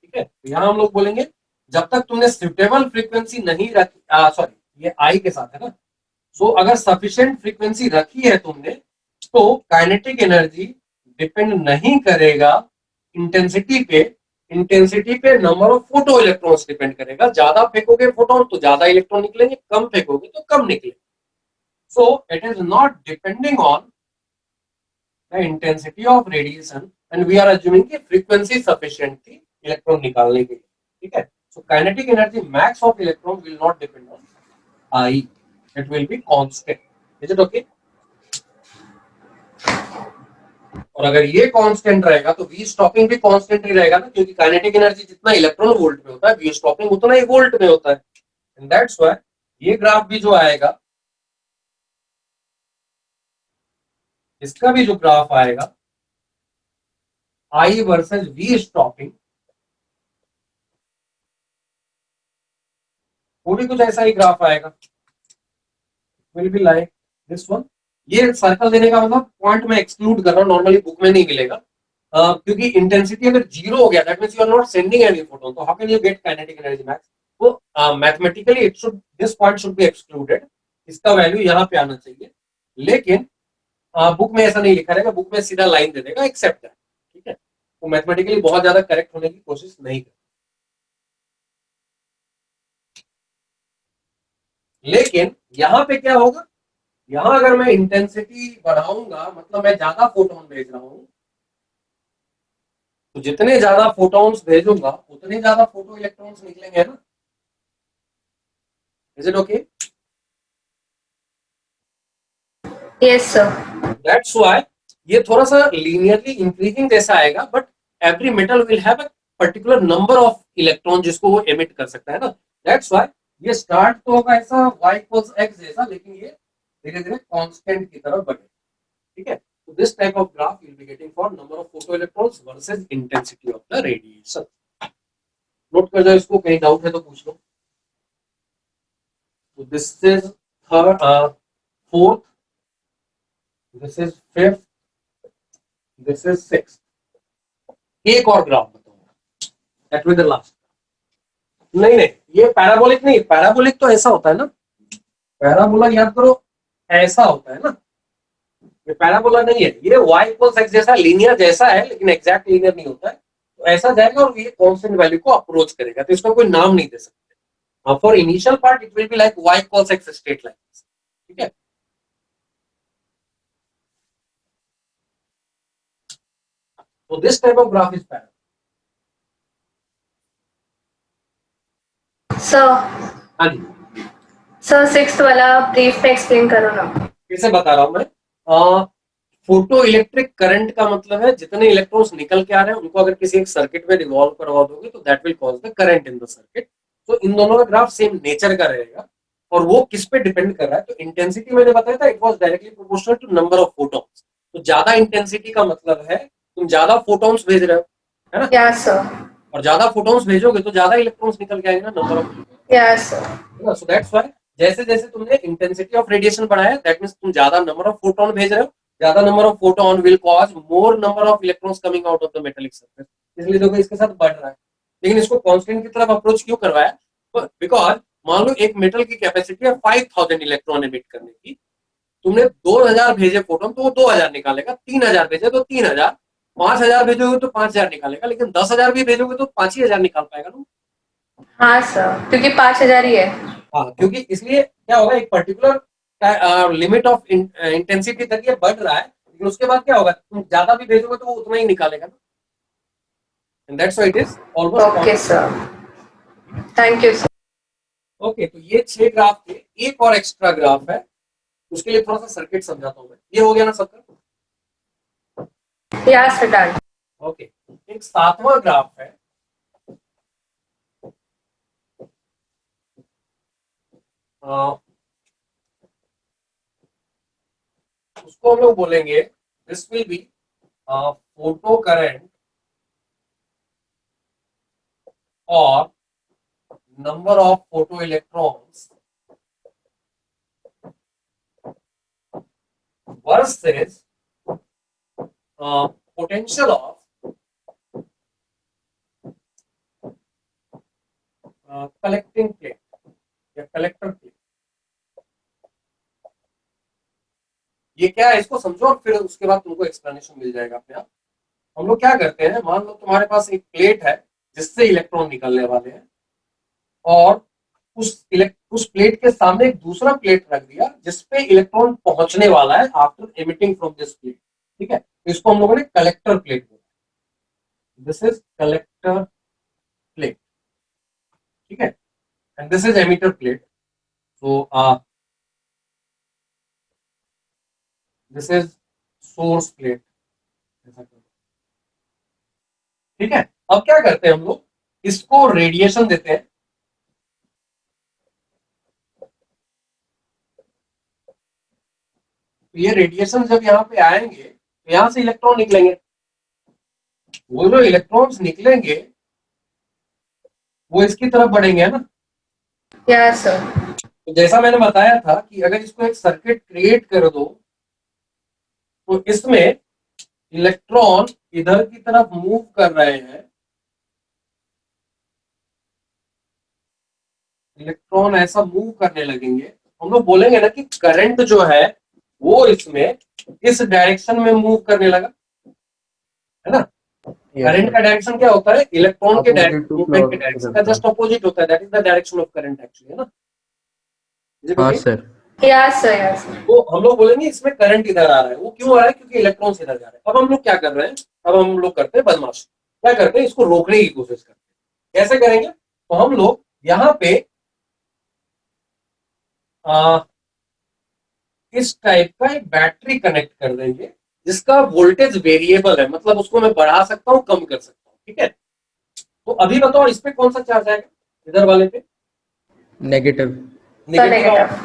S1: ठीक है, तो यहाँ हम लोग बोलेंगे जब तक तुमने सुटेबल फ्रीक्वेंसी नहीं रखी, सॉरी ये आई के साथ है ना, सो अगर सफिशिएंट फ्रीक्वेंसी रखी है तुमने तो काइनेटिक एनर्जी डिपेंड नहीं करेगा इंटेंसिटी पे। इंटेंसिटी पे number of photo electrons depend करेगा। ज्यादा फेंकोगे फोटोन तो ज्यादा इलेक्ट्रॉन निकलेंगे, कम फेंकोगे तो कम निकलेंगे। So it is not depending on the intensity of radiation and we are assuming कि फ्रीक्वेंसी सफिशिएंट थी इलेक्ट्रॉन निकालने के लिए। ठीक है, so kinetic energy max of electron will not depend on I, it will be constant। is it okay? और अगर ये कांस्टेंट रहेगा तो वी स्टॉपिंग भी कांस्टेंट ही रहेगा ना, क्योंकि काइनेटिक एनर्जी जितना इलेक्ट्रॉन वोल्ट में होता है वी स्टॉपिंग उतना ही वोल्ट में होता है। एंड दैट्स व्हाई ये ग्राफ भी जो आएगा, इसका भी जो ग्राफ आएगा आई वर्सेस वी स्टॉपिंग, वो भी कुछ ऐसा ही ग्राफ आएगा। Will be like this one. ये सर्कल देने का मतलब पॉइंट में एक्सक्लूड कर रहा हूं, नॉर्मली बुक में नहीं मिलेगा। क्योंकि इंटेंसिटी अगर जीरो हो गया that means you are not sending any photon, तो how can you get kinetic energy max? तो mathematically it should, this point should be excluded, इसका वैल्यू यहाँ पे आना चाहिए। लेकिन बुक में ऐसा नहीं लिखा रहेगा, बुक में सीधा लाइन दे देगा एक्सेप्ट है। ठीक है, वो मैथमेटिकली बहुत ज्यादा करेक्ट होने की कोशिश नहीं कर। लेकिन यहाँ पे क्या होगा, यहाँ अगर मैं इंटेंसिटी बढ़ाऊंगा मतलब मैं ज्यादा फोटोन भेज रहा हूं, तो जितने ज्यादा फोटॉन्स भेजूंगा उतने ज्यादा फोटो इलेक्ट्रॉन्स निकलेंगे ना. Is it okay?
S5: Yes, sir.
S1: That's why ये थोड़ा सा लीनियरली इंक्रीजिंग जैसा आएगा, but every metal will have a particular number of electron जिसको वो एमिट कर सकता है ना. दैट्स व्हाई ये स्टार्ट तो होगा ऐसा y इक्वल्स x जैसा, लेकिन ये धीरे धीरे कांस्टेंट की तरफ बढ़े. ठीक है. तो this type of graph you will be getting for number of photo electrons versus intensity of the radiation. Note कर जाओ इसको, कहीं डाउट है तो पूछ लो. So this is third, fourth, this is fifth, this is sixth. एक और graph बताऊंगा, that will be the last. नहीं नहीं, ये पैराबोलिक नहीं. पैराबोलिक तो ऐसा होता है ना, पैराबोला याद करो ऐसा होता है ना. ये पैराबोला नहीं है, ये y इक्वल्स x जैसा लीनियर जैसा है, लेकिन एग्जैक्ट लीनियर नहीं होता है. तो ऐसा जाएगा और ये कांस्टेंट वैल्यू को अप्रोच करेगा, तो इसका कोई नाम नहीं दे सकते. For initial part, it will be like y equals x straight line. ठीक है. So this type of graph is parallel.
S5: Sir,
S1: हाँ जी,
S5: sir, sixth वाला brief में explain करो ना.
S1: कैसे बता रहा हूं मैं. फोटो इलेक्ट्रिक करंट का मतलब है जितने इलेक्ट्रॉन्स निकल के आ रहे हैं उनको अगर किसी एक सर्किट में रिवॉल्व करवा दोगे तो that will cause the current in the circuit. तो इन दोनों का ग्राफ सेम नेचर का रहेगा. और वो किस पे डिपेंड कर रहा है, तो इंटेंसिटी मैंने बताया था, it was directly proportional to number of photons. तो ज्यादा इंटेंसिटी का मतलब है तुम ज्यादा फोटॉन्स भेज रहे हो, है ना.
S5: Yes, sir.
S1: और ज्यादा फोटॉन्स भेजोगे तो ज्यादा इलेक्ट्रॉन्स निकल के आएंगे ना, number of.
S5: Yes, sir.
S1: So that's why जैसे जैसे तुमने इंटेंसिटी ऑफ रेडिएशन बढ़ाया, दैट मींस तुम ज्यादा नंबर ऑफ फोटॉन भेज रहे हो. ज्यादा number of photon will cause more number of electrons coming out of the metallic surface. इसलिए देखो इसके साथ बढ़ रहा है. लेकिन इसको कांस्टेंट की तरफ अप्रोच क्यों करवाया? बिकॉज मान लो एक मेटल की कैपेसिटी है 5000 इलेक्ट्रॉन एमिट करने की. तुमने 2000 भेजे फोटोन तो वो 2000 निकालेगा, 3000 भेजे तो 3000, 5000 भेजोगे तो 5000 निकालेगा, लेकिन 10,000 भी भेजोगे तो 5,000 निकाल पाएगा ना.
S5: हाँ सर, क्योंकि 5,000 ही है.
S1: हाँ, क्योंकि इसलिए क्या होगा, एक पर्टिकुलर लिमिट ऑफ इंटेंसिटी तक ये बढ़ रहा है, लेकिन उसके बाद क्या होगा, तुम ज्यादा भी भेजोगे तो वो उतना ही निकालेगा ना. And that's why it is almost.
S5: Okay sir, thank you sir.
S1: Okay, तो ये 6 ग्राफ थे. एक और एक्स्ट्रा ग्राफ है, उसके लिए थोड़ा सा सर्किट समझाता हूँ मैं. ये हो गया ना सबका?
S5: या सर, डन.
S1: ओके, एक 7वां ग्राफ है. उसको हम लोग बोलेंगे, this will be photo current और number of photo electrons versus potential of collecting plate या collector plate. ये क्या है, इसको समझो और फिर उसके बाद तुमको एक्सप्लेनेशन मिल जाएगा अपने आप. हम लोग क्या करते हैं, मान लो तुम्हारे पास एक प्लेट है जिससे इलेक्ट्रॉन निकलने वाले हैं, और उस प्लेट के सामने एक दूसरा प्लेट रख दिया जिसपे इलेक्ट्रॉन पहुंचने वाला है after emitting from this plate. ठीक है, तो इसको हम लोगों ने कलेक्टर प्लेट बोला. This is collector plate. ठीक है, and this is emitter plate. So this is source plate. ठीक है, अब क्या करते हैं हम लोग, इसको रेडिएशन देते हैं. तो ये रेडिएशन जब यहाँ पे आएंगे तो यहाँ से इलेक्ट्रॉन निकलेंगे. वो जो इलेक्ट्रॉन्स निकलेंगे वो इसकी तरफ बढ़ेंगे, है ना.
S5: Yes sir.
S1: तो जैसा मैंने बताया था कि अगर इसको एक सर्किट क्रिएट कर दो तो इसमें इलेक्ट्रॉन इधर की तरफ मूव कर रहे हैं, इलेक्ट्रॉन ऐसा मूव करने लगेंगे. हम लोग बोलेंगे ना कि करंट जो है वो इसमें इस डायरेक्शन में मूव करने लगा, है ना. करंट का डायरेक्शन क्या होता है, इलेक्ट्रॉन के मूवमेंट के डायरेक्शन का जस्ट अपोजिट होता है. That is the direction of current actually, है ना.
S6: हाँ सर.
S5: Yes sir, yes.
S1: तो हम लोग बोलेंगे इसमें करंट इधर आ रहा है. वो क्यों आ रहा है, क्योंकि इलेक्ट्रॉन्स इधर जा रहे हैं. अब हम लोग क्या कर रहे हैं, अब हम लोग करते हैं बदमाशी. क्या करते हैं, इसको रोकने की कोशिश करते हैं। कैसे करेंगे, तो हम लोग यहां पे इस टाइप का एक बैटरी कनेक्ट कर देंगे जिसका वोल्टेज वेरिएबल है, मतलब उसको मैं बढ़ा सकता हूं, कम कर सकता हूं, ठीक है। तो अभी बताओ इस पे कौन सा चार्ज आएगा, इधर वाले पे
S6: नेगेटिव।
S1: Negative
S5: negative.
S1: आएगा।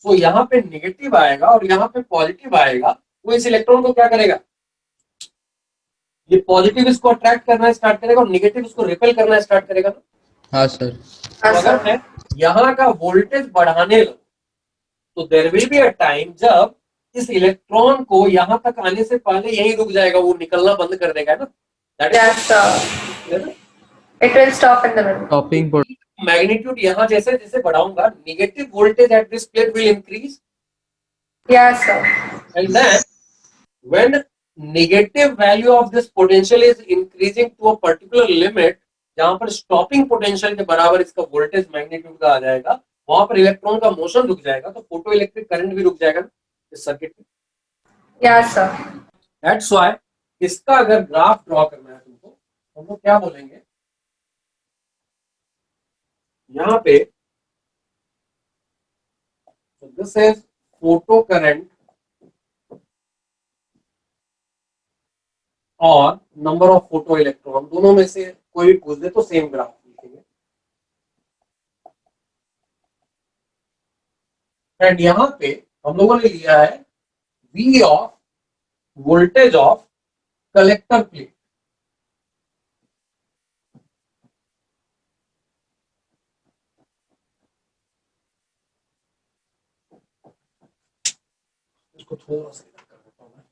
S1: तो यहाँ पे नेगेटिव आएगा और यहाँ पे पॉजिटिव आएगा। वो इस इलेक्ट्रॉन को क्या करेगा, ये पॉजिटिव इसको अट्रैक्ट करना स्टार्ट करेगा और नेगेटिव इसको रिपेल करना स्टार्ट करेगा ना।
S6: हाँ सर।
S1: तो
S5: हाँ
S1: अगर
S5: सर.
S1: मैं यहाँ का वोल्टेज बढ़ाने लगूं तो there will be a time जब इस इलेक्ट्रॉन को यहाँ तक आने से पहले यही रुक जाएगा, वो निकलना बंद कर देगा ना। That
S5: Yes, sir. It will stop in the middle.
S6: Topping
S1: magnitude यहाँ जैसे जैसे बढ़ाऊंगा, negative voltage at this plate will increase
S5: Yes, sir.
S1: and then when negative value of this potential is increasing to a particular limit, जहां पर stopping potential के बराबर इसका voltage magnitude का आ जाएगा, वहां पर इलेक्ट्रॉन का मोशन रुक जाएगा, तो फोटो इलेक्ट्रिक करंट भी रुक जाएगा ना इस सर्किट में।
S5: Yes, sir.
S1: दैट्स व्हाई इसका अगर ग्राफ ड्रॉ करना है तुमको, तो हम लोग क्या बोलेंगे, यहाँ पे दिस इज फोटो करंट और नंबर ऑफ फोटो इलेक्ट्रॉन, दोनों में से कोई भी पूछ दे तो सेम ग्राफ लिखेंगे। एंड यहाँ पे हम लोगों ने लिया है V of voltage of collector plate. इसको थोड़ा सा इधर कर देता हूं मैं।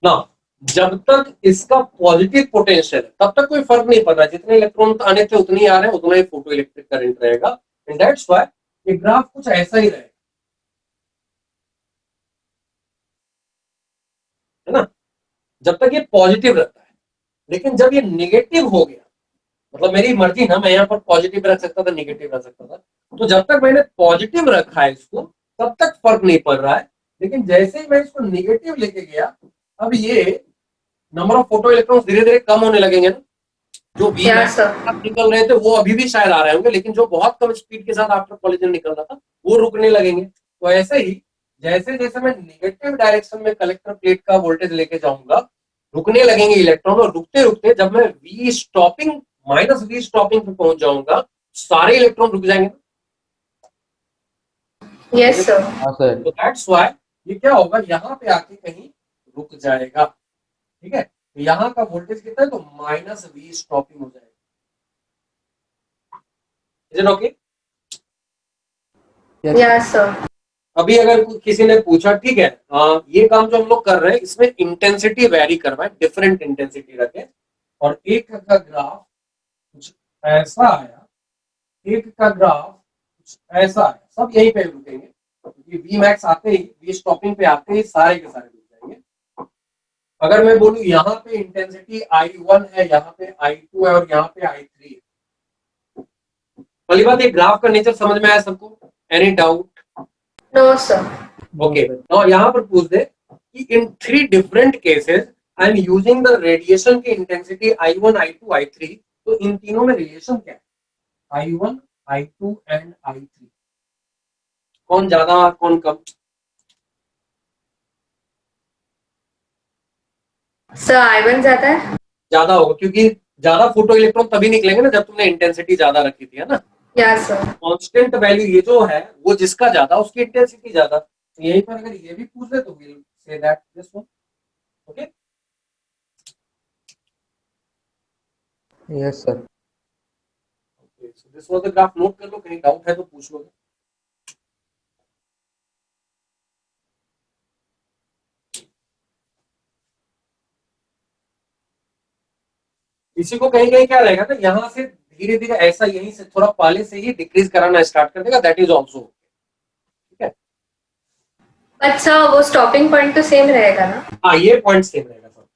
S1: ना जब तक इसका पॉजिटिव पोटेंशियल है तब तक कोई फर्क नहीं पड़ रहा, जितने इलेक्ट्रॉन आने थे उतने ही आ रहे हैं, उतना ही फोटो इलेक्ट्रिक करंट रहेगा। एंड दैट्स व्हाई ये ग्राफ कुछ ऐसा ही रहेगा, है ना, जब तक ये पॉजिटिव रहता है। लेकिन जब ये नेगेटिव हो गया, मतलब मेरी मर्जी ना, मैं यहाँ पर पॉजिटिव रख सकता था, नेगेटिव रख सकता था, तो जब तक मैंने पॉजिटिव रखा है इसको तब तक फर्क नहीं पड़ रहा है। लेकिन जैसे ही मैं इसको नेगेटिव लेके गया, अब ये नंबर ऑफ फोटो इलेक्ट्रॉन्स धीरे धीरे कम होने लगेंगे ना। जो वी
S5: Yes, sir.
S1: निकल रहे थे वो अभी भी शायद आ रहे होंगे, लेकिन जो बहुत कम स्पीड के साथ आफ्टर कॉलिजन निकल रहा था वो रुकने लगेंगे। तो ऐसे ही जैसे जैसे मैं नेगेटिव डायरेक्शन में कलेक्टर प्लेट का वोल्टेज लेके जाऊंगा, रुकने लगेंगे इलेक्ट्रॉन, और रुकते रुकते जब मैं v stopping minus v stopping पे पहुंच जाऊंगा, सारे इलेक्ट्रॉन रुक जाएंगे।
S5: Yes, sir.
S6: हाँ सर।
S1: तो दैट्स व्हाई ये क्या होगा, यहाँ पे आके कहीं रुक जाएगा, ठीक है। तो यहाँ का वोल्टेज कितना है, तो माइनस वी स्टॉपिंग हो जाएगा। Is it okay?
S5: Yes, sir.
S1: अभी अगर किसी ने पूछा, ठीक है, ये काम जो हम लोग कर रहे हैं इसमें इंटेंसिटी वेरी करवाए, डिफरेंट इंटेंसिटी रखें, और एक का ग्राफ कुछ ऐसा आया, एक का ग्राफ कुछ ऐसा आया, सब यहीं पे रुकेंगे, क्योंकि वी मैक्स आते ही, वी स्टॉपिंग पे आते ही सारे के सारे रुक जाएंगे। अगर मैं बोलूं यहाँ पे इंटेंसिटी I1 है, यहाँ पे I2 है और यहाँ पे I3 है, पहली बात ये ग्राफ का नेचर समझ में आया सबको? Any doubt?
S5: No, sir.
S1: Okay, और यहाँ पर पूछ दे कि इन 3 different cases I am using the radiation की इंटेंसिटी I1, I2, I3, तो इन तीनों में रिलेशन क्या है, I1, I2 एंड I3, कौन ज्यादा कौन कम?
S5: Sir, I1 ज्यादा है?
S1: ज्यादा होगा, क्योंकि ज्यादा फोटो इलेक्ट्रॉन तभी निकलेंगे ना जब तुमने इंटेंसिटी ज्यादा रखी थी, है ना।
S5: Yes, sir.
S1: कांस्टेंट वैल्यू ये जो है वो जिसका ज्यादा उसकी इंटेंसिटी ज्यादा। तो यहीं पर अगर ये भी पूछ ले तो will say that this one, okay.
S6: Yes sir.
S1: So this was the graph, note कर लो, कहीं डाउट है तो पूछ लो। इसी को कहीं कहीं क्या रहेगा ना, यहाँ से धीरे धीरे ऐसा यहीं से थोड़ा पहले से ही डिक्रीज कराना स्टार्ट कर देगा, दैट इज ऑल्सो, ठीक है।
S5: अच्छा, वो स्टॉपिंग पॉइंट तो सेम रहेगा ना?
S1: हाँ, ये पॉइंट सेम रहेगा सब,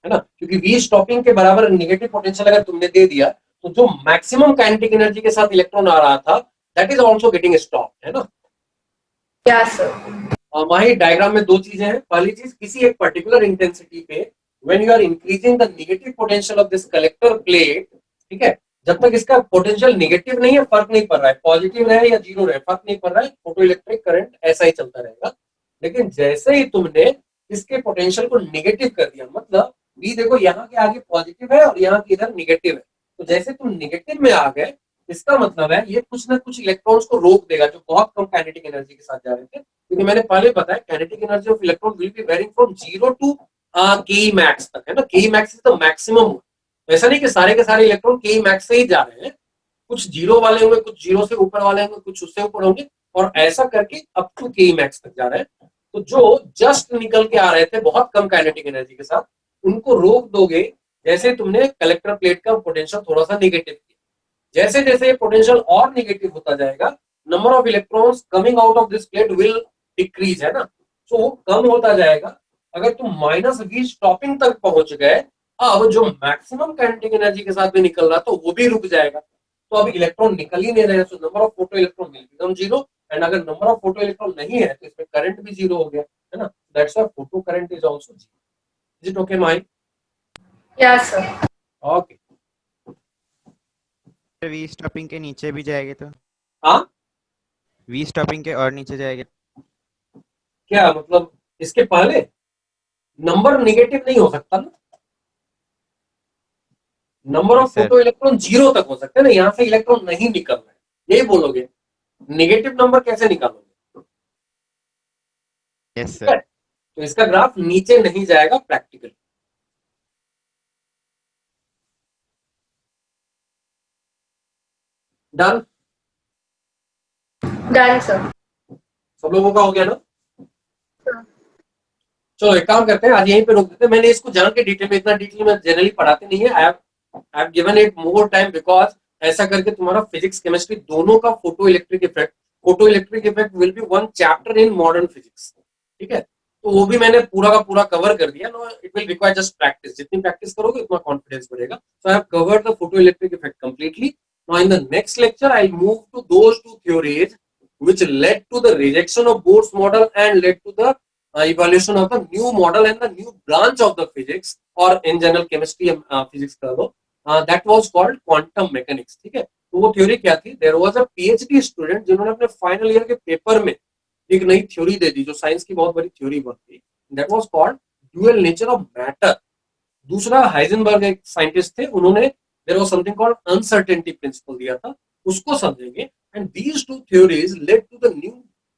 S1: है ना, क्योंकि वी स्टॉपिंग के बराबर नेगेटिव पोटेंशियल अगर तुमने दे दिया तो जो मैक्सिमम काइनेटिक एनर्जी के साथ इलेक्ट्रॉन आ रहा था that is also getting stop, है ना।
S5: Yes, sir.
S1: माही डायग्राम में दो चीजें हैं। पहली चीज, किसी एक पर्टिकुलर इंटेंसिटी पे when you are increasing the negative potential of this collector plate, ठीक है, जब तक इसका पोटेंशियल नेगेटिव नहीं है, फर्क नहीं पड़ रहा है, पॉजिटिव रहे या जीरो रहे, फर्क नहीं पड़ रहा है, फोटो इलेक्ट्रिक करंट ऐसा ही चलता रहेगा। लेकिन जैसे ही तुमने इसके पोटेंशियल को नेगेटिव कर दिया, मतलब बी देखो यहाँ के आगे पॉजिटिव है और यहाँ के इधर नेगेटिव है, तो जैसे तुम नेगेटिव में आ गए, इसका मतलब है ये कुछ ना कुछ इलेक्ट्रॉन्स को रोक देगा जो बहुत कम काइनेटिक एनर्जी के साथ जा रहे थे। क्योंकि मैंने पहले बताया kinetic energy of electron will be varying from 0 to K max तक, है ना। के मैक्स इज द मैक्सिमम। ऐसा नहीं कि सारे के सारे इलेक्ट्रॉन के मैक्स से ही जा रहे हैं, कुछ जीरो वाले होंगे, कुछ जीरो से ऊपर वाले होंगे, कुछ उससे ऊपर होंगे, और ऐसा करके अप टू के मैक्स तक जा रहे हैं। तो जो जस्ट निकल के आ रहे थे बहुत कम काइनेटिक एनर्जी के साथ, उनको रोक दोगे जैसे तुमने कलेक्टर प्लेट का पोटेंशियल थोड़ा सा नेगेटिव किया। जैसे जैसे पोटेंशियल और नेगेटिव होता जाएगा, number of electrons coming out of this plate will decrease, है ना। सो वो कम होता जाएगा। अगर तुम माइनस वी स्टॉपिंग तक पहुंच गए, अब जो मैक्सिमम काइनेटिक एनर्जी के साथ भी निकल रहा तो वो भी रुक जाएगा। तो अब इलेक्ट्रॉन निकल ही नहीं रहे, so number of photo electron will become zero, and अगर नंबर ऑफ फोटो इलेक्ट्रॉन नहीं है तो इसमें करंट भी जीरो हो गया, है ना। That's why photo current is also zero. Is it okay my?
S5: Yeah, sir.
S1: Okay.
S2: V stopping के नीचे भी जाएंगे तो
S1: हाँ,
S2: वी स्टॉपिंग के और नीचे जाएंगे।
S1: क्या मतलब इसके पहले नंबर नेगेटिव नहीं हो सकता ना, number of
S2: Sir.
S1: Photo electron zero तक हो सकते हैं ना, यहाँ से इलेक्ट्रॉन नहीं निकल रहे, यही बोलोगे। नेगेटिव नंबर कैसे निकालोगे?
S2: यस
S1: ठीक है,
S2: सर।
S1: तो इसका ग्राफ नीचे नहीं जाएगा प्रैक्टिकल। डन?
S5: Done, sir.
S1: सब लोगों का हो गया ना?
S5: हाँ।
S1: चलो एक काम करते हैं, आज यहीं पे रोक देते हैं। मैंने इसको जान के डिटेल में, इतना डिटेल में जनरली पढ़ाते नहीं है। I have given it more time because ऐसा करके तुम्हारा फिजिक्स केमिस्ट्री दोनों का photo electric effect will be one chapter in modern physics, ठीक है। तो वो भी मैंने पूरा का पूरा कवर कर दिया। No, it will require just practice, जितनी प्रैक्टिस करोगे उतना कॉन्फिडेंस बढ़ेगा। So I have covered the photo electric effect completely. Now in the next lecture I will move to those two theories which led to the rejection of Bohr's model and led to the evaluation of the new model and the new branch of the physics, or in general chemistry physics कर दो, that was called quantum mechanics, ठीक है। तो वो theory क्या थी? There was a PhD student जिन्होंने अपने फाइनल ईयर के पेपर में एक नई थ्योरी दे दी जो साइंस की बहुत बड़ी थ्योरी बन गई। That was called dual nature of matter। दूसरा हाइजेनबर्ग एक साइंटिस्ट थे, उन्होंने there was something called uncertainty principle दिया था, उसको समझेंगे। And these two theories led to the new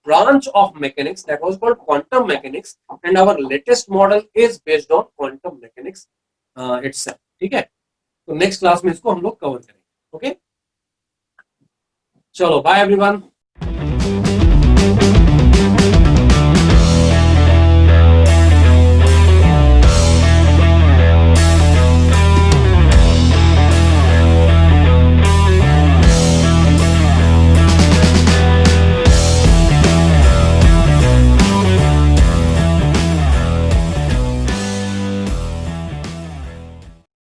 S1: branch of mechanics that was called quantum mechanics, and our latest model is based on quantum mechanics itself, ठीक है। तो next class में इसको हम लोग कवर करेंगे। ओके, चलो बाय एवरीवन।